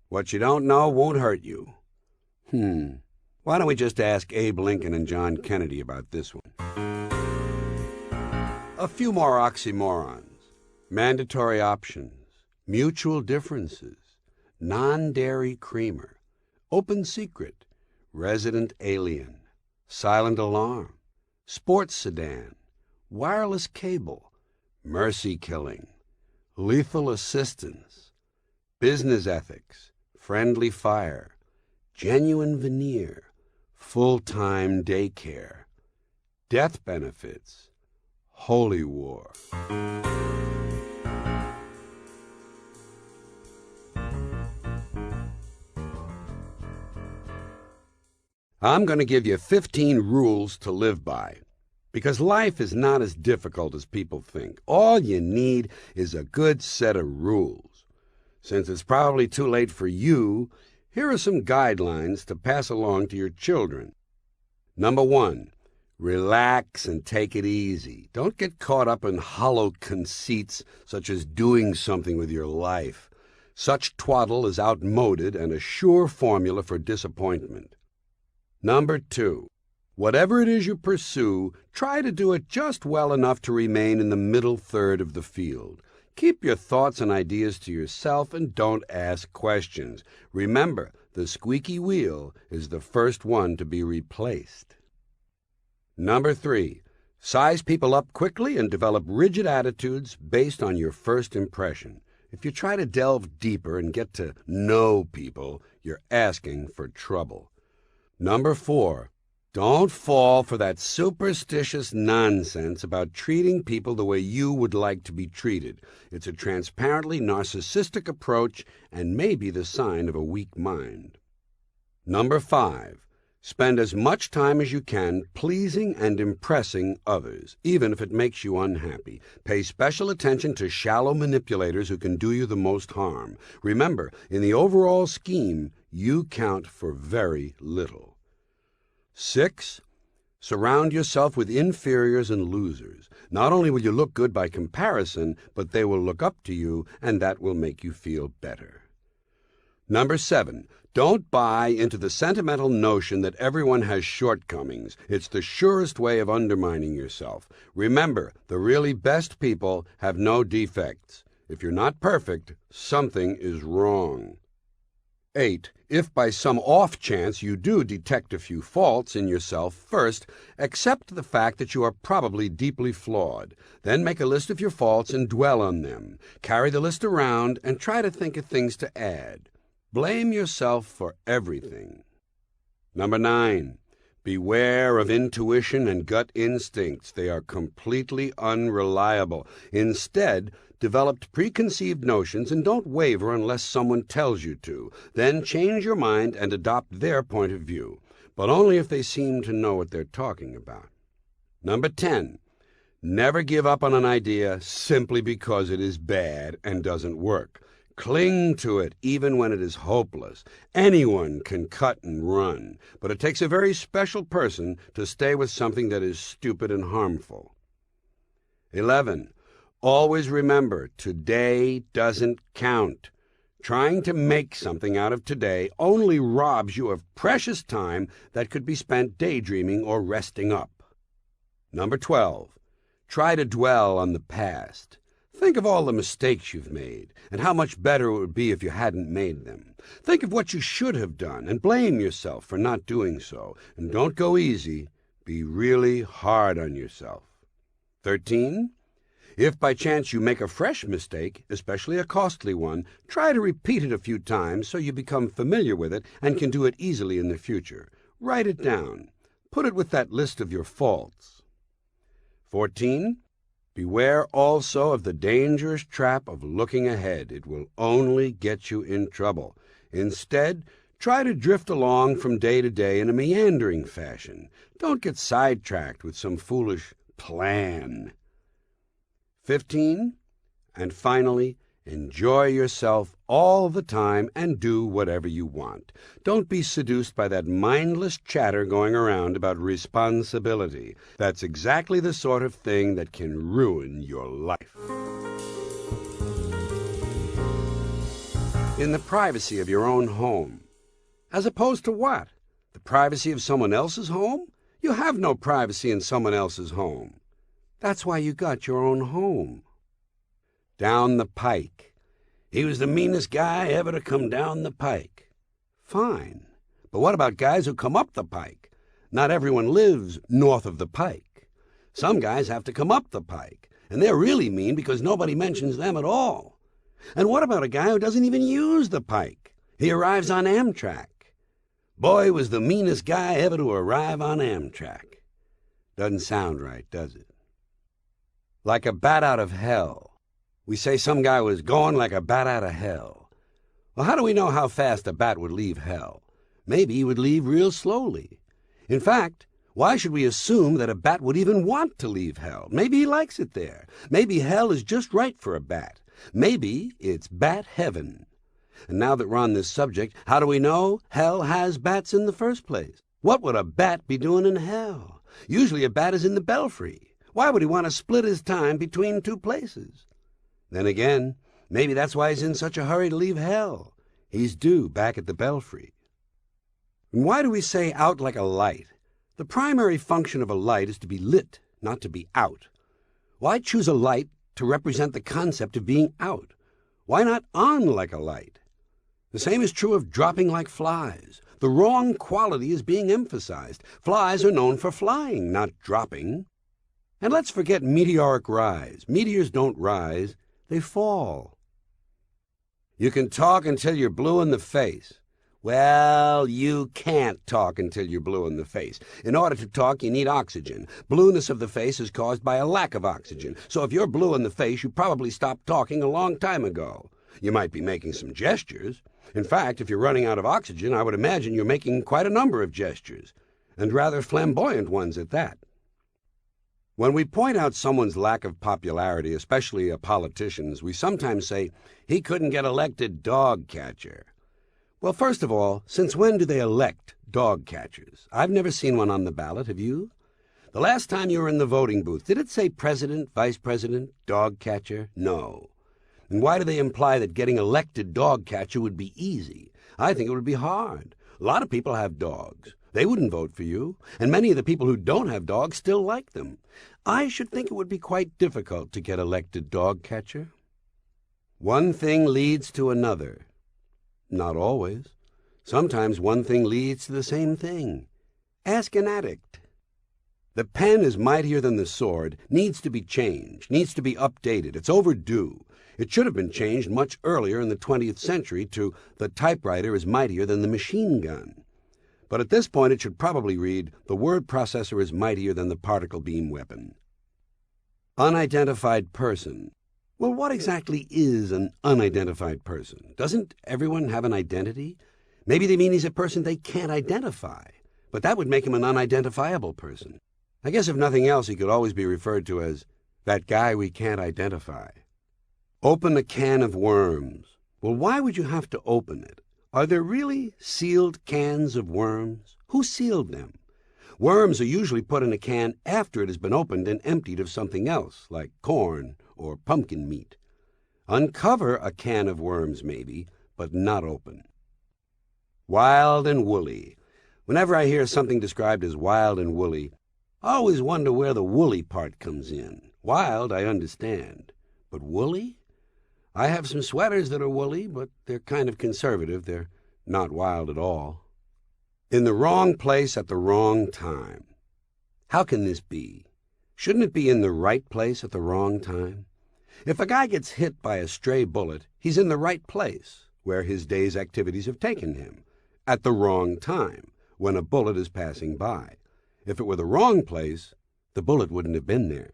What you don't know won't hurt you. Why don't we just ask Abe Lincoln and John Kennedy about this one? A few more oxymorons. Mandatory options. Mutual differences. Non-dairy creamer. Open secret. Resident alien. Silent alarm. Sports sedan. Wireless cable. Mercy killing. Lethal assistance, business ethics, friendly fire, genuine veneer, full-time daycare, death benefits, holy war. I'm going to give you 15 rules to live by. Because life is not as difficult as people think. All you need is a good set of rules. Since it's probably too late for you, here are some guidelines to pass along to your children. Number 1, relax and take it easy. Don't get caught up in hollow conceits such as doing something with your life. Such twaddle is outmoded and a sure formula for disappointment. Number 2, whatever it is you pursue, try to do it just well enough to remain in the middle third of the field. Keep your thoughts and ideas to yourself and don't ask questions. Remember, the squeaky wheel is the first one to be replaced. Number 3, size people up quickly and develop rigid attitudes based on your first impression. If you try to delve deeper and get to know people, you're asking for trouble. Number 4, don't fall for that superstitious nonsense about treating people the way you would like to be treated. It's a transparently narcissistic approach and may be the sign of a weak mind. Number 5, spend as much time as you can pleasing and impressing others, even if it makes you unhappy. Pay special attention to shallow manipulators who can do you the most harm. Remember, in the overall scheme, you count for very little. 6, surround yourself with inferiors and losers. Not only will you look good by comparison, but they will look up to you, and that will make you feel better. Number 7, don't buy into the sentimental notion that everyone has shortcomings. It's the surest way of undermining yourself. Remember, the really best people have no defects. If you're not perfect, something is wrong. 8, if by some off chance you do detect a few faults in yourself, first, accept the fact that you are probably deeply flawed. Then make a list of your faults and dwell on them. Carry the list around and try to think of things to add. Blame yourself for everything. Number 9, beware of intuition and gut instincts. They are completely unreliable. Instead, develop preconceived notions and don't waver unless someone tells you to. Then change your mind and adopt their point of view. but only if they seem to know what they're talking about. Number 10, never give up on an idea simply because it is bad and doesn't work. Cling to it even when it is hopeless. Anyone can cut and run, but it takes a very special person to stay with something that is stupid and harmful. 11, always remember, today doesn't count. Trying to make something out of today only robs you of precious time that could be spent daydreaming or resting up. Number 12, try to dwell on the past. Think of all the mistakes you've made and how much better it would be if you hadn't made them. Think of what you should have done and blame yourself for not doing so. And don't go easy. Be really hard on yourself. 13, if by chance you make a fresh mistake, especially a costly one, try to repeat it a few times so you become familiar with it and can do it easily in the future. Write it down. Put it with that list of your faults. 14, beware also of the dangerous trap of looking ahead. It will only get you in trouble. Instead, try to drift along from day to day in a meandering fashion. Don't get sidetracked with some foolish plan. 15, and finally, enjoy yourself all the time and do whatever you want. Don't be seduced by that mindless chatter going around about responsibility. That's exactly the sort of thing that can ruin your life. In the privacy of your own home. As opposed to what? The privacy of someone else's home? You have no privacy in someone else's home. That's why you got your own home. Down the pike. He was the meanest guy ever to come down the pike. Fine. But what about guys who come up the pike? Not everyone lives north of the pike. Some guys have to come up the pike, and they're really mean because nobody mentions them at all. And what about a guy who doesn't even use the pike? He arrives on Amtrak. Boy, was the meanest guy ever to arrive on Amtrak. Doesn't sound right, does it? Like a bat out of hell. We say some guy was going like a bat out of hell. Well, how do we know how fast a bat would leave hell? Maybe he would leave real slowly. In fact, why should we assume that a bat would even want to leave hell? Maybe he likes it there. Maybe hell is just right for a bat. Maybe it's bat heaven. And now that we're on this subject, how do we know hell has bats in the first place? What would a bat be doing in hell? Usually a bat is in the belfry. Why would he want to split his time between two places? Then again, maybe that's why he's in such a hurry to leave hell. He's due back at the belfry. And why do we say out like a light? The primary function of a light is to be lit, not to be out. Why choose a light to represent the concept of being out? Why not on like a light? The same is true of dropping like flies. The wrong quality is being emphasized. Flies are known for flying, not dropping. And let's forget meteoric rise. Meteors don't rise, they fall. You can talk until you're blue in the face. Well, you can't talk until you're blue in the face. In order to talk, you need oxygen. Blueness of the face is caused by a lack of oxygen. So if you're blue in the face, you probably stopped talking a long time ago. You might be making some gestures. In fact, if you're running out of oxygen, I would imagine you're making quite a number of gestures, and rather flamboyant ones at that. When we point out someone's lack of popularity, especially a politician's, we sometimes say, he couldn't get elected dog catcher. Well, first of all, since when do they elect dog catchers? I've never seen one on the ballot, have you? The last time you were in the voting booth, did it say president, vice president, dog catcher? No. And why do they imply that getting elected dog catcher would be easy? I think it would be hard. A lot of people have dogs. They wouldn't vote for you, and many of the people who don't have dogs still like them. I should think it would be quite difficult to get elected dog catcher. One thing leads to another. Not always. Sometimes one thing leads to the same thing. Ask an addict. The pen is mightier than the sword, needs to be changed, needs to be updated. It's overdue. It should have been changed much earlier in the 20th century to the typewriter is mightier than the machine gun. But at this point it should probably read, the word processor is mightier than the particle beam weapon. Unidentified person. Well, what exactly is an unidentified person? Doesn't everyone have an identity? Maybe they mean he's a person they can't identify. but that would make him an unidentifiable person. I guess if nothing else, he could always be referred to as that guy we can't identify. Open a can of worms. Well, why would you have to open it? Are there really sealed cans of worms? Who sealed them? Worms are usually put in a can after it has been opened and emptied of something else, like corn or pumpkin meat. Uncover a can of worms, maybe, but not open. Wild and woolly. Whenever I hear something described as wild and woolly, I always wonder where the woolly part comes in. Wild, I understand. But woolly? I have some sweaters that are woolly, but they're kind of conservative. They're not wild at all. In the wrong place at the wrong time. How can this be? Shouldn't it be in the right place at the wrong time? If a guy gets hit by a stray bullet, he's in the right place, where his day's activities have taken him, at the wrong time, when a bullet is passing by. If it were the wrong place, the bullet wouldn't have been there.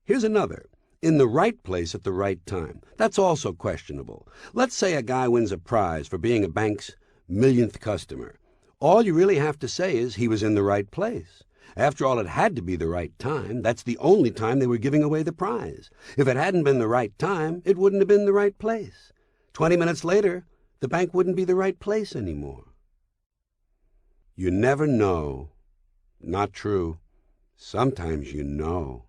Here's another. In the right place at the right time. That's also questionable. Let's say a guy wins a prize for being a bank's millionth customer. All you really have to say is he was in the right place. After all, it had to be the right time. That's the only time they were giving away the prize. If it hadn't been the right time, it wouldn't have been the right place. 20 minutes later, the bank wouldn't be the right place anymore. You never know. Not true. Sometimes you know.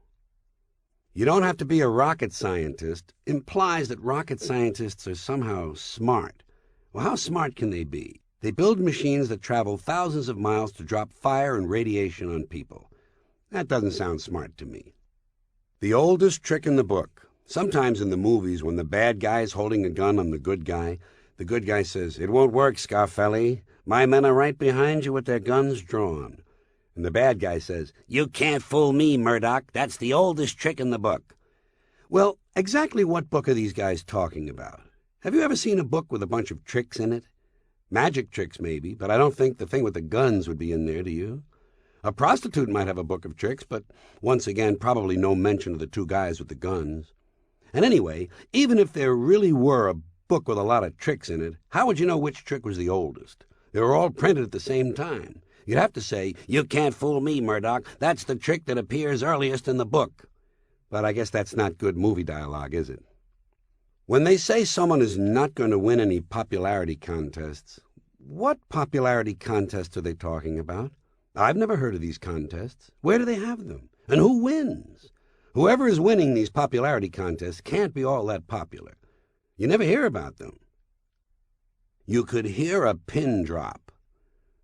You don't have to be a rocket scientist implies that rocket scientists are somehow smart. Well, how smart can they be? They build machines that travel thousands of miles to drop fire and radiation on people. That doesn't sound smart to me. The oldest trick in the book. Sometimes in the movies, when the bad guy is holding a gun on the good guy says, "It won't work, Scarfelli. My men are right behind you with their guns drawn." And the bad guy says, "You can't fool me, Murdoch. That's the oldest trick in the book." Well, exactly what book are these guys talking about? Have you ever seen a book with a bunch of tricks in it? Magic tricks, maybe, but I don't think the thing with the guns would be in there, do you? A prostitute might have a book of tricks, but once again, probably no mention of the two guys with the guns. And anyway, even if there really were a book with a lot of tricks in it, how would you know which trick was the oldest? They were all printed at the same time. You'd have to say, "You can't fool me, Murdoch. That's the trick that appears earliest in the book." But I guess that's not good movie dialogue, is it? When they say someone is not going to win any popularity contests, what popularity contests are they talking about? I've never heard of these contests. Where do they have them? And who wins? Whoever is winning these popularity contests can't be all that popular. You never hear about them. You could hear a pin drop.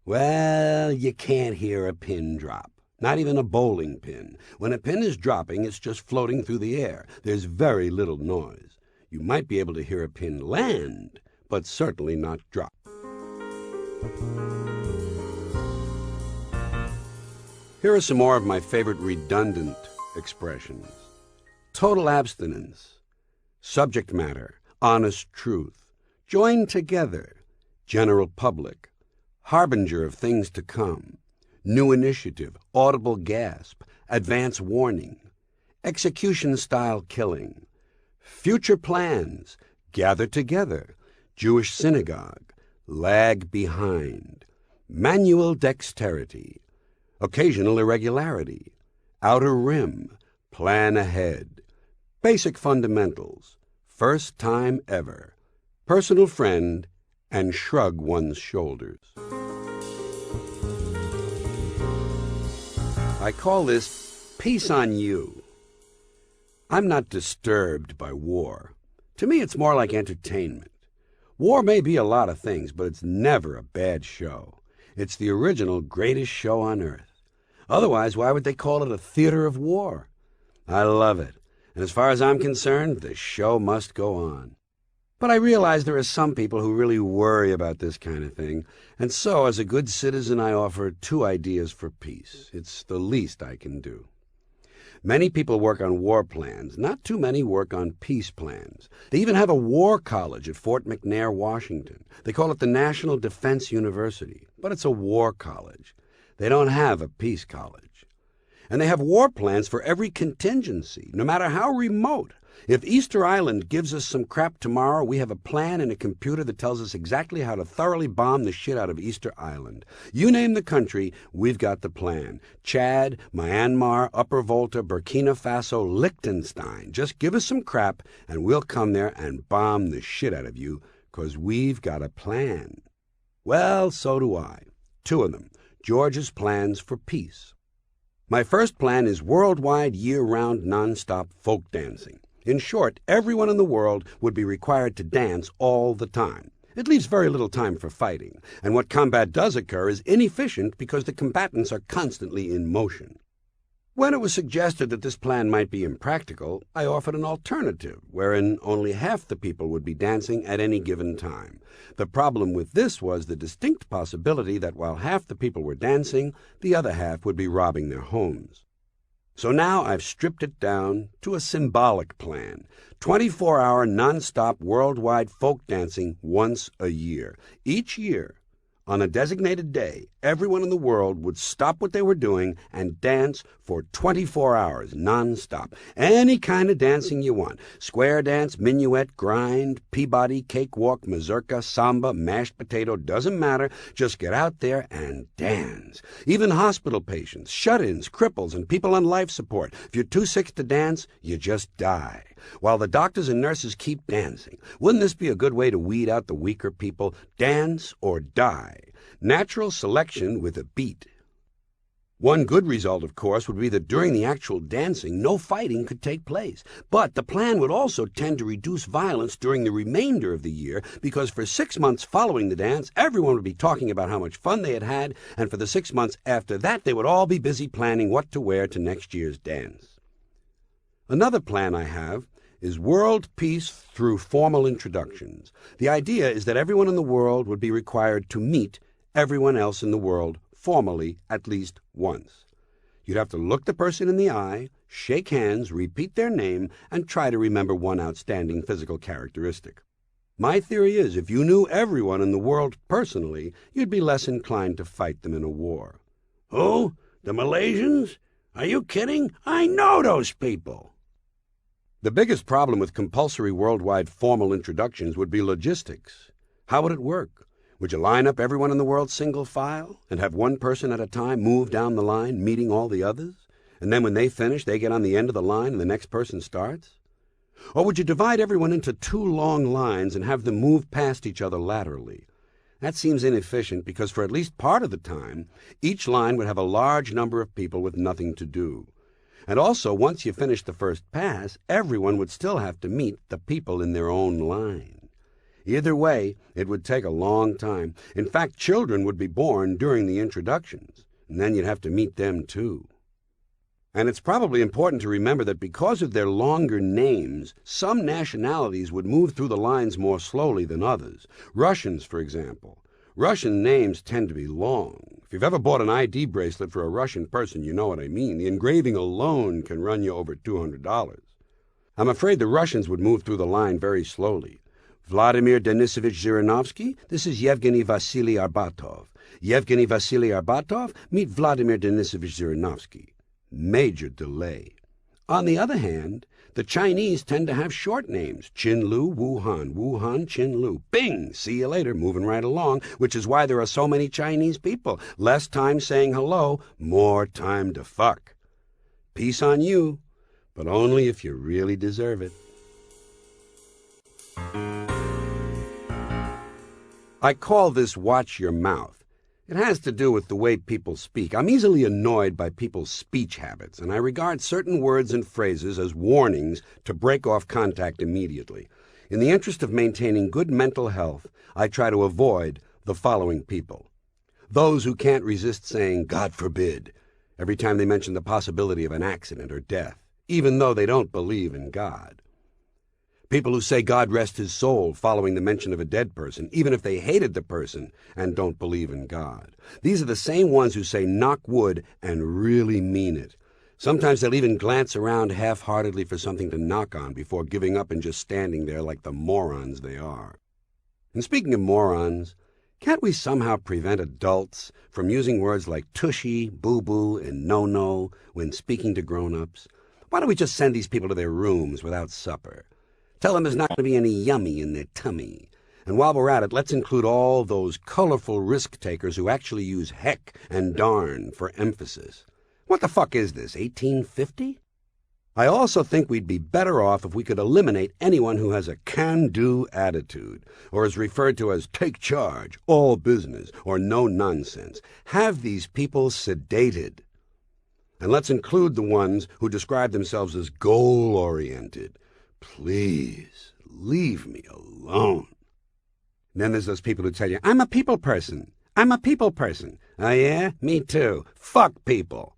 Well, you can't hear a pin drop. Not even a bowling pin. When a pin is dropping, it's just floating through the air. There's very little noise. You might be able to hear a pin land, but certainly not drop. Here are some more of my favorite redundant expressions. Total abstinence. Subject matter. Honest truth. Join together. General public. Harbinger of things to come. New initiative. Audible gasp. Advance warning. Execution-style killing. Future plans. Gather together. Jewish synagogue. Lag behind. Manual dexterity. Occasional irregularity. Outer rim. Plan ahead. Basic fundamentals. First time ever. Personal friend. And shrug one's shoulders. I call this peace on you. I'm not disturbed by war. To me, it's more like entertainment. War may be a lot of things, but it's never a bad show. It's the original greatest show on earth. Otherwise, why would they call it a theater of war? I love it. And as far as I'm concerned, the show must go on. But I realize there are some people who really worry about this kind of thing, and so, as a good citizen, I offer 2 ideas for peace. It's the least I can do. Many people work on war plans. Not too many work on peace plans. They even have a war college at Fort McNair, Washington. They call it the National Defense University, but it's a war college. They don't have a peace college. And they have war plans for every contingency, no matter how remote. If Easter Island gives us some crap tomorrow, we have a plan in a computer that tells us exactly how to thoroughly bomb the shit out of Easter Island. You name the country, we've got the plan. Chad, Myanmar, Upper Volta, Burkina Faso, Liechtenstein. Just give us some crap, and we'll come there and bomb the shit out of you, 'cause we've got a plan. Well, so do I. Two of them. George's plans for peace. My first plan is worldwide, year-round, non-stop folk dancing. In short, everyone in the world would be required to dance all the time. It leaves very little time for fighting, and what combat does occur is inefficient because the combatants are constantly in motion. When it was suggested that this plan might be impractical, I offered an alternative, wherein only half the people would be dancing at any given time. The problem with this was the distinct possibility that while half the people were dancing, the other half would be robbing their homes. So now I've stripped it down to a symbolic plan. 24-hour non-stop worldwide folk dancing once a year. Each year, on a designated day, everyone in the world would stop what they were doing and dance for 24 hours non-stop. Any kind of dancing you want. Square dance, minuet, grind, Peabody, cakewalk, mazurka, samba, mashed potato, doesn't matter. Just get out there and dance. Even hospital patients, shut-ins, cripples, and people on life support. If you're too sick to dance, you just die. While the doctors and nurses keep dancing. Wouldn't this be a good way to weed out the weaker people? Dance or die. Natural selection with a beat. One good result, of course, would be that during the actual dancing, no fighting could take place. But the plan would also tend to reduce violence during the remainder of the year, because for 6 months following the dance, everyone would be talking about how much fun they had had, and for the 6 months after that, they would all be busy planning what to wear to next year's dance. Another plan I have is world peace through formal introductions. The idea is that everyone in the world would be required to meet everyone else in the world formally at least once. You'd have to look the person in the eye, shake hands, repeat their name, and try to remember one outstanding physical characteristic. My theory is if you knew everyone in the world personally, you'd be less inclined to fight them in a war. Who? The Malaysians? Are you kidding? I know those people. The biggest problem with compulsory worldwide formal introductions would be logistics. How would it work? Would you line up everyone in the world single file and have one person at a time move down the line, meeting all the others? And then when they finish, they get on the end of the line and the next person starts? Or would you divide everyone into 2 long lines and have them move past each other laterally? That seems inefficient because for at least part of the time, each line would have a large number of people with nothing to do. And also, once you finished the first pass, everyone would still have to meet the people in their own line. Either way, it would take a long time. In fact, children would be born during the introductions, and then you'd have to meet them too. And it's probably important to remember that because of their longer names, some nationalities would move through the lines more slowly than others. Russians, for example. Russian names tend to be long. If you've ever bought an ID bracelet for a Russian person, you know what I mean. The engraving alone can run you over $200. I'm afraid the Russians would move through the line very slowly. Vladimir Denisovich Zhirinovsky, this is Yevgeny Vasily Arbatov. Yevgeny Vasily Arbatov, meet Vladimir Denisovich Zhirinovsky. Major delay. On the other hand, the Chinese tend to have short names. Qinlu, Wuhan, Wuhan, Qinlu. Bing! See you later, moving right along, which is why there are so many Chinese people. Less time saying hello, more time to fuck. Peace on you, but only if you really deserve it. I call this watch your mouth. It has to do with the way people speak. I'm easily annoyed by people's speech habits, and I regard certain words and phrases as warnings to break off contact immediately. In the interest of maintaining good mental health, I try to avoid the following people. Those who can't resist saying, "God forbid," every time they mention the possibility of an accident or death, even though they don't believe in God. People who say God rest his soul following the mention of a dead person, even if they hated the person and don't believe in God. These are the same ones who say knock wood and really mean it. Sometimes they'll even glance around half-heartedly for something to knock on before giving up and just standing there like the morons they are. And speaking of morons, Can't we somehow prevent adults from using words like tushy, boo-boo, and no-no when speaking to grown-ups? Why don't we just send these people to their rooms without supper? Tell them there's not going to be any yummy in their tummy. And while we're at it, let's include all those colorful risk-takers who actually use heck and darn for emphasis. What the fuck is this, 1850? I also think we'd be better off if we could eliminate anyone who has a can-do attitude, or is referred to as take charge, all business, or no nonsense. Have these people sedated. And let's include the ones who describe themselves as goal-oriented. Please, leave me alone. And then there's those people who tell you, I'm a people person. I'm a people person. Oh yeah? Me too. Fuck people.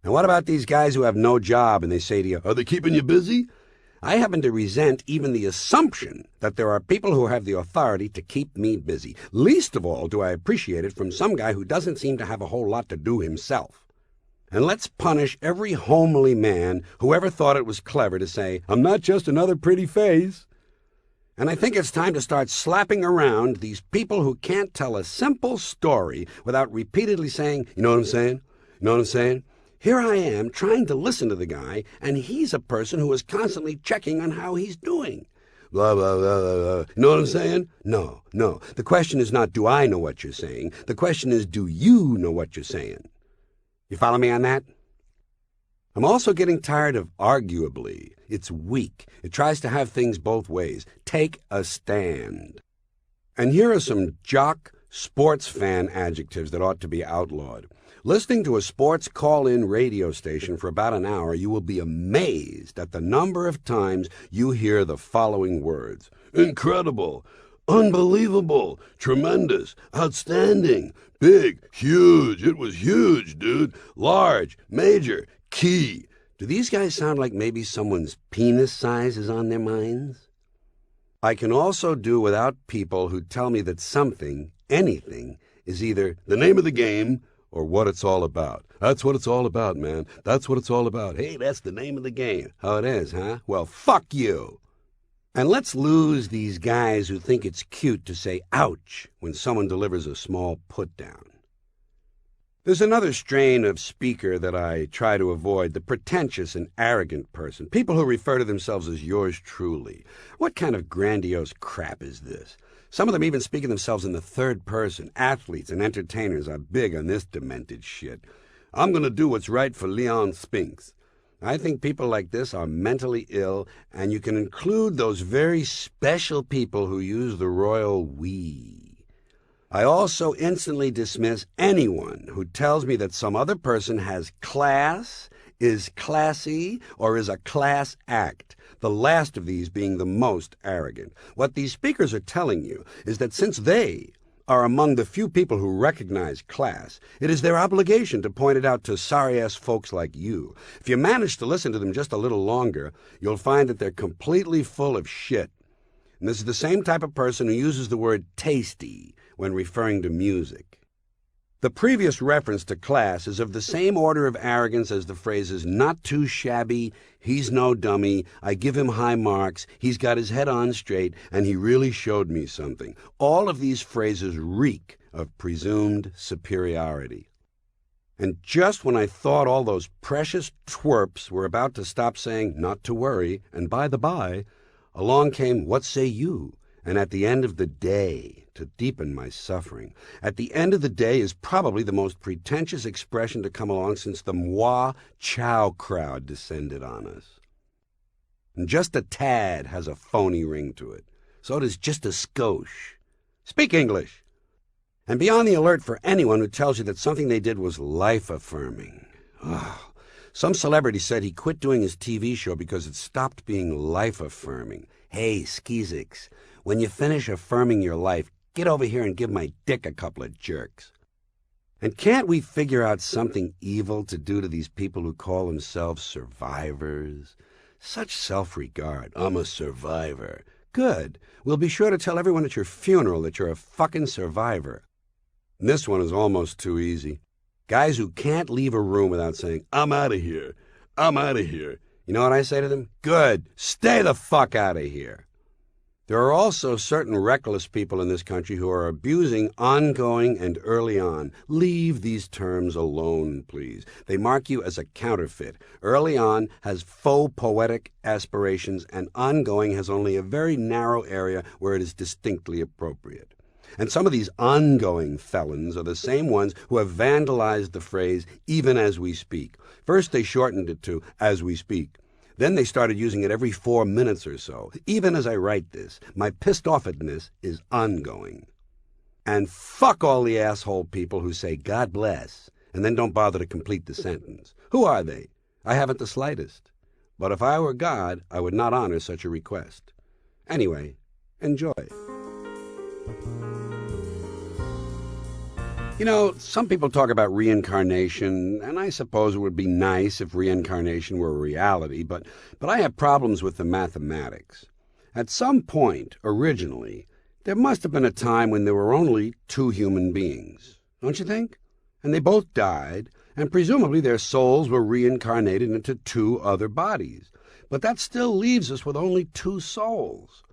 And what about these guys who have no job and they say to you, are they keeping you busy? I happen to resent even the assumption that there are people who have the authority to keep me busy. Least of all do I appreciate it from some guy who doesn't seem to have a whole lot to do himself. And let's punish every homely man who ever thought it was clever to say, I'm not just another pretty face. And I think it's time to start slapping around these people who can't tell a simple story without repeatedly saying, you know what I'm saying? You know what I'm saying? Here I am trying to listen to the guy, and he's a person who is constantly checking on how he's doing. Blah, blah, blah, blah, blah. You know what I'm saying? No. The question is not, do I know what you're saying? The question is, do you know what you're saying? You follow me on that? I'm also getting tired of arguably. It's weak. It tries to have things both ways. Take a stand. And here are some jock sports fan adjectives that ought to be outlawed. Listening to a sports call-in radio station for about an hour, you will be amazed at the number of times you hear the following words. Incredible, unbelievable, tremendous, outstanding, big, huge, it was huge, dude, large, major, key. Do these guys sound like maybe someone's penis size is on their minds? I can also do without people who tell me that something, anything, is either the name of the game or what it's all about. That's what it's all about, man. That's what it's all about. Hey, that's the name of the game. How it is, huh? Well, fuck you. And let's lose these guys who think it's cute to say ouch when someone delivers a small put-down. There's another strain of speaker that I try to avoid, the pretentious and arrogant person. People who refer to themselves as yours truly. What kind of grandiose crap is this? Some of them even speak of themselves in the third person. Athletes and entertainers are big on this demented shit. I'm going to do what's right for Leon Spinks. I think people like this are mentally ill, and you can include those very special people who use the royal we. I also instantly dismiss anyone who tells me that some other person has class, is classy, or is a class act, the last of these being the most arrogant. What these speakers are telling you is that since they are among the few people who recognize class, it is their obligation to point it out to sorry-ass folks like you. If you manage to listen to them just a little longer, you'll find that they're completely full of shit. And this is the same type of person who uses the word tasty when referring to music. The previous reference to class is of the same order of arrogance as the phrases not too shabby, he's no dummy, I give him high marks, he's got his head on straight, and he really showed me something. All of these phrases reek of presumed superiority. And just when I thought all those precious twerps were about to stop saying not to worry, and by the by, along came what say you, and at the end of the day, to deepen my suffering. At the end of the day is probably the most pretentious expression to come along since the moi chow crowd descended on us. And just a tad has a phony ring to it. So does just a skosh. Speak English. And be on the alert for anyone who tells you that something they did was life-affirming. Oh, some celebrity said he quit doing his TV show because it stopped being life-affirming. Hey, Skeezix, when you finish affirming your life, get over here and give my dick a couple of jerks. And can't we figure out something evil to do to these people who call themselves survivors? Such self-regard. I'm a survivor. Good. We'll be sure to tell everyone at your funeral that you're a fucking survivor. And this one is almost too easy. Guys who can't leave a room without saying, I'm out of here. I'm out of here. You know what I say to them? Good. Stay the fuck out of here. There are also certain reckless people in this country who are abusing ongoing and early on. Leave these terms alone, please. They mark you as a counterfeit. Early on has faux poetic aspirations, and ongoing has only a very narrow area where it is distinctly appropriate. And some of these ongoing felons are the same ones who have vandalized the phrase, even as we speak. First they shortened it to, as we speak. Then they started using it every 4 minutes or so. Even as I write this, my pissed-offedness is ongoing. And fuck all the asshole people who say, God bless, and then don't bother to complete the sentence. Who are they? I haven't the slightest. But if I were God, I would not honor such a request. Anyway, enjoy. You know, some people talk about reincarnation, and I suppose it would be nice if reincarnation were a reality, but I have problems with the mathematics. At some point, originally, there must have been a time when there were only 2 human beings, don't you think? And they both died, and presumably their souls were reincarnated into 2 other bodies. But that still leaves us with only 2 souls.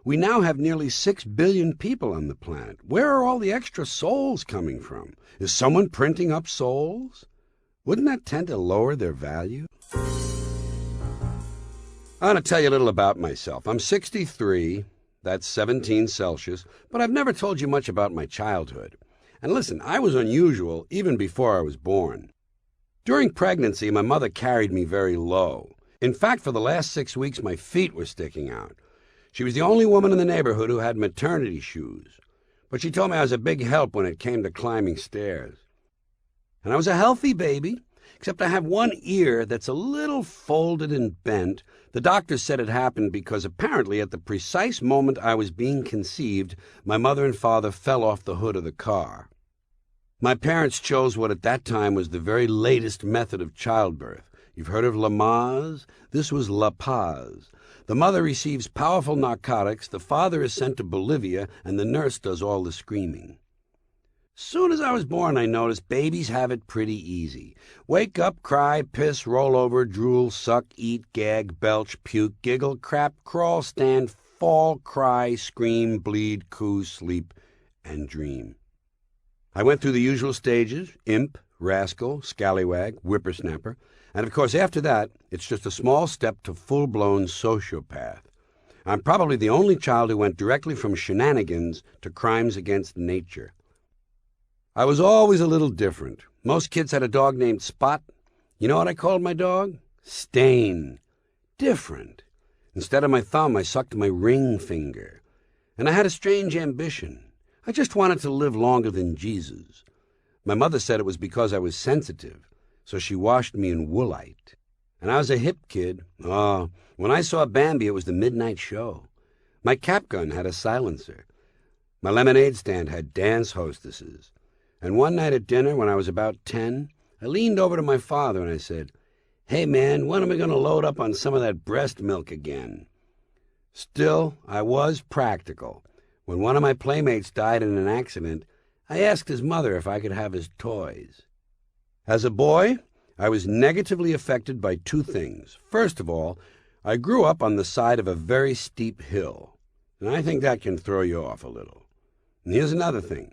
We now have nearly 6 billion people on the planet. Where are all the extra souls coming from? Is someone printing up souls? Wouldn't that tend to lower their value? I want to tell you a little about myself. I'm 63, that's 17 Celsius, but I've never told you much about my childhood. And listen, I was unusual even before I was born. During pregnancy, my mother carried me very low. In fact, for the last 6 weeks, my feet were sticking out. She was the only woman in the neighborhood who had maternity shoes, but she told me I was a big help when it came to climbing stairs. And I was a healthy baby, except I have one ear that's a little folded and bent. The doctor said it happened because apparently at the precise moment I was being conceived, my mother and father fell off the hood of the car. My parents chose what at that time was the very latest method of childbirth. You've heard of Lamaze? This was La Paz. The mother receives powerful narcotics, the father is sent to Bolivia, and the nurse does all the screaming. Soon as I was born, I noticed babies have it pretty easy. Wake up, cry, piss, roll over, drool, suck, eat, gag, belch, puke, giggle, crap, crawl, stand, fall, cry, scream, bleed, coo, sleep, and dream. I went through the usual stages: imp, rascal, scallywag, whippersnapper. And of course, after that, it's just a small step to full-blown sociopath. I'm probably the only child who went directly from shenanigans to crimes against nature. I was always a little different. Most kids had a dog named Spot. You know what I called my dog? Stain. Different. Instead of my thumb, I sucked my ring finger. And I had a strange ambition. I just wanted to live longer than Jesus. My mother said it was because I was sensitive, so she washed me in woolite. And I was a hip kid. Oh, when I saw Bambi, it was the midnight show. My cap gun had a silencer. My lemonade stand had dance hostesses. And one night at dinner, when I was about 10, I leaned over to my father and I said, "Hey, man, when am I going to load up on some of that breast milk again?" Still, I was practical. When one of my playmates died in an accident, I asked his mother if I could have his toys. As a boy, I was negatively affected by 2 things. First of all, I grew up on the side of a very steep hill, and I think that can throw you off a little. And here's another thing.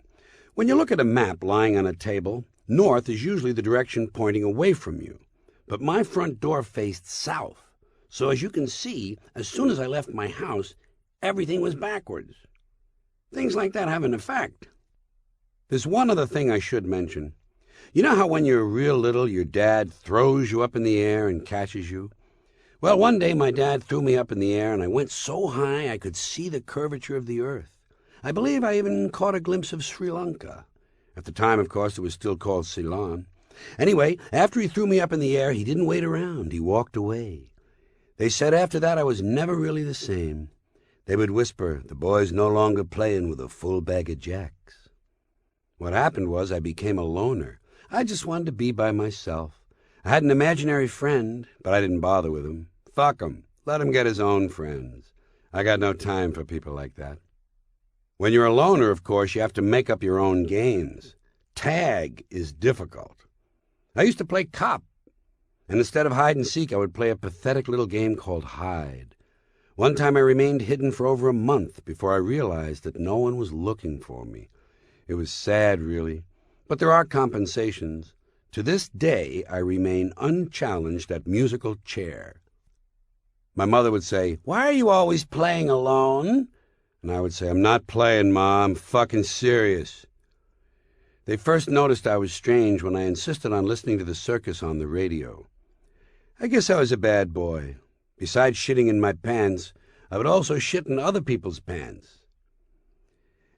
When you look at a map lying on a table, north is usually the direction pointing away from you. But my front door faced south, so as you can see, as soon as I left my house, everything was backwards. Things like that have an effect. There's one other thing I should mention. You know how when you're real little, your dad throws you up in the air and catches you? Well, one day my dad threw me up in the air, and I went so high I could see the curvature of the earth. I believe I even caught a glimpse of Sri Lanka. At the time, of course, it was still called Ceylon. Anyway, after he threw me up in the air, he didn't wait around. He walked away. They said after that I was never really the same. They would whisper, "The boy's no longer playing with a full bag of jacks." What happened was I became a loner. I just wanted to be by myself. I had an imaginary friend, but I didn't bother with him. Fuck him. Let him get his own friends. I got no time for people like that. When you're a loner, of course, you have to make up your own games. Tag is difficult. I used to play cop, and instead of hide and seek, I would play a pathetic little game called hide. One time I remained hidden for over a month before I realized that no one was looking for me. It was sad, really, but there are compensations. To this day, I remain unchallenged at musical chair. My mother would say, "Why are you always playing alone?" And I would say, "I'm not playing, Ma, I'm fucking serious." They first noticed I was strange when I insisted on listening to the circus on the radio. I guess I was a bad boy. Besides shitting in my pants, I would also shit in other people's pants.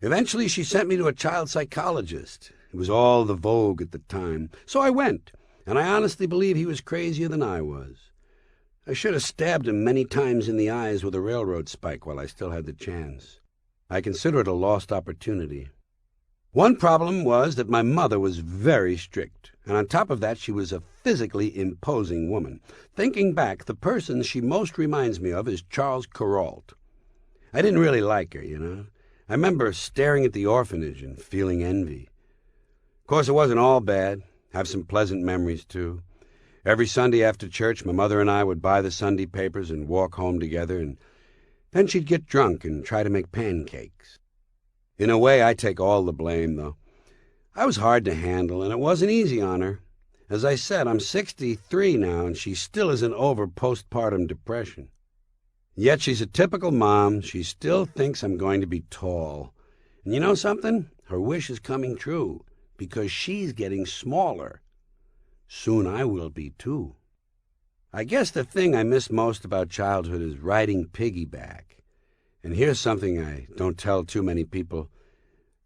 Eventually, she sent me to a child psychologist. It was all the vogue at the time. So I went, and I honestly believe he was crazier than I was. I should have stabbed him many times in the eyes with a railroad spike while I still had the chance. I consider it a lost opportunity. One problem was that my mother was very strict, and on top of that she was a physically imposing woman. Thinking back, the person she most reminds me of is Charles Carlin. I didn't really like her, you know. I remember staring at the orphanage and feeling envy. Of course, it wasn't all bad. Have some pleasant memories, too. Every Sunday after church, my mother and I would buy the Sunday papers and walk home together, and then she'd get drunk and try to make pancakes. In a way, I take all the blame, though. I was hard to handle, and it wasn't easy on her. As I said, I'm 63 now, and she still isn't over postpartum depression. Yet she's a typical mom. She still thinks I'm going to be tall. And you know something? Her wish is coming true, because she's getting smaller. Soon I will be, too. I guess the thing I miss most about childhood is riding piggyback. And here's something I don't tell too many people.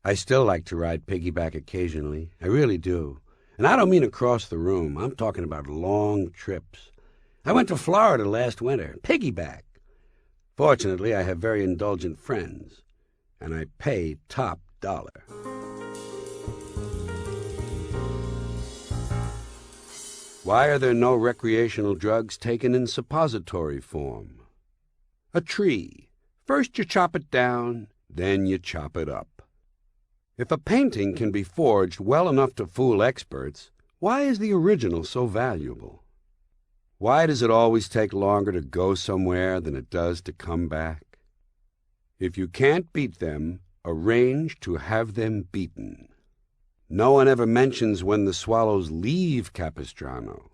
I still like to ride piggyback occasionally. I really do. And I don't mean across the room. I'm talking about long trips. I went to Florida last winter. Piggyback. Fortunately, I have very indulgent friends, and I pay top dollar. Why are there no recreational drugs taken in suppository form? A tree. First you chop it down, then you chop it up. If a painting can be forged well enough to fool experts, why is the original so valuable? Why does it always take longer to go somewhere than it does to come back? If you can't beat them, arrange to have them beaten. No one ever mentions when the swallows leave Capistrano.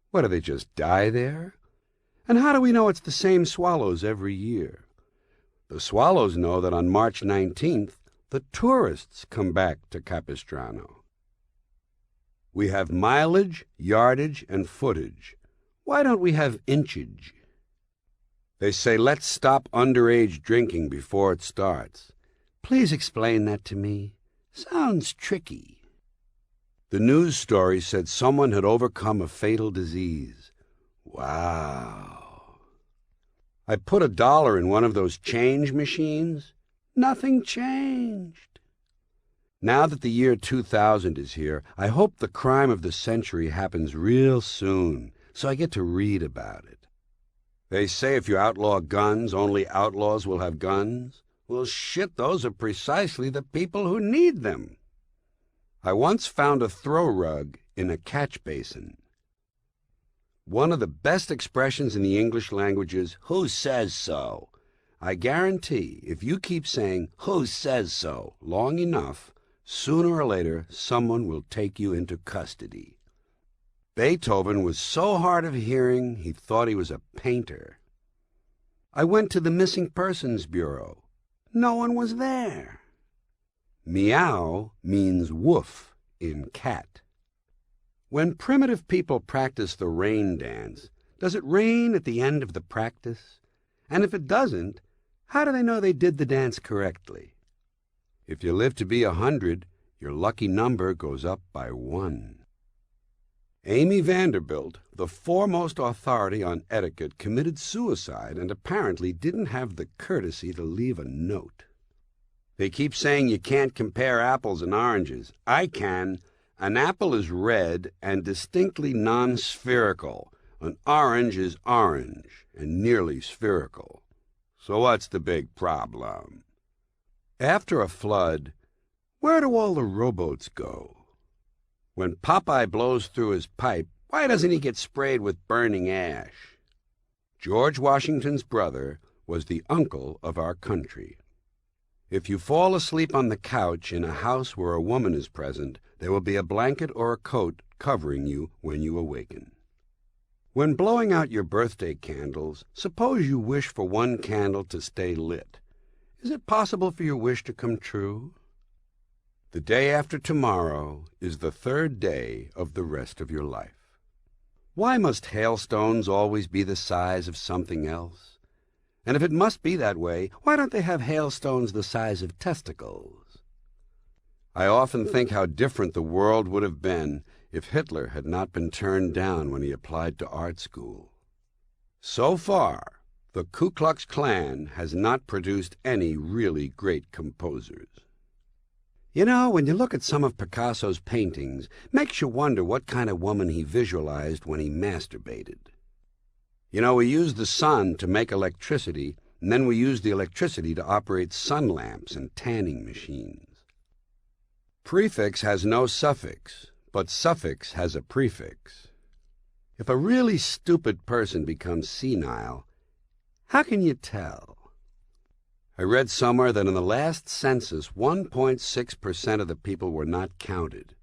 What, do they just die there? And how do we know it's the same swallows every year? The swallows know that on March 19th, the tourists come back to Capistrano. We have mileage, yardage, and footage. Why don't we have inchage? They say, let's stop underage drinking before it starts. Please explain that to me. Sounds tricky. The news story said someone had overcome a fatal disease. Wow. I put $1 in one of those change machines. Nothing changed. Now that the year 2000 is here, I hope the crime of the century happens real soon, so I get to read about it. They say if you outlaw guns, only outlaws will have guns. Well, shit, those are precisely the people who need them. I once found a throw rug in a catch basin. One of the best expressions in the English language is, "Who says so?" I guarantee if you keep saying, "Who says so?" long enough, sooner or later someone will take you into custody. Beethoven was so hard of hearing he thought he was a painter. I went to the Missing Persons Bureau. No one was there. Meow means woof in cat. When primitive people practice the rain dance, does it rain at the end of the practice? And if it doesn't, how do they know they did the dance correctly? If you live to be 100, your lucky number goes up by 1. Amy Vanderbilt, the foremost authority on etiquette, committed suicide and apparently didn't have the courtesy to leave a note. They keep saying you can't compare apples and oranges. I can. An apple is red and distinctly non-spherical. An orange is orange and nearly spherical. So what's the big problem? After a flood, where do all the rowboats go? When Popeye blows through his pipe, why doesn't he get sprayed with burning ash? George Washington's brother was the uncle of our country. If you fall asleep on the couch in a house where a woman is present, there will be a blanket or a coat covering you when you awaken. When blowing out your birthday candles, suppose you wish for one candle to stay lit. Is it possible for your wish to come true? The day after tomorrow is the third day of the rest of your life. Why must hailstones always be the size of something else? And if it must be that way, why don't they have hailstones the size of testicles? I often think how different the world would have been if Hitler had not been turned down when he applied to art school. So far, the Ku Klux Klan has not produced any really great composers. You know, when you look at some of Picasso's paintings, makes you wonder what kind of woman he visualized when he masturbated. You know, we use the sun to make electricity, and then we use the electricity to operate sun lamps and tanning machines. Prefix has no suffix, but suffix has a prefix. If a really stupid person becomes senile, how can you tell? I read somewhere that in the last census, 1.6% of the people were not counted.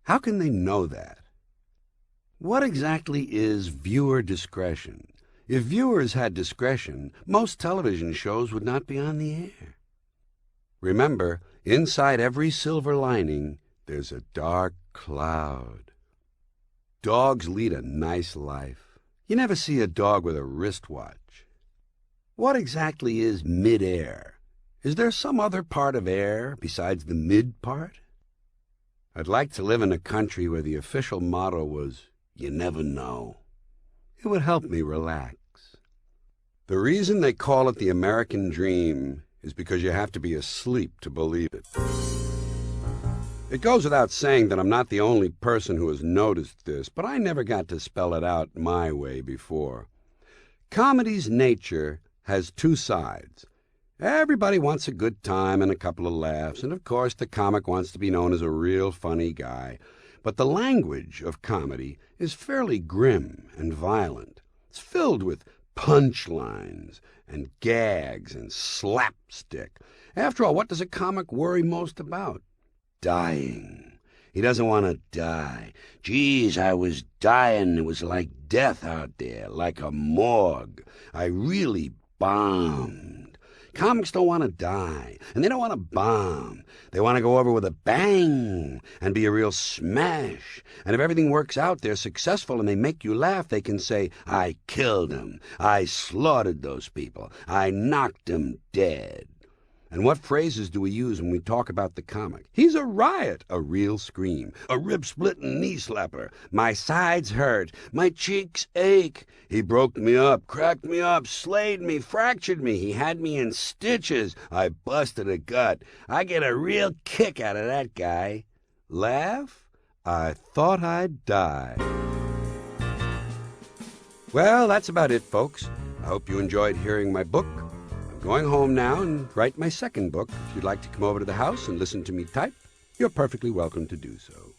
How can they know that? What exactly is viewer discretion? If viewers had discretion, most television shows would not be on the air. Remember, inside every silver lining, there's a dark cloud. Dogs lead a nice life. You never see a dog with a wristwatch. What exactly is mid-air? Is there some other part of air besides the mid part? I'd like to live in a country where the official motto was, "You never know." It would help me relax. The reason they call it the American dream is because you have to be asleep to believe it. It goes without saying that I'm not the only person who has noticed this, but I never got to spell it out my way before. Comedy's nature has two sides. Everybody wants a good time and a couple of laughs, and of course the comic wants to be known as a real funny guy. But the language of comedy is fairly grim and violent. It's filled with punchlines and gags and slapstick. After all, what does a comic worry most about? Dying. He doesn't want to die. Geez, I was dying. It was like death out there, like a morgue. I really bombed. Comics don't want to die, and they don't want to bomb. They want to go over with a bang and be a real smash. And if everything works out, they're successful and they make you laugh, they can say, "I killed them. I slaughtered those people. I knocked them dead." And what phrases do we use when we talk about the comic? He's a riot, a real scream, a rib-splitting knee-slapper. My sides hurt, my cheeks ache. He broke me up, cracked me up, slayed me, fractured me. He had me in stitches. I busted a gut. I get a real kick out of that guy. Laugh? I thought I'd die. Well, that's about it, folks. I hope you enjoyed hearing my book. Going home now and write my second book. If you'd like to come over to the house and listen to me type, you're perfectly welcome to do so.